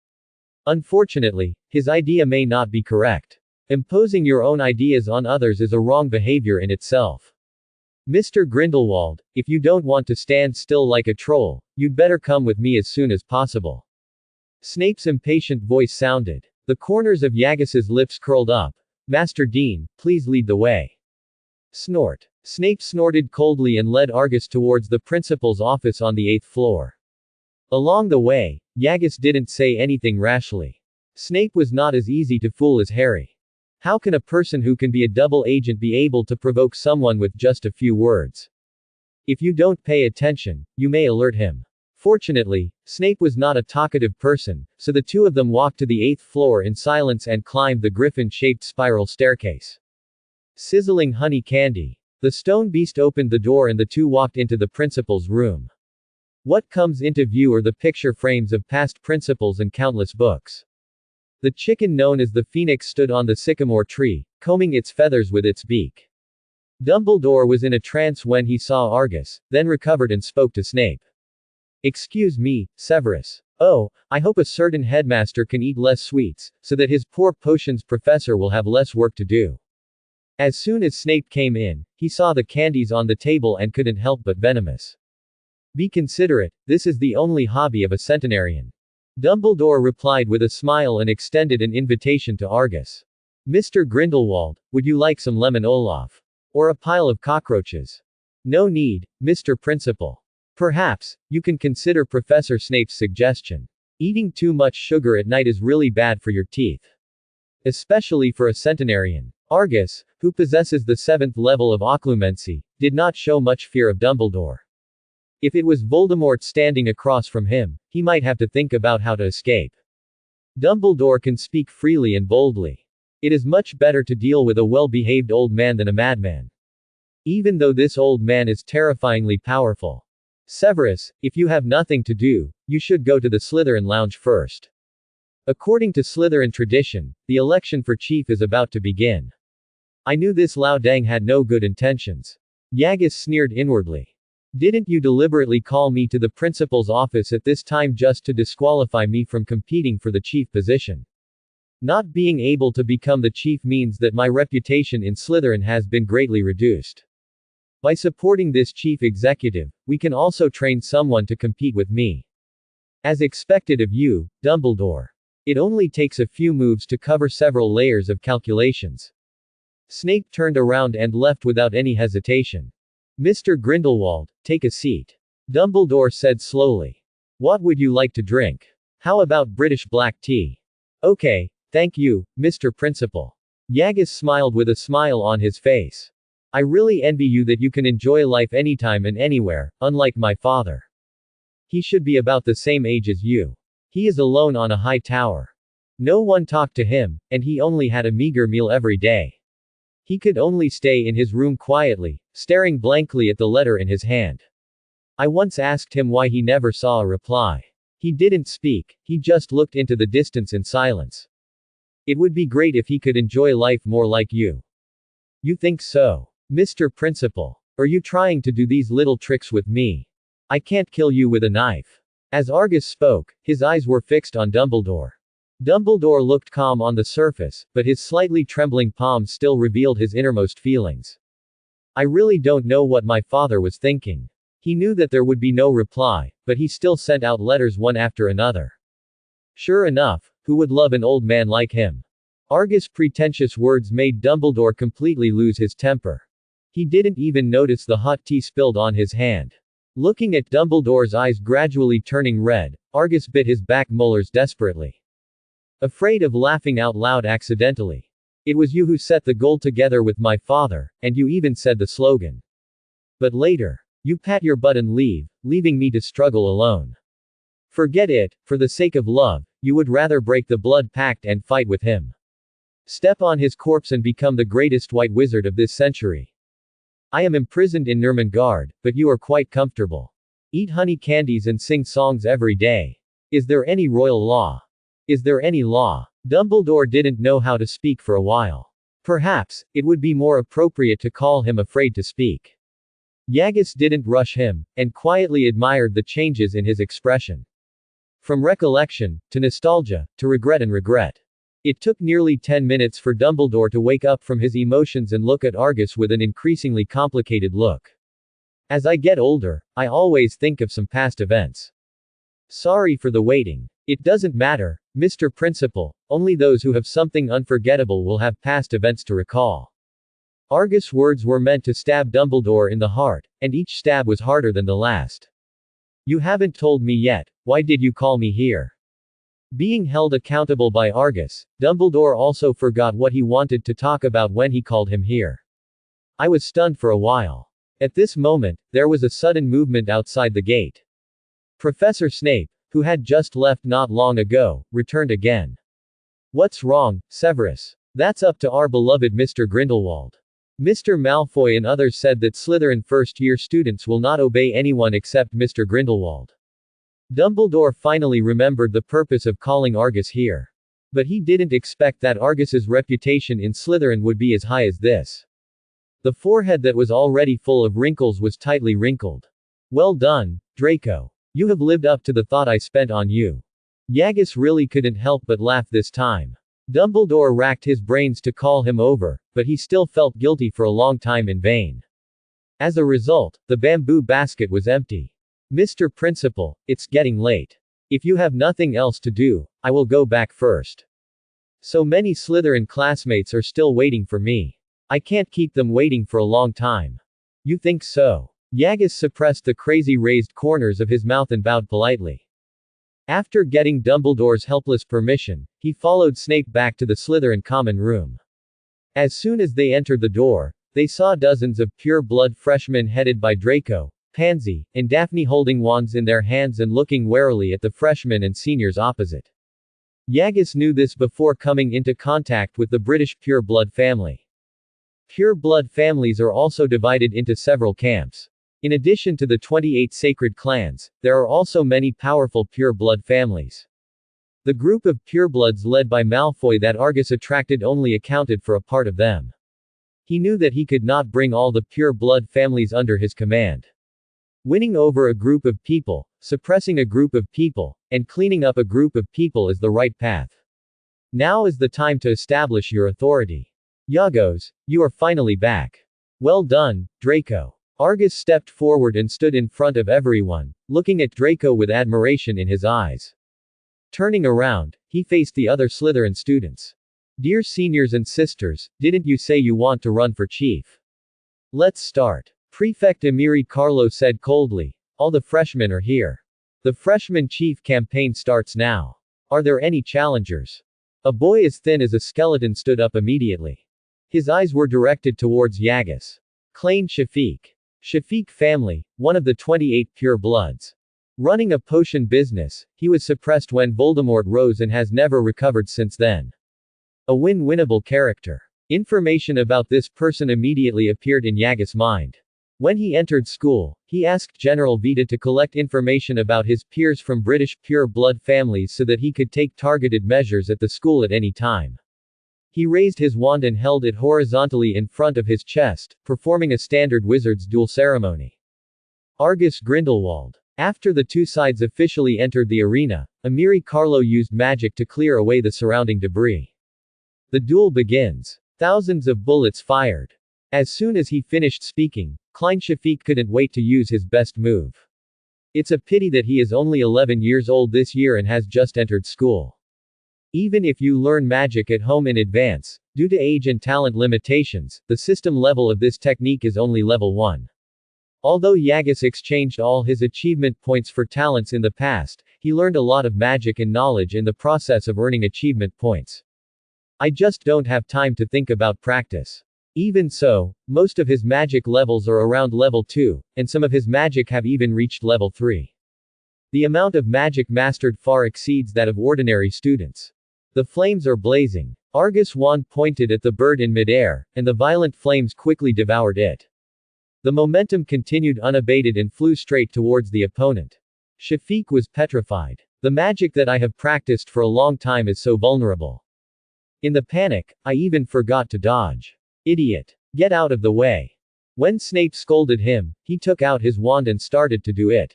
Unfortunately, his idea may not be correct. Imposing your own ideas on others is a wrong behavior in itself. Mr. Grindelwald, if you don't want to stand still like a troll, you'd better come with me as soon as possible. Snape's impatient voice sounded. The corners of Yagus's lips curled up. Master Dean, please lead the way. Snort. Snape snorted coldly and led Argus towards the principal's office on the 8th floor. Along the way, Yagus didn't say anything rashly. Snape was not as easy to fool as Harry. How can a person who can be a double agent be able to provoke someone with just a few words? If you don't pay attention, you may alert him. Fortunately, Snape was not a talkative person, so the two of them walked to the 8th floor in silence and climbed the griffin-shaped spiral staircase. Sizzling honey candy. The stone beast opened the door and the two walked into the principal's room. What comes into view are the picture frames of past principals and countless books. The chicken known as the Phoenix stood on the sycamore tree, combing its feathers with its beak. Dumbledore was in a trance when he saw Argus, then recovered and spoke to Snape. Excuse me, Severus. Oh, I hope a certain headmaster can eat less sweets, so that his poor potions professor will have less work to do. As soon as Snape came in, he saw the candies on the table and couldn't help but venomous. Be considerate, this is the only hobby of a centenarian. Dumbledore replied with a smile and extended an invitation to Argus. Mr. Grindelwald, would you like some lemon Olaf? Or a pile of cockroaches? No need, Mr. Principal. Perhaps, you can consider Professor Snape's suggestion. Eating too much sugar at night is really bad for your teeth. Especially for a centenarian. Argus, who possesses the 7th level of occlumency, did not show much fear of Dumbledore. If it was Voldemort standing across from him, he might have to think about how to escape. Dumbledore can speak freely and boldly. It is much better to deal with a well-behaved old man than a madman. Even though this old man is terrifyingly powerful. Severus, if you have nothing to do, you should go to the Slytherin lounge first. According to Slytherin tradition, the election for chief is about to begin. I knew this Lao Dang had no good intentions. Yagus sneered inwardly. Didn't you deliberately call me to the principal's office at this time just to disqualify me from competing for the chief position? Not being able to become the chief means that my reputation in Slytherin has been greatly reduced. By supporting this chief executive, we can also train someone to compete with me. As expected of you, Dumbledore. It only takes a few moves to cover several layers of calculations. Snape turned around and left without any hesitation. Mr. Grindelwald, take a seat. Dumbledore said slowly. What would you like to drink? How about British black tea? Okay, thank you, Mr. Principal. Yagus smiled with a smile on his face. I really envy you that you can enjoy life anytime and anywhere, unlike my father. He should be about the same age as you. He is alone on a high tower. No one talked to him, and he only had a meager meal every day. He could only stay in his room quietly, staring blankly at the letter in his hand. I once asked him why he never saw a reply. He didn't speak, he just looked into the distance in silence. It would be great if he could enjoy life more like you. You think so? Mr. Principal. Are you trying to do these little tricks with me? I can't kill you with a knife. As Argus spoke, his eyes were fixed on Dumbledore. Dumbledore looked calm on the surface, but his slightly trembling palms still revealed his innermost feelings. I really don't know what my father was thinking. He knew that there would be no reply, but he still sent out letters one after another. Sure enough, who would love an old man like him? Argus' pretentious words made Dumbledore completely lose his temper. He didn't even notice the hot tea spilled on his hand. Looking at Dumbledore's eyes gradually turning red, Argus bit his back molars desperately. Afraid of laughing out loud accidentally. It was you who set the goal together with my father, and you even said the slogan. But later, you pat your butt and leave, leaving me to struggle alone. Forget it, for the sake of love, you would rather break the blood pact and fight with him. Step on his corpse and become the greatest white wizard of this century. I am imprisoned in Nurmengard, but you are quite comfortable. Eat honey candies and sing songs every day. Is there any royal law? Is there any law? Dumbledore didn't know how to speak for a while. Perhaps, it would be more appropriate to call him afraid to speak. Yagus didn't rush him, and quietly admired the changes in his expression. From recollection, to nostalgia, to regret and regret. It took nearly 10 minutes for Dumbledore to wake up from his emotions and look at Argus with an increasingly complicated look. As I get older, I always think of some past events. Sorry for the waiting. It doesn't matter, Mr. Principal, only those who have something unforgettable will have past events to recall. Argus' words were meant to stab Dumbledore in the heart, and each stab was harder than the last. You haven't told me yet, why did you call me here? Being held accountable by Argus, Dumbledore also forgot what he wanted to talk about when he called him here. I was stunned for a while. At this moment, there was a sudden movement outside the gate. Professor Snape, who had just left not long ago, returned again. What's wrong, Severus? That's up to our beloved Mr. Grindelwald. Mr. Malfoy and others said that Slytherin first-year students will not obey anyone except Mr. Grindelwald. Dumbledore finally remembered the purpose of calling Argus here. But he didn't expect that Argus's reputation in Slytherin would be as high as this. The forehead that was already full of wrinkles was tightly wrinkled. Well done, Draco. You have lived up to the thought I spent on you. Yagus really couldn't help but laugh this time. Dumbledore racked his brains to call him over, but he still felt guilty for a long time in vain. As a result, the bamboo basket was empty. Mr. Principal, it's getting late. If you have nothing else to do, I will go back first. So many Slytherin classmates are still waiting for me. I can't keep them waiting for a long time. You think so? Yagus suppressed the crazy raised corners of his mouth and bowed politely. After getting Dumbledore's helpless permission, he followed Snape back to the Slytherin common room. As soon as they entered the door, they saw dozens of pure-blood freshmen headed by Draco, Pansy, and Daphne holding wands in their hands and looking warily at the freshmen and seniors opposite. Yagus knew this before coming into contact with the British pure-blood family. Pure-blood families are also divided into several camps. In addition to the 28 sacred clans, there are also many powerful pure-blood families. The group of purebloods led by Malfoy that Argus attracted only accounted for a part of them. He knew that he could not bring all the pure-blood families under his command. Winning over a group of people, suppressing a group of people, and cleaning up a group of people is the right path. Now is the time to establish your authority. Yagos, you are finally back. Well done, Draco. Argus stepped forward and stood in front of everyone, looking at Draco with admiration in his eyes. Turning around, he faced the other Slytherin students. Dear seniors and sisters, didn't you say you want to run for chief? Let's start. Prefect Emiri Carlo said coldly. All the freshmen are here. The freshman chief campaign starts now. Are there any challengers? A boy as thin as a skeleton stood up immediately. His eyes were directed towards Yagus. Claim Shafiq. Shafiq family, one of the 28 pure bloods. Running a potion business, he was suppressed when Voldemort rose and has never recovered since then. A win-winnable character. Information about this person immediately appeared in Yagus' mind. When he entered school, he asked General Vita to collect information about his peers from British pure blood families so that he could take targeted measures at the school at any time. He raised his wand and held it horizontally in front of his chest, performing a standard wizard's duel ceremony. Argus Grindelwald. After the two sides officially entered the arena, Emiri Carlo used magic to clear away the surrounding debris. The duel begins. Thousands of bullets fired. As soon as he finished speaking, Klein Shafiq couldn't wait to use his best move. It's a pity that he is only 11 years old this year and has just entered school. Even if you learn magic at home in advance, due to age and talent limitations, the system level of this technique is only level 1. Although Yagus exchanged all his achievement points for talents in the past, he learned a lot of magic and knowledge in the process of earning achievement points. I just don't have time to think about practice. Even so, most of his magic levels are around level 2, and some of his magic have even reached level 3. The amount of magic mastered far exceeds that of ordinary students. The flames are blazing. Argus' wand pointed at the bird in midair, and the violent flames quickly devoured it. The momentum continued unabated and flew straight towards the opponent. Shafiq was petrified. The magic that I have practiced for a long time is so vulnerable. In the panic, I even forgot to dodge. Idiot. Get out of the way. When Snape scolded him, he took out his wand and started to do it.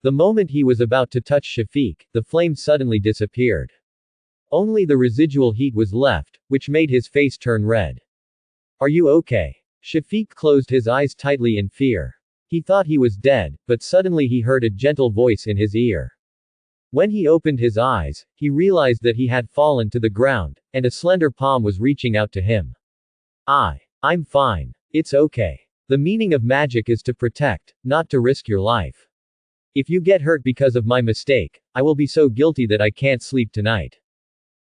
The moment he was about to touch Shafiq, the flame suddenly disappeared. Only the residual heat was left, which made his face turn red. Are you okay? Shafiq closed his eyes tightly in fear. He thought he was dead, but suddenly he heard a gentle voice in his ear. When he opened his eyes, he realized that he had fallen to the ground, and a slender palm was reaching out to him. I'm fine. It's okay. The meaning of magic is to protect, not to risk your life. If you get hurt because of my mistake, I will be so guilty that I can't sleep tonight.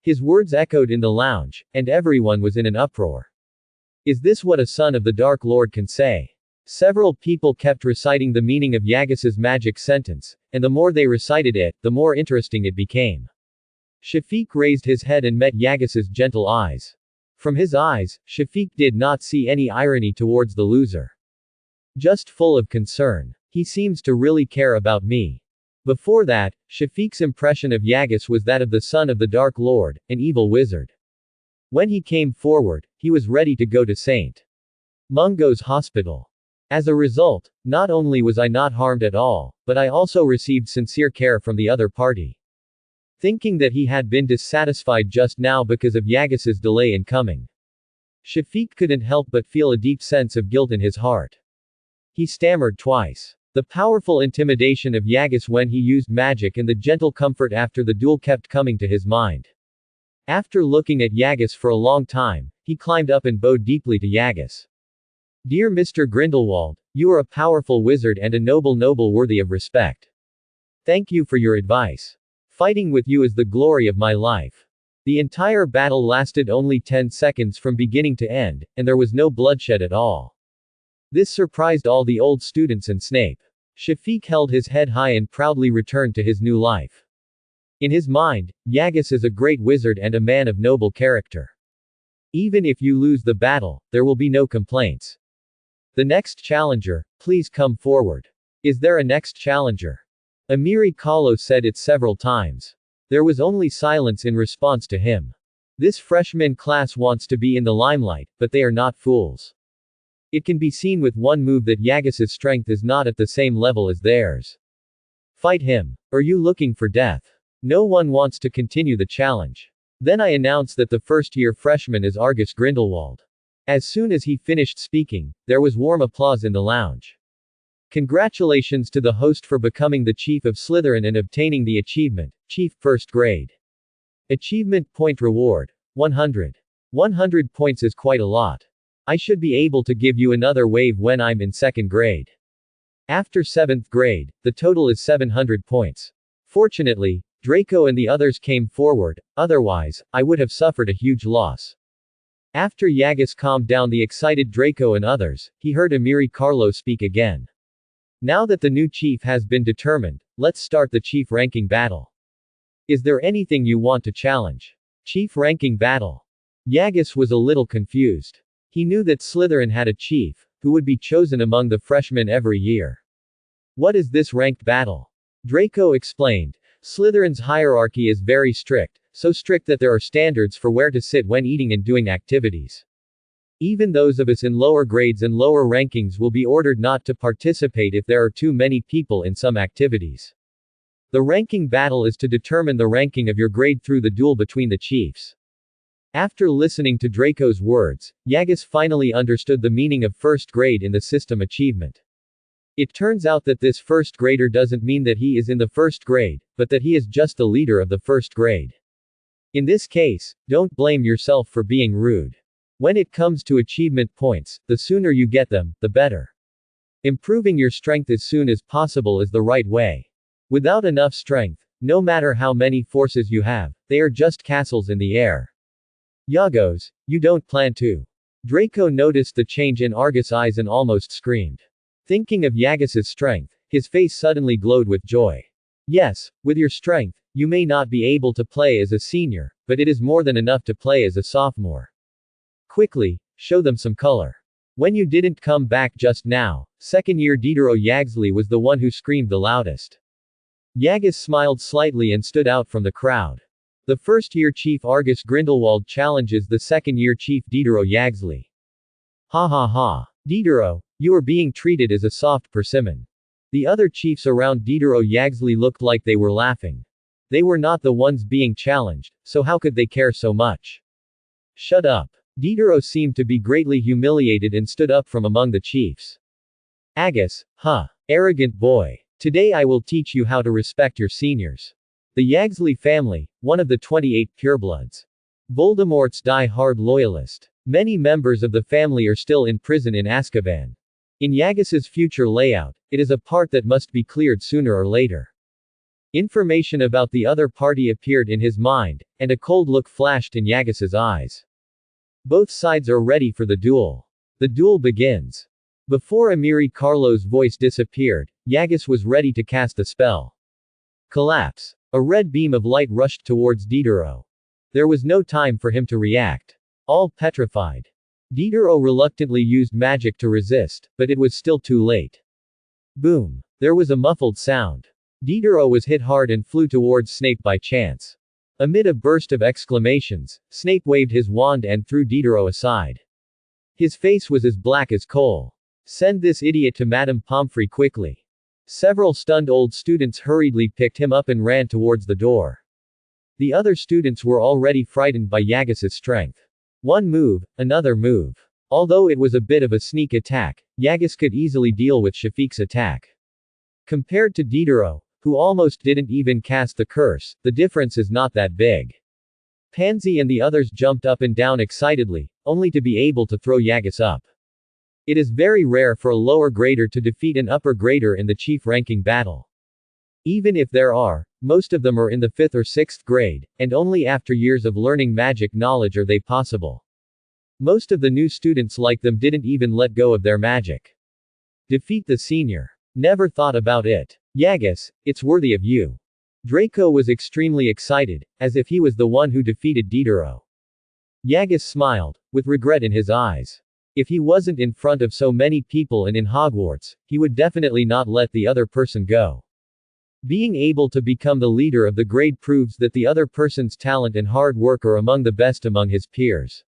His words echoed in the lounge, and everyone was in an uproar. Is this what a son of the Dark Lord can say? Several people kept reciting the meaning of Yagis's magic sentence, and the more they recited it, the more interesting it became. Shafiq raised his head and met Yagis's gentle eyes. From his eyes, Shafiq did not see any irony towards the loser. Just full of concern. He seems to really care about me. Before that, Shafiq's impression of Yagis was that of the son of the Dark Lord, an evil wizard. When he came forward, he was ready to go to St. Mungo's hospital. As a result, not only was I not harmed at all, but I also received sincere care from the other party. Thinking that he had been dissatisfied just now because of Yagis's delay in coming. Shafiq couldn't help but feel a deep sense of guilt in his heart. He stammered twice. The powerful intimidation of Yagis when he used magic and the gentle comfort after the duel kept coming to his mind. After looking at Yagis for a long time, he climbed up and bowed deeply to Yagis. Dear Mr. Grindelwald, you are a powerful wizard and a noble worthy of respect. Thank you for your advice. Fighting with you is the glory of my life. The entire battle lasted only 10 seconds from beginning to end, and there was no bloodshed at all. This surprised all the old students and Snape. Shafiq held his head high and proudly returned to his new life. In his mind, Yagis is a great wizard and a man of noble character. Even if you lose the battle, there will be no complaints. The next challenger, please come forward. Is there a next challenger? Amiri Kahlo said it several times. There was only silence in response to him. This freshman class wants to be in the limelight, but they are not fools. It can be seen with one move that Yagis's strength is not at the same level as theirs. Fight him. Are you looking for death? No one wants to continue the challenge. Then I announce that the first-year freshman is Argus Grindelwald. As soon as he finished speaking, there was warm applause in the lounge. Congratulations to the host for becoming the Chief of Slytherin and obtaining the achievement, Chief, First Grade. Achievement Point Reward, 100. 100 points is quite a lot. I should be able to give you another wave when I'm in 2nd grade. After 7th grade, the total is 700 points. Fortunately, Draco and the others came forward, otherwise, I would have suffered a huge loss. After Yagis calmed down the excited Draco and others, he heard Amiri Kahlo speak again. Now that the new chief has been determined, let's start the chief ranking battle. Is there anything you want to challenge? Chief ranking battle. Yagis was a little confused. He knew that Slytherin had a chief, who would be chosen among the freshmen every year. What is this ranked battle? Draco explained. Slytherin's hierarchy is very strict, so strict that there are standards for where to sit when eating and doing activities. Even those of us in lower grades and lower rankings will be ordered not to participate if there are too many people in some activities. The ranking battle is to determine the ranking of your grade through the duel between the chiefs. After listening to Draco's words, Yagis finally understood the meaning of first grade in the system achievement. It turns out that this first grader doesn't mean that he is in the first grade, but that he is just the leader of the first grade. In this case, don't blame yourself for being rude. When it comes to achievement points, the sooner you get them, the better. Improving your strength as soon as possible is the right way. Without enough strength, no matter how many forces you have, they are just castles in the air. Yagos, you don't plan to. Draco noticed the change in Argus' eyes and almost screamed. Thinking of Yagis's strength, his face suddenly glowed with joy. Yes, with your strength, you may not be able to play as a senior, but it is more than enough to play as a sophomore. Quickly, show them some color. When you didn't come back just now, second-year Diderot Yagsley was the one who screamed the loudest. Yagis smiled slightly and stood out from the crowd. The first-year Chief Argus Grindelwald challenges the second-year Chief Diderot Yagsley. Ha ha ha. Diderot, you are being treated as a soft persimmon. The other chiefs around Diderot Yagsley looked like they were laughing. They were not the ones being challenged, so how could they care so much? Shut up. Diderot seemed to be greatly humiliated and stood up from among the chiefs. Agus, huh. Arrogant boy. Today I will teach you how to respect your seniors. The Yagsley family, one of the 28 purebloods. Voldemort's die-hard loyalist. Many members of the family are still in prison in Azkaban. In Yagis's future layout, it is a part that must be cleared sooner or later. Information about the other party appeared in his mind, and a cold look flashed in Yagis's eyes. Both sides are ready for the duel. The duel begins. Before Amiri Carlo's voice disappeared, Yagis was ready to cast the spell. Collapse. A red beam of light rushed towards Diderot. There was no time for him to react. All petrified. Diderot reluctantly used magic to resist, but it was still too late. Boom. There was a muffled sound. Diderot was hit hard and flew towards Snape by chance. Amid a burst of exclamations, Snape waved his wand and threw Diderot aside. His face was as black as coal. Send this idiot to Madame Pomfrey quickly. Several stunned old students hurriedly picked him up and ran towards the door. The other students were already frightened by Yagis's strength. One move, another move. Although it was a bit of a sneak attack, Yagis could easily deal with Shafiq's attack. Compared to Diderot, who almost didn't even cast the curse, the difference is not that big. Pansy and the others jumped up and down excitedly, only to be able to throw Yagis up. It is very rare for a lower grader to defeat an upper grader in the chief-ranking battle. Even if there are, most of them are in the 5th or 6th grade, and only after years of learning magic knowledge are they possible. Most of the new students like them didn't even let go of their magic. Defeat the senior. Never thought about it. Yagis, it's worthy of you. Draco was extremely excited, as if he was the one who defeated Diderot. Yagis smiled, with regret in his eyes. If he wasn't in front of so many people and in Hogwarts, he would definitely not let the other person go. Being able to become the leader of the grade proves that the other person's talent and hard work are among the best among his peers.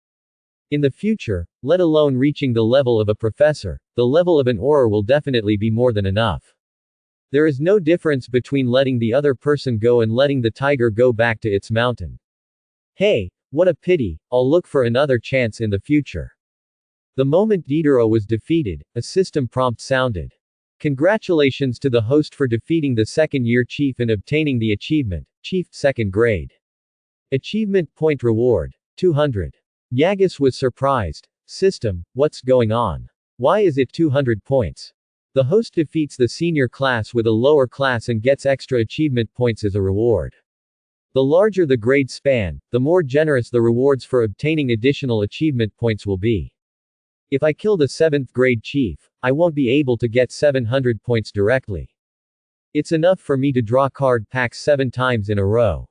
In the future, let alone reaching the level of a professor, the level of an Auror will definitely be more than enough. There is no difference between letting the other person go and letting the tiger go back to its mountain. Hey, what a pity, I'll look for another chance in the future. The moment Diderot was defeated, a system prompt sounded. Congratulations to the host for defeating the second-year chief and obtaining the achievement, Chief, 2nd grade. Achievement point reward, 200. Yagis was surprised. System, what's going on? Why is it 200 points? The host defeats the senior class with a lower class and gets extra achievement points as a reward. The larger the grade span, the more generous the rewards for obtaining additional achievement points will be. If I kill the 7th grade chief, I won't be able to get 700 points directly. It's enough for me to draw card packs 7 times in a row.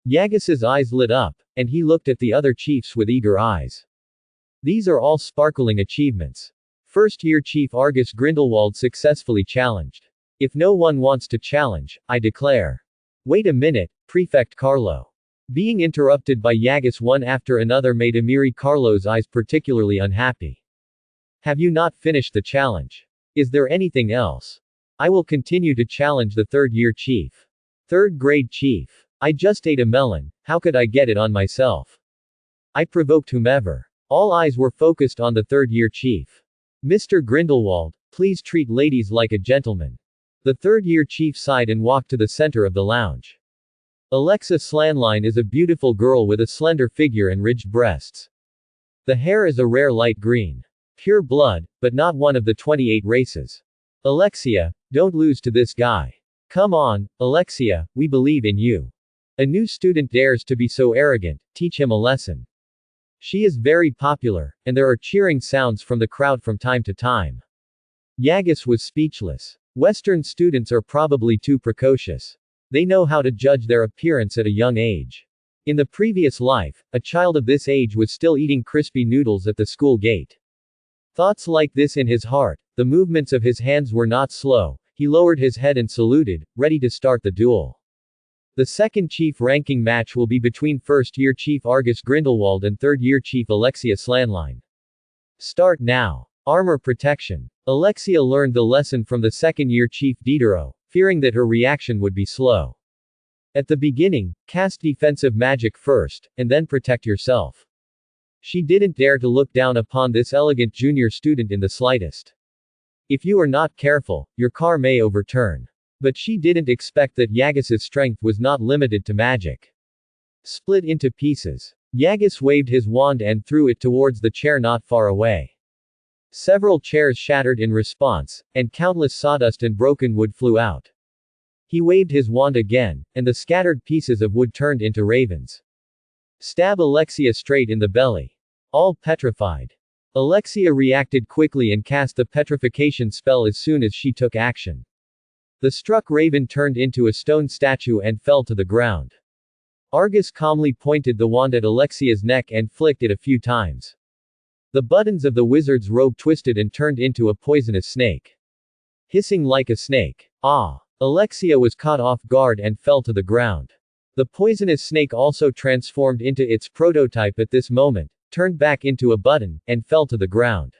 Yagis's eyes lit up, and he looked at the other chiefs with eager eyes. These are all sparkling achievements. First-year Chief Argus Grindelwald successfully challenged. If no one wants to challenge, I declare. Wait a minute, Prefect Carlo. Being interrupted by Yagis one after another made Amiri Carlo's eyes particularly unhappy. Have you not finished the challenge? Is there anything else? I will continue to challenge the 3rd-year chief. 3rd grade chief. I just ate a melon, how could I get it on myself? I provoked whomever. All eyes were focused on the 3rd-year chief. Mr. Grindelwald, please treat ladies like a gentleman. The 3rd-year chief sighed and walked to the center of the lounge. Alexa Slanline is a beautiful girl with a slender figure and ridged breasts. The hair is a rare light green. Pure blood, but not one of the 28 races. Alexia, don't lose to this guy. Come on, Alexia, we believe in you. A new student dares to be so arrogant, teach him a lesson. She is very popular, and there are cheering sounds from the crowd from time to time. Yagis was speechless. Western students are probably too precocious. They know how to judge their appearance at a young age. In the previous life, a child of this age was still eating crispy noodles at the school gate. Thoughts like this in his heart, the movements of his hands were not slow, he lowered his head and saluted, ready to start the duel. The second chief-ranking match will be between first-year Chief Argus Grindelwald and third-year Chief Alexia Slanline. Start now. Armor protection. Alexia learned the lesson from the second-year Chief Diderot, fearing that her reaction would be slow. At the beginning, cast defensive magic first, and then protect yourself. She didn't dare to look down upon this elegant junior student in the slightest. If you are not careful, your car may overturn. But she didn't expect that Yagis's strength was not limited to magic. Split into pieces. Yagus waved his wand and threw it towards the chair not far away. Several chairs shattered in response, and countless sawdust and broken wood flew out. He waved his wand again, and the scattered pieces of wood turned into ravens. Stab Alexia straight in the belly. All petrified. Alexia reacted quickly and cast the petrification spell as soon as she took action. The struck raven turned into a stone statue and fell to the ground. Argus calmly pointed the wand at Alexia's neck and flicked it a few times. The buttons of the wizard's robe twisted and turned into a poisonous snake. Hissing like a snake. Ah! Alexia was caught off guard and fell to the ground. The poisonous snake also transformed into its prototype at this moment, turned back into a button, and fell to the ground.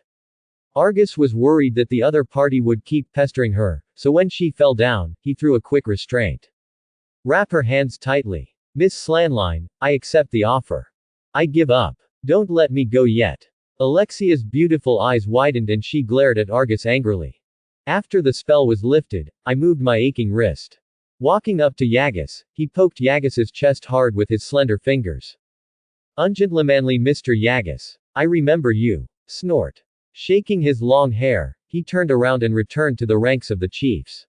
Argus was worried that the other party would keep pestering her, so when she fell down, he threw a quick restraint. Wrap her hands tightly. Miss Slanline, I accept the offer. I give up. Don't let me go yet. Alexia's beautiful eyes widened and she glared at Argus angrily. After the spell was lifted, I moved my aching wrist. Walking up to Yagus, he poked Yagus's chest hard with his slender fingers. Ungentlemanly Mr. Yagus. I remember you. Snort. Shaking his long hair, he turned around and returned to the ranks of the chiefs.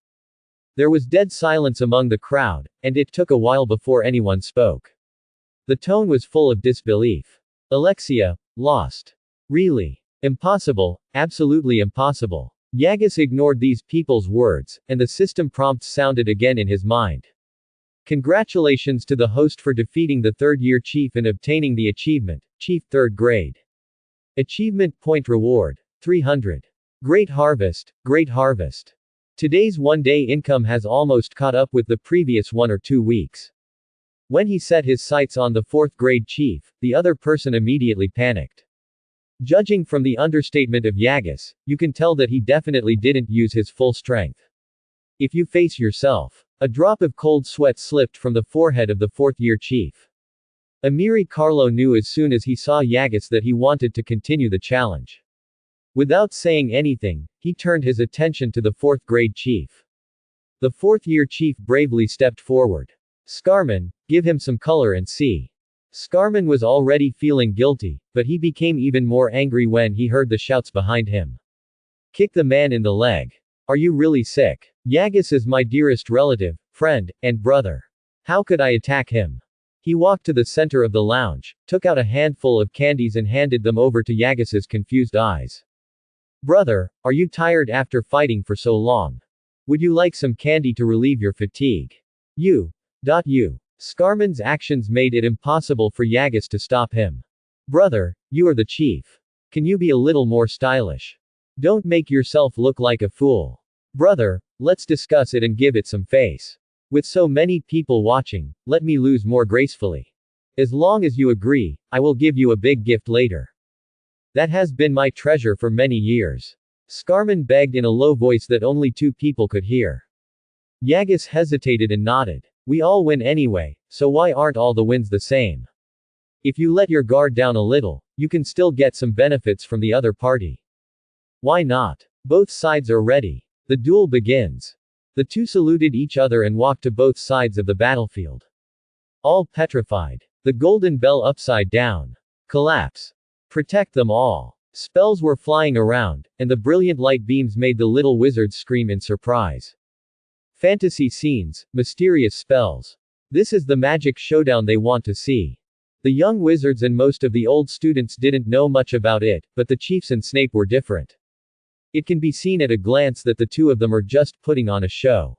There was dead silence among the crowd, and it took a while before anyone spoke. The tone was full of disbelief. Alexia, lost. Really? Impossible, absolutely impossible. Yagus ignored these people's words, and the system prompts sounded again in his mind. Congratulations to the host for defeating the third-year chief and obtaining the achievement, Chief 3rd Grade. Achievement Point Reward, 300. Great Harvest, Great Harvest. Today's one-day income has almost caught up with the previous 1 or 2 weeks. When he set his sights on the 4th grade chief, the other person immediately panicked. Judging from the understatement of Yagus, you can tell that he definitely didn't use his full strength. If you face yourself. A drop of cold sweat slipped from the forehead of the 4th-year chief. Amiri Carlo knew as soon as he saw Yagus that he wanted to continue the challenge. Without saying anything, he turned his attention to the 4th grade chief. The 4th-year chief bravely stepped forward. Scarman, give him some color and see. Scarman was already feeling guilty, but he became even more angry when he heard the shouts behind him. Kick the man in the leg. Are you really sick? Yagus is my dearest relative, friend, and brother. How could I attack him? He walked to the center of the lounge, took out a handful of candies and handed them over to Yagus's confused eyes. Brother, are you tired after fighting for so long? Would you like some candy to relieve your fatigue? You. Scarman's actions made it impossible for Yagus to stop him. Brother, you are the chief. Can you be a little more stylish? Don't make yourself look like a fool. Brother, let's discuss it and give it some face. With so many people watching, let me lose more gracefully. As long as you agree, I will give you a big gift later. That has been my treasure for many years. Scarman begged in a low voice that only 2 people could hear. Yagus hesitated and nodded. We all win anyway, so why aren't all the wins the same? If you let your guard down a little, you can still get some benefits from the other party. Why not? Both sides are ready. The duel begins. The 2 saluted each other and walked to both sides of the battlefield. All petrified. The golden bell upside down. Collapse. Protect them all. Spells were flying around, and the brilliant light beams made the little wizards scream in surprise. Fantasy scenes, mysterious spells. This is the magic showdown they want to see. The young wizards and most of the old students didn't know much about it, but the chiefs and Snape were different. It can be seen at a glance that the 2 of them are just putting on a show.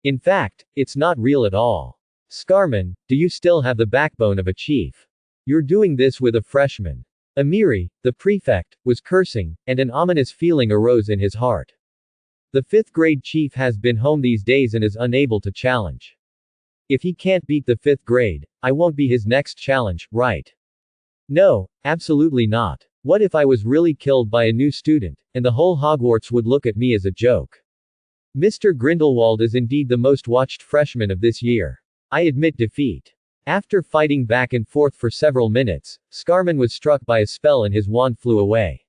In fact, it's not real at all. Scarman, do you still have the backbone of a chief? You're doing this with a freshman. Amiri, the prefect, was cursing, and an ominous feeling arose in his heart. The 5th grade chief has been home these days and is unable to challenge. If he can't beat the 5th grade, I won't be his next challenge, right? No, absolutely not. What if I was really killed by a new student, and the whole Hogwarts would look at me as a joke? Mr. Grindelwald is indeed the most watched freshman of this year. I admit defeat. After fighting back and forth for several minutes, Scarman was struck by a spell and his wand flew away.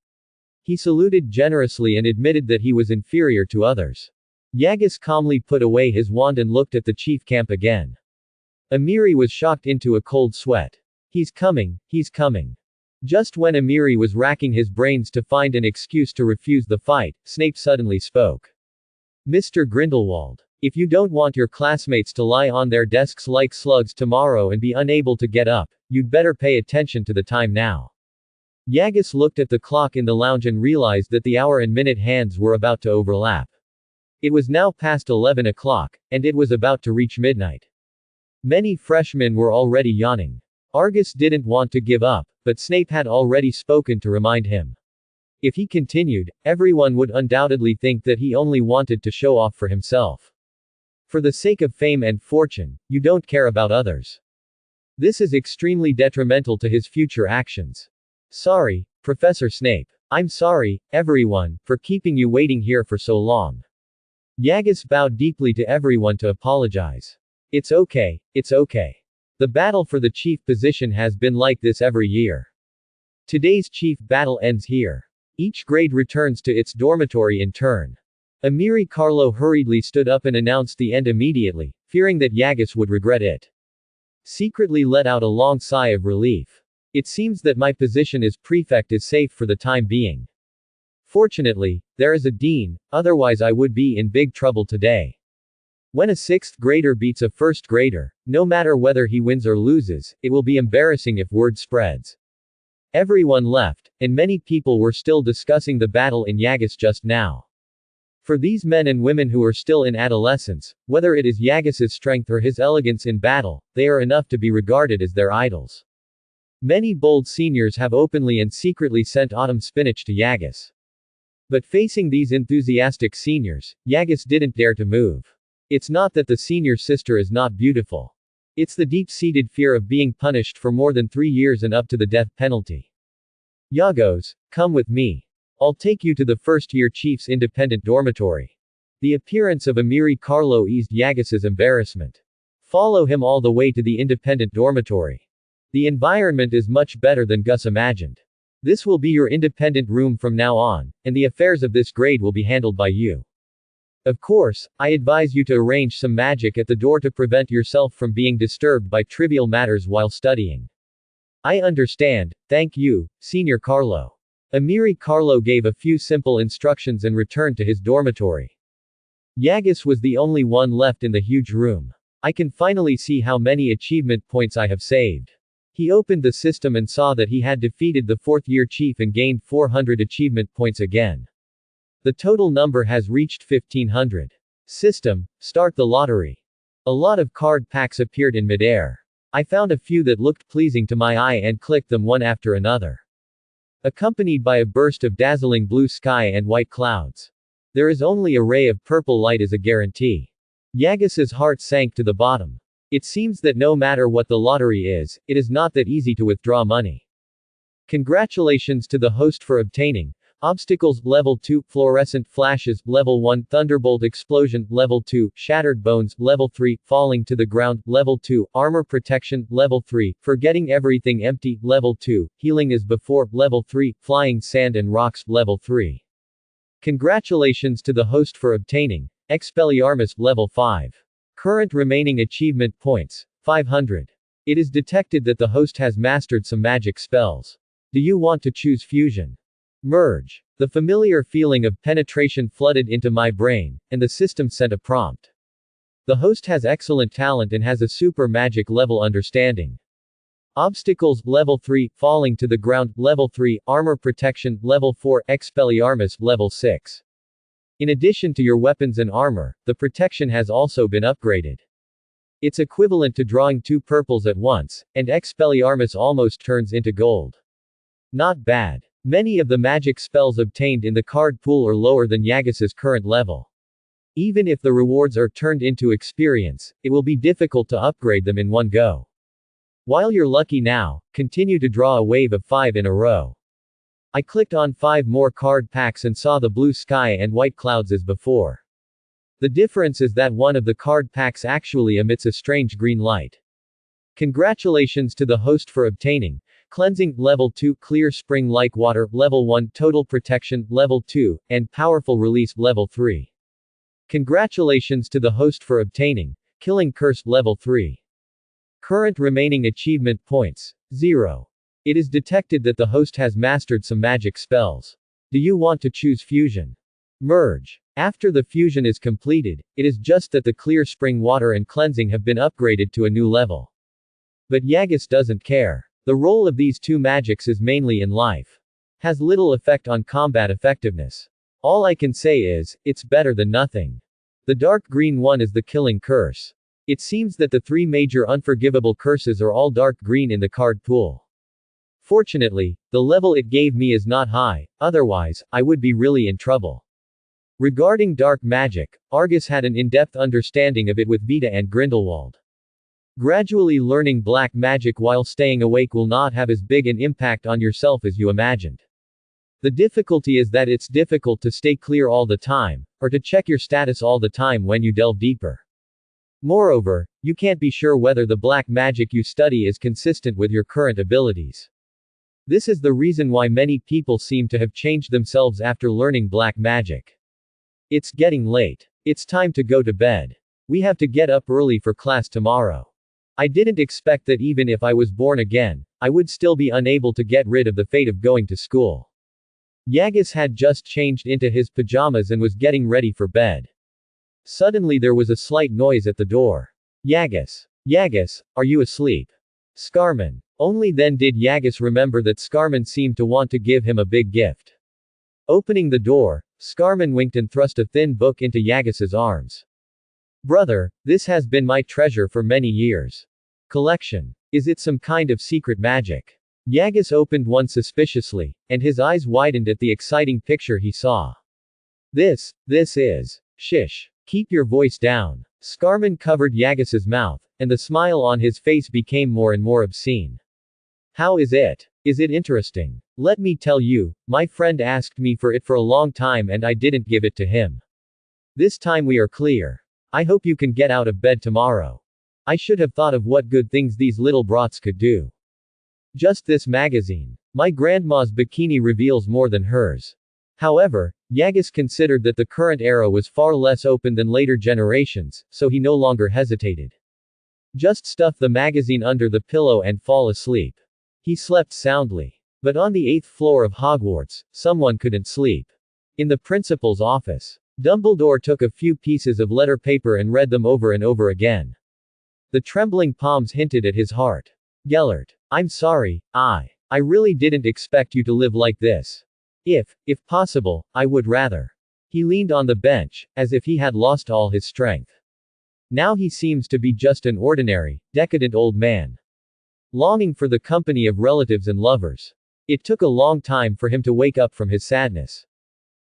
He saluted generously and admitted that he was inferior to others. Yagus calmly put away his wand and looked at the chief camp again. Amiri was shocked into a cold sweat. He's coming, he's coming. Just when Amiri was racking his brains to find an excuse to refuse the fight, Snape suddenly spoke. Mr. Grindelwald. If you don't want your classmates to lie on their desks like slugs tomorrow and be unable to get up, you'd better pay attention to the time now. Yagus looked at the clock in the lounge and realized that the hour and minute hands were about to overlap. It was now past 11 o'clock, and it was about to reach midnight. Many freshmen were already yawning. Argus didn't want to give up, but Snape had already spoken to remind him. If he continued, everyone would undoubtedly think that he only wanted to show off for himself. For the sake of fame and fortune, you don't care about others. This is extremely detrimental to his future actions. Sorry, Professor Snape. I'm sorry, everyone, for keeping you waiting here for so long. Yagus bowed deeply to everyone to apologize. It's okay, it's okay. The battle for the chief position has been like this every year. Today's chief battle ends here. Each grade returns to its dormitory in turn. Amiri Carlo hurriedly stood up and announced the end immediately, fearing that Yagus would regret it. Secretly let out a long sigh of relief. It seems that my position as prefect is safe for the time being. Fortunately, there is a dean, otherwise I would be in big trouble today. When a 6th grader beats a 1st grader, no matter whether he wins or loses, it will be embarrassing if word spreads. Everyone left, and many people were still discussing the battle in Yagus just now. For these men and women who are still in adolescence, whether it is Yagus's strength or his elegance in battle, they are enough to be regarded as their idols. Many bold seniors have openly and secretly sent autumn spinach to Yagus. But facing these enthusiastic seniors, Yagus didn't dare to move. It's not that the senior sister is not beautiful. It's the deep-seated fear of being punished for more than 3 years and up to the death penalty. Yagos, come with me. I'll take you to the first-year chief's independent dormitory. The appearance of Amiri Carlo eased Yagus's embarrassment. Follow him all the way to the independent dormitory. The environment is much better than Gus imagined. This will be your independent room from now on, and the affairs of this grade will be handled by you. Of course, I advise you to arrange some magic at the door to prevent yourself from being disturbed by trivial matters while studying. I understand, thank you, Senior Carlo. Amiri Carlo gave a few simple instructions and returned to his dormitory. Yagus was the only one left in the huge room. I can finally see how many achievement points I have saved. He opened the system and saw that he had defeated the 4th-year chief and gained 400 achievement points again. The total number has reached 1500. System, start the lottery. A lot of card packs appeared in midair. I found a few that looked pleasing to my eye and clicked them one after another. Accompanied by a burst of dazzling blue sky and white clouds. There is only a ray of purple light as a guarantee. Yagus's heart sank to the bottom. It seems that no matter what the lottery is, it is not that easy to withdraw money. Congratulations to the host for obtaining obstacles level 2, fluorescent flashes level 1, thunderbolt explosion level 2, shattered bones level 3, falling to the ground level 2, armor protection level 3, forgetting everything empty level 2, healing as before level 3, flying sand and rocks level 3. Congratulations to the host for obtaining Expelliarmus level 5. Current remaining achievement points 500. It is detected that the host has mastered some magic spells. Do you want to choose fusion? Merge. The familiar feeling of penetration flooded into my brain, and the system sent a prompt. The host has excellent talent and has a super magic level understanding. Obstacles level 3, falling to the ground level 3, armor protection level 4, Expelliarmus level 6. In addition to your weapons and armor, the protection has also been upgraded. It's equivalent to drawing 2 purples at once, and Expelliarmus almost turns into gold. Not bad. Many of the magic spells obtained in the card pool are lower than Yagus's current level. Even if the rewards are turned into experience, it will be difficult to upgrade them in one go. While you're lucky now, continue to draw a wave of 5 in a row. I clicked on 5 more card packs and saw the blue sky and white clouds as before. The difference is that one of the card packs actually emits a strange green light. Congratulations to the host for obtaining Cleansing level 2, Clear Spring Like Water level 1, Total Protection level 2, and Powerful Release level 3. Congratulations to the host for obtaining Killing Curse level 3. Current remaining achievement points, 0. It is detected that the host has mastered some magic spells. Do you want to choose fusion? Merge. After the fusion is completed, it is just that the clear spring water and cleansing have been upgraded to a new level. But Yagus doesn't care. The role of these two magics is mainly in life. Has little effect on combat effectiveness. All I can say is, it's better than nothing. The dark green one is the killing curse. It seems that the three major unforgivable curses are all dark green in the card pool. Fortunately, the level it gave me is not high, otherwise, I would be really in trouble. Regarding dark magic, Argus had an in-depth understanding of it with Vita and Grindelwald. Gradually learning black magic while staying awake will not have as big an impact on yourself as you imagined. The difficulty is that it's difficult to stay clear all the time, or to check your status all the time when you delve deeper. Moreover, you can't be sure whether the black magic you study is consistent with your current abilities. This is the reason why many people seem to have changed themselves after learning black magic. It's getting late. It's time to go to bed. We have to get up early for class tomorrow. I didn't expect that even if I was born again, I would still be unable to get rid of the fate of going to school. Yagus had just changed into his pajamas and was getting ready for bed. Suddenly there was a slight noise at the door. Yagus. Yagus, are you asleep? Scarman. Only then did Yagus remember that Scarman seemed to want to give him a big gift. Opening the door, Scarman winked and thrust a thin book into Yagus's arms. Brother, this has been my treasure for many years. Collection. Is it some kind of secret magic? Yagus opened one suspiciously, and his eyes widened at the exciting picture he saw. This is. Shish. Keep your voice down. Scarman covered Yagus's mouth, and the smile on his face became more and more obscene. How is it? Is it interesting? Let me tell you, my friend asked me for it for a long time and I didn't give it to him. This time we are clear. I hope you can get out of bed tomorrow. I should have thought of what good things these little brats could do. Just this magazine. My grandma's bikini reveals more than hers. However, Yagus considered that the current era was far less open than later generations, so he no longer hesitated. Just stuff the magazine under the pillow and fall asleep. He slept soundly. But on the 8th floor of Hogwarts, someone couldn't sleep. In the principal's office, Dumbledore took a few pieces of letter paper and read them over and over again. The trembling palms hinted at his heart. Gellert, I'm sorry, I really didn't expect you to live like this. If possible, I would rather. He leaned on the bench, as if he had lost all his strength. Now he seems to be just an ordinary, decadent old man. Longing for the company of relatives and lovers. It took a long time for him to wake up from his sadness.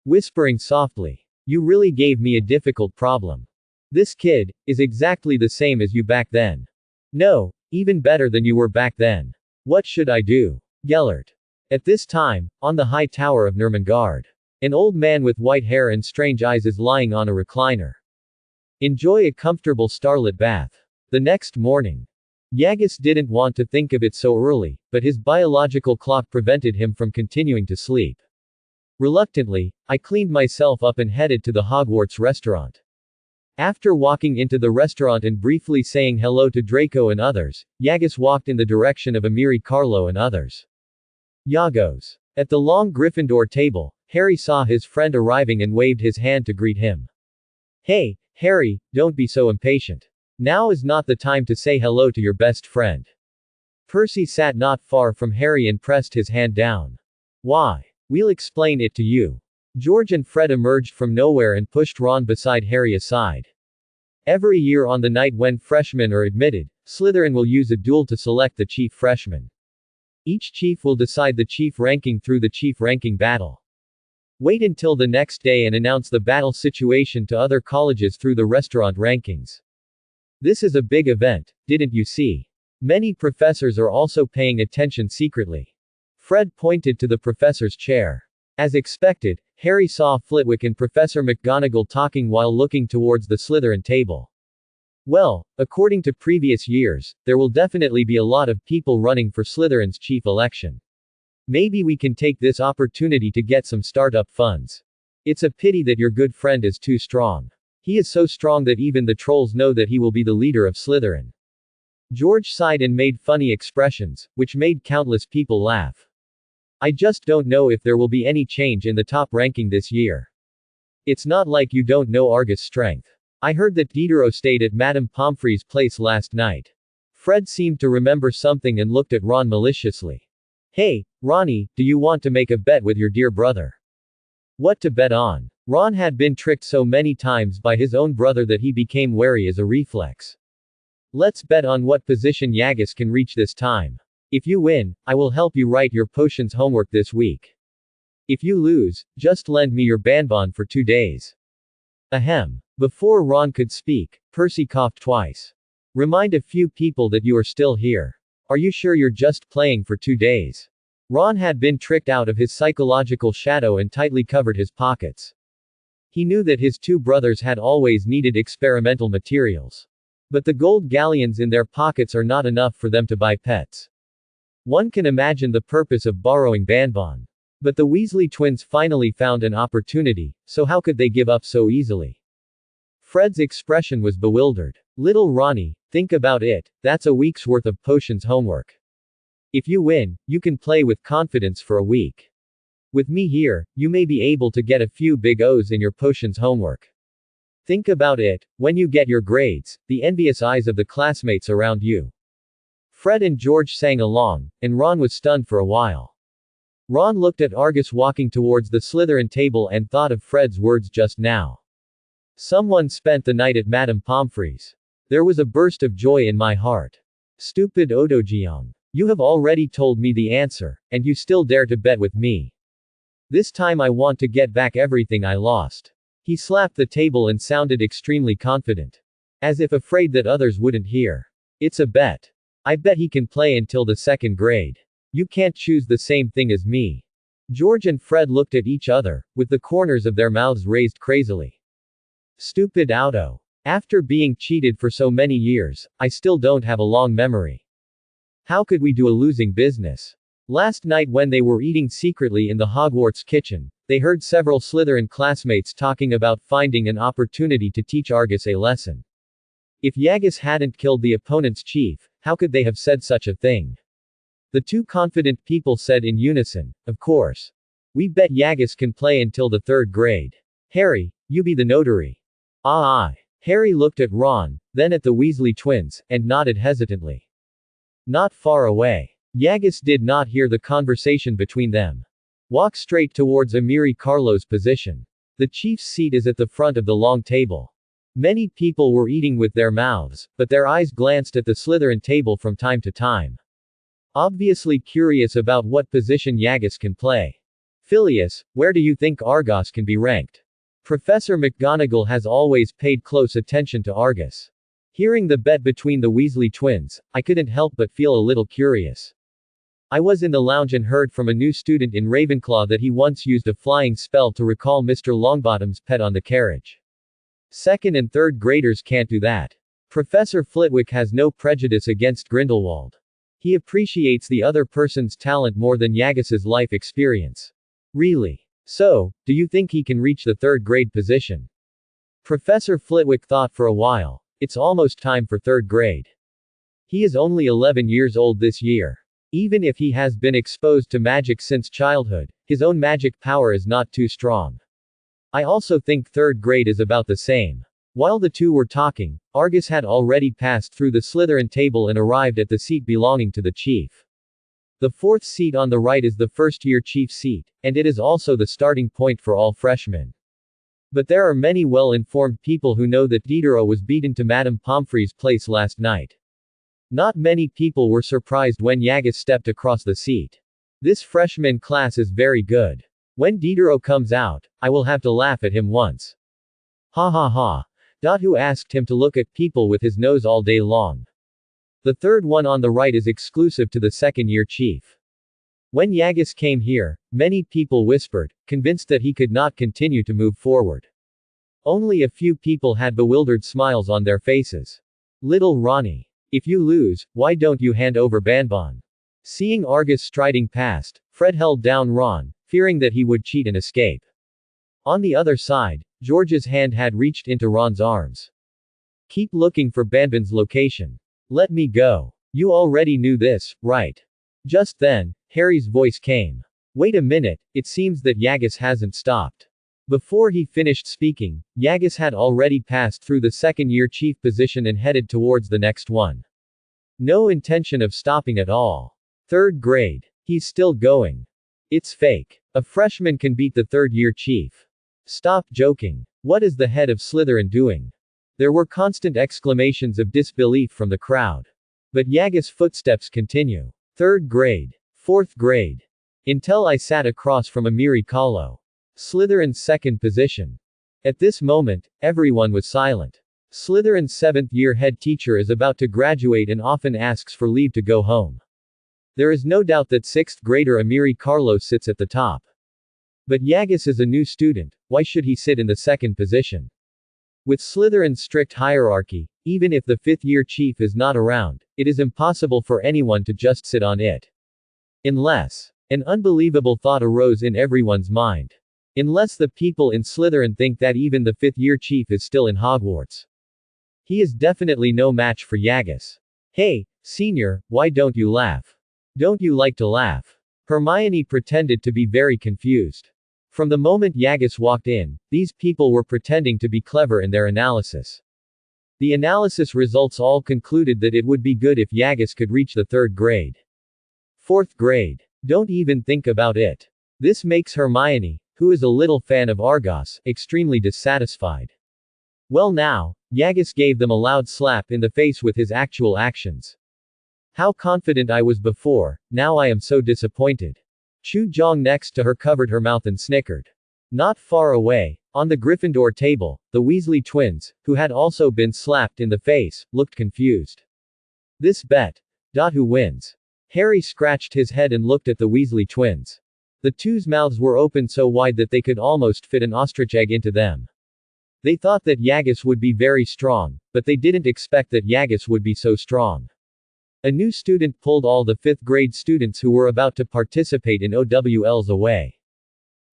Whispering softly, you really gave me a difficult problem. This kid is exactly the same as you back then. No, even better than you were back then. What should I do? Gellert. At this time, on the high tower of Nurmengard, an old man with white hair and strange eyes is lying on a recliner. Enjoy a comfortable starlit bath. The next morning. Yagus didn't want to think of it so early, but his biological clock prevented him from continuing to sleep. Reluctantly, I cleaned myself up and headed to the Hogwarts restaurant. After walking into the restaurant and briefly saying hello to Draco and others, Yagus walked in the direction of Amiri Carlo and others. Yagos. At the long Gryffindor table, Harry saw his friend arriving and waved his hand to greet him. Hey, Harry, don't be so impatient. Now is not the time to say hello to your best friend. Percy sat not far from Harry and pressed his hand down. Why? We'll explain it to you. George and Fred emerged from nowhere and pushed Ron beside Harry aside. Every year on the night when freshmen are admitted, Slytherin will use a duel to select the chief freshman. Each chief will decide the chief ranking through the chief ranking battle. Wait until the next day and announce the battle situation to other colleges through the restaurant rankings. This is a big event, didn't you see? Many professors are also paying attention secretly. Fred pointed to the professor's chair. As expected, Harry saw Flitwick and Professor McGonagall talking while looking towards the Slytherin table. Well, according to previous years, there will definitely be a lot of people running for Slytherin's chief election. Maybe we can take this opportunity to get some startup funds. It's a pity that your good friend is too strong. He is so strong that even the trolls know that he will be the leader of Slytherin. George sighed and made funny expressions, which made countless people laugh. I just don't know if there will be any change in the top ranking this year. It's not like you don't know Argus' strength. I heard that Diderot stayed at Madame Pomfrey's place last night. Fred seemed to remember something and looked at Ron maliciously. Hey, Ronnie, do you want to make a bet with your dear brother? What to bet on? Ron had been tricked so many times by his own brother that he became wary as a reflex. Let's bet on what position Yagus can reach this time. If you win, I will help you write your potions homework this week. If you lose, just lend me your bonbon for 2 days. Ahem. Before Ron could speak, Percy coughed twice. Remind a few people that you are still here. Are you sure you're just playing for 2 days? Ron had been tricked out of his psychological shadow and tightly covered his pockets. He knew that his two brothers had always needed experimental materials. But the gold galleons in their pockets are not enough for them to buy pets. One can imagine the purpose of borrowing bonbon. But the Weasley twins finally found an opportunity, so how could they give up so easily? Fred's expression was bewildered. Little Ronnie, think about it, that's a week's worth of potions homework. If you win, you can play with confidence for a week. With me here, you may be able to get a few big O's in your potions homework. Think about it, when you get your grades, the envious eyes of the classmates around you. Fred and George sang along, and Ron was stunned for a while. Ron looked at Argus walking towards the Slytherin table and thought of Fred's words just now. Someone spent the night at Madame Pomfrey's. There was a burst of joy in my heart. Stupid Odojiong. You have already told me the answer, and you still dare to bet with me. This time I want to get back everything I lost. He slapped the table and sounded extremely confident. As if afraid that others wouldn't hear. It's a bet. I bet he can play until the 2nd grade. You can't choose the same thing as me. George and Fred looked at each other, with the corners of their mouths raised crazily. Stupid Auto. After being cheated for so many years, I still don't have a long memory. How could we do a losing business? Last night when they were eating secretly in the Hogwarts kitchen, they heard several Slytherin classmates talking about finding an opportunity to teach Argus a lesson. If Yagus hadn't killed the opponent's chief, how could they have said such a thing? The two confident people said in unison, of course. We bet Yagus can play until the 3rd grade. Harry, you be the notary. Aye. Harry looked at Ron, then at the Weasley twins, and nodded hesitantly. Not far away. Yagus did not hear the conversation between them. Walk straight towards Amiri Carlo's position. The chief's seat is at the front of the long table. Many people were eating with their mouths, but their eyes glanced at the Slytherin table from time to time. Obviously curious about what position Yagus can play. Phileas, where do you think Argus can be ranked? Professor McGonagall has always paid close attention to Argus. Hearing the bet between the Weasley twins, I couldn't help but feel a little curious. I was in the lounge and heard from a new student in Ravenclaw that he once used a flying spell to recall Mr. Longbottom's pet on the carriage. 2nd and 3rd graders can't do that. Professor Flitwick has no prejudice against Grindelwald. He appreciates the other person's talent more than Yagus's life experience. Really? So, do you think he can reach the 3rd grade position? Professor Flitwick thought for a while. It's almost time for 3rd grade. He is only 11 years old this year. Even if he has been exposed to magic since childhood, his own magic power is not too strong. I also think 3rd grade is about the same. While the two were talking, Argus had already passed through the Slytherin table and arrived at the seat belonging to the chief. The 4th seat on the right is the first-year chief seat, and it is also the starting point for all freshmen. But there are many well-informed people who know that Diderot was beaten to Madame Pomfrey's place last night. Not many people were surprised when Yagus stepped across the seat. This freshman class is very good. When Diderot comes out, I will have to laugh at him once. Ha ha ha. Who asked him to look at people with his nose all day long. The 3rd one on the right is exclusive to the 2nd-year chief. When Yagus came here, many people whispered, convinced that he could not continue to move forward. Only a few people had bewildered smiles on their faces. Little Ronnie. If you lose, why don't you hand over bonbon? Seeing Argus striding past, Fred held down Ron, fearing that he would cheat and escape. On the other side, George's hand had reached into Ron's arms. Keep looking for bonbon's location. Let me go. You already knew this, right? Just then, Harry's voice came. Wait a minute, it seems that Yagus hasn't stopped. Before he finished speaking, Yagus had already passed through the second-year chief position and headed towards the next one. No intention of stopping at all. Third grade. He's still going. It's fake. A freshman can beat the third-year chief. Stop joking. What is the head of Slytherin doing? There were constant exclamations of disbelief from the crowd. But Yagus' footsteps continue. Third grade. Fourth grade. Until I sat across from Amiri Kahlo. Slytherin's second position. At this moment, everyone was silent. Slytherin's seventh-year head teacher is about to graduate and often asks for leave to go home. There is no doubt that sixth grader Amiri Kahlo sits at the top. But Yagus is a new student, why should he sit in the second position? With Slytherin's strict hierarchy, even if the fifth-year chief is not around, it is impossible for anyone to just sit on it. Unless an unbelievable thought arose in everyone's mind. Unless the people in Slytherin think that even the fifth-year chief is still in Hogwarts. He is definitely no match for Yagus. Hey, senior, why don't you laugh? Don't you like to laugh? Hermione pretended to be very confused. From the moment Yagus walked in, these people were pretending to be clever in their analysis. The analysis results all concluded that it would be good if Yagus could reach the third grade. Fourth grade. Don't even think about it. This makes Hermione, who is a little fan of Argos, extremely dissatisfied. Well now, Yagus gave them a loud slap in the face with his actual actions. How confident I was before, now I am so disappointed. Chu Jong next to her covered her mouth and snickered. Not far away, on the Gryffindor table, the Weasley twins, who had also been slapped in the face, looked confused. This bet. Who wins? Harry scratched his head and looked at the Weasley twins. The two's mouths were open so wide that they could almost fit an ostrich egg into them. They thought that Yagus would be very strong, but they didn't expect that Yagus would be so strong. A new student pulled all the fifth grade students who were about to participate in OWLs away.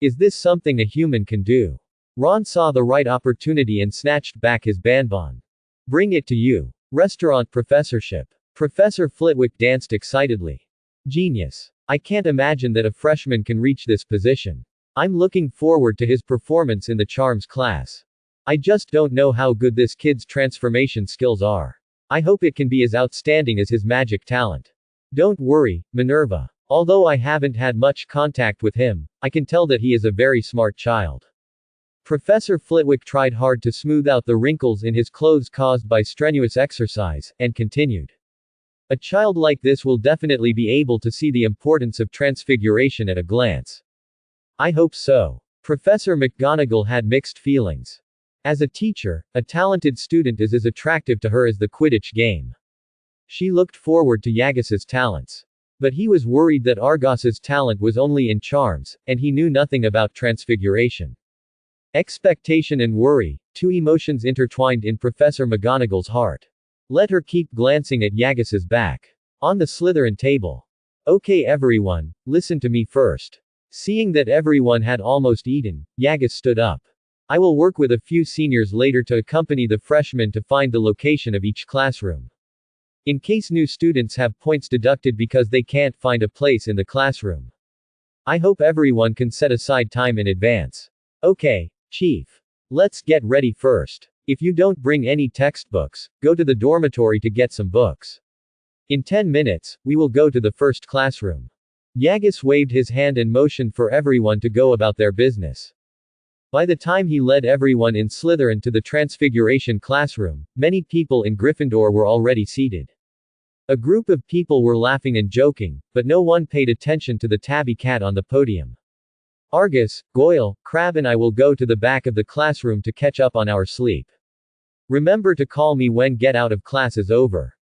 Is this something a human can do? Ron saw the right opportunity and snatched back his bonbon. Bring it to you. Restaurant professorship. Professor Flitwick danced excitedly. Genius. I can't imagine that a freshman can reach this position. I'm looking forward to his performance in the charms class. I just don't know how good this kid's transformation skills are. I hope it can be as outstanding as his magic talent. Don't worry, Minerva. Although I haven't had much contact with him, I can tell that he is a very smart child. Professor Flitwick tried hard to smooth out the wrinkles in his clothes caused by strenuous exercise, and continued. A child like this will definitely be able to see the importance of transfiguration at a glance. I hope so. Professor McGonagall had mixed feelings. As a teacher, a talented student is as attractive to her as the Quidditch game. She looked forward to Yagus's talents. But he was worried that Argos's talent was only in charms, and he knew nothing about transfiguration. Expectation and worry, two emotions intertwined in Professor McGonagall's heart. Let her keep glancing at Yagus's back. On the Slytherin table. Okay everyone, listen to me first. Seeing that everyone had almost eaten, Yagus stood up. I will work with a few seniors later to accompany the freshmen to find the location of each classroom. In case new students have points deducted because they can't find a place in the classroom. I hope everyone can set aside time in advance. Okay, Chief. Let's get ready first. If you don't bring any textbooks, go to the dormitory to get some books. In 10 minutes, we will go to the first classroom. Yagus waved his hand and motioned for everyone to go about their business. By the time he led everyone in Slytherin to the Transfiguration classroom, many people in Gryffindor were already seated. A group of people were laughing and joking, but no one paid attention to the tabby cat on the podium. Argus, Goyle, Crabbe and I will go to the back of the classroom to catch up on our sleep. Remember to call me when get out of class is over.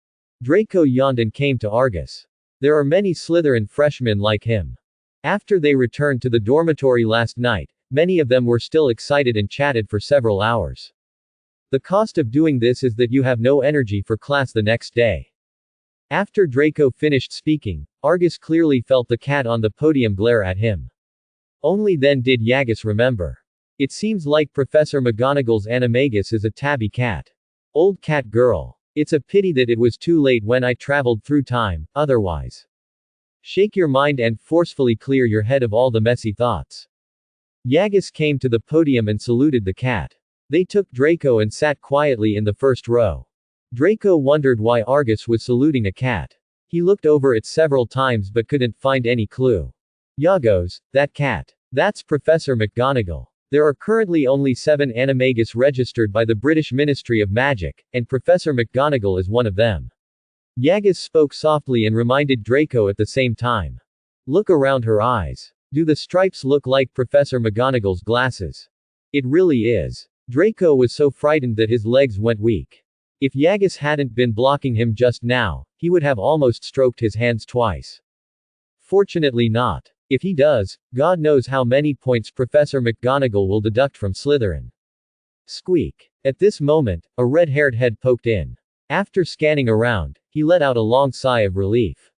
Draco yawned and came to Argus. There are many Slytherin freshmen like him. After they returned to the dormitory last night, many of them were still excited and chatted for several hours. The cost of doing this is that you have no energy for class the next day. After Draco finished speaking, Argus clearly felt the cat on the podium glare at him. Only then did Yagus remember. It seems like Professor McGonagall's animagus is a tabby cat. Old cat girl. It's a pity that it was too late when I traveled through time, otherwise. Shake your mind and forcefully clear your head of all the messy thoughts. Yagus came to the podium and saluted the cat. They took Draco and sat quietly in the first row. Draco wondered why Argus was saluting a cat. He looked over it several times but couldn't find any clue. Yagos, that cat. That's Professor McGonagall. There are currently only 7 animagus registered by the British Ministry of Magic, and Professor McGonagall is one of them. Yagus spoke softly and reminded Draco at the same time. Look around her eyes. Do the stripes look like Professor McGonagall's glasses? It really is. Draco was so frightened that his legs went weak. If Yagus hadn't been blocking him just now, he would have almost stroked his hands twice. Fortunately not. If he does, God knows how many points Professor McGonagall will deduct from Slytherin. Squeak. At this moment, a red-haired head poked in. After scanning around, he let out a long sigh of relief.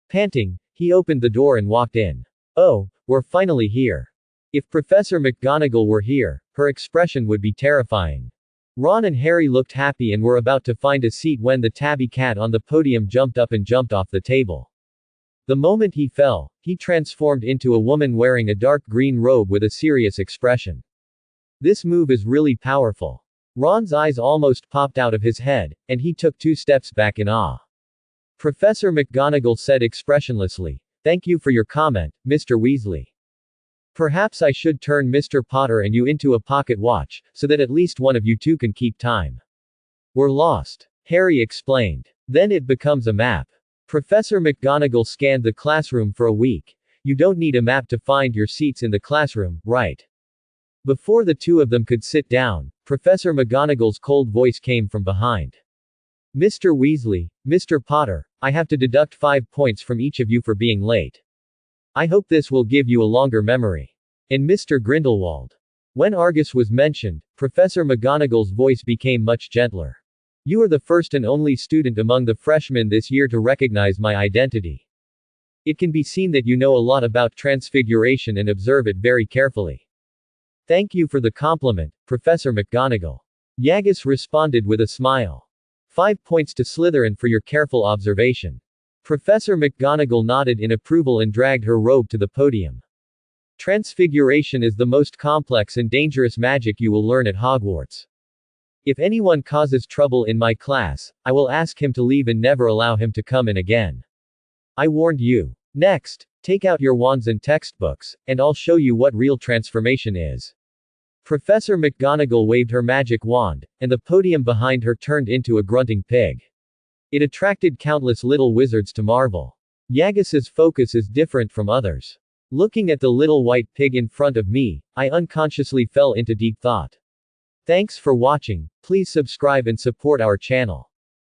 Panting, he opened the door and walked in. Oh, we're finally here. If Professor McGonagall were here, her expression would be terrifying. Ron and Harry looked happy and were about to find a seat when the tabby cat on the podium jumped up and jumped off the table. The moment he fell, he transformed into a woman wearing a dark green robe with a serious expression. This move is really powerful. Ron's eyes almost popped out of his head, and he took 2 steps back in awe. Professor McGonagall said expressionlessly, "Thank you for your comment, Mr. Weasley. Perhaps I should turn Mr. Potter and you into a pocket watch, so that at least one of you two can keep time." "We're lost," Harry explained. "Then it becomes a map." Professor McGonagall scanned the classroom for a week. "You don't need a map to find your seats in the classroom, right?" Before the two of them could sit down, Professor McGonagall's cold voice came from behind. "Mr. Weasley, Mr. Potter, I have to deduct 5 points from each of you for being late. I hope this will give you a longer memory. And Mr. Grindelwald." When Argus was mentioned, Professor McGonagall's voice became much gentler. "You are the first and only student among the freshmen this year to recognize my identity. It can be seen that you know a lot about transfiguration and observe it very carefully." "Thank you for the compliment, Professor McGonagall." Yagus responded with a smile. 5 points to Slytherin for your careful observation." Professor McGonagall nodded in approval and dragged her robe to the podium. Transfiguration is the most complex and dangerous magic you will learn at Hogwarts. If anyone causes trouble in my class, I will ask him to leave and never allow him to come in again. I warned you. Next, take out your wands and textbooks, and I'll show you what real transformation is. Professor McGonagall waved her magic wand, and the podium behind her turned into a grunting pig. It attracted countless little wizards to marvel. Yagus's focus is different from others. Looking at the little white pig in front of me, I unconsciously fell into deep thought. Thanks for watching. Please subscribe and support our channel.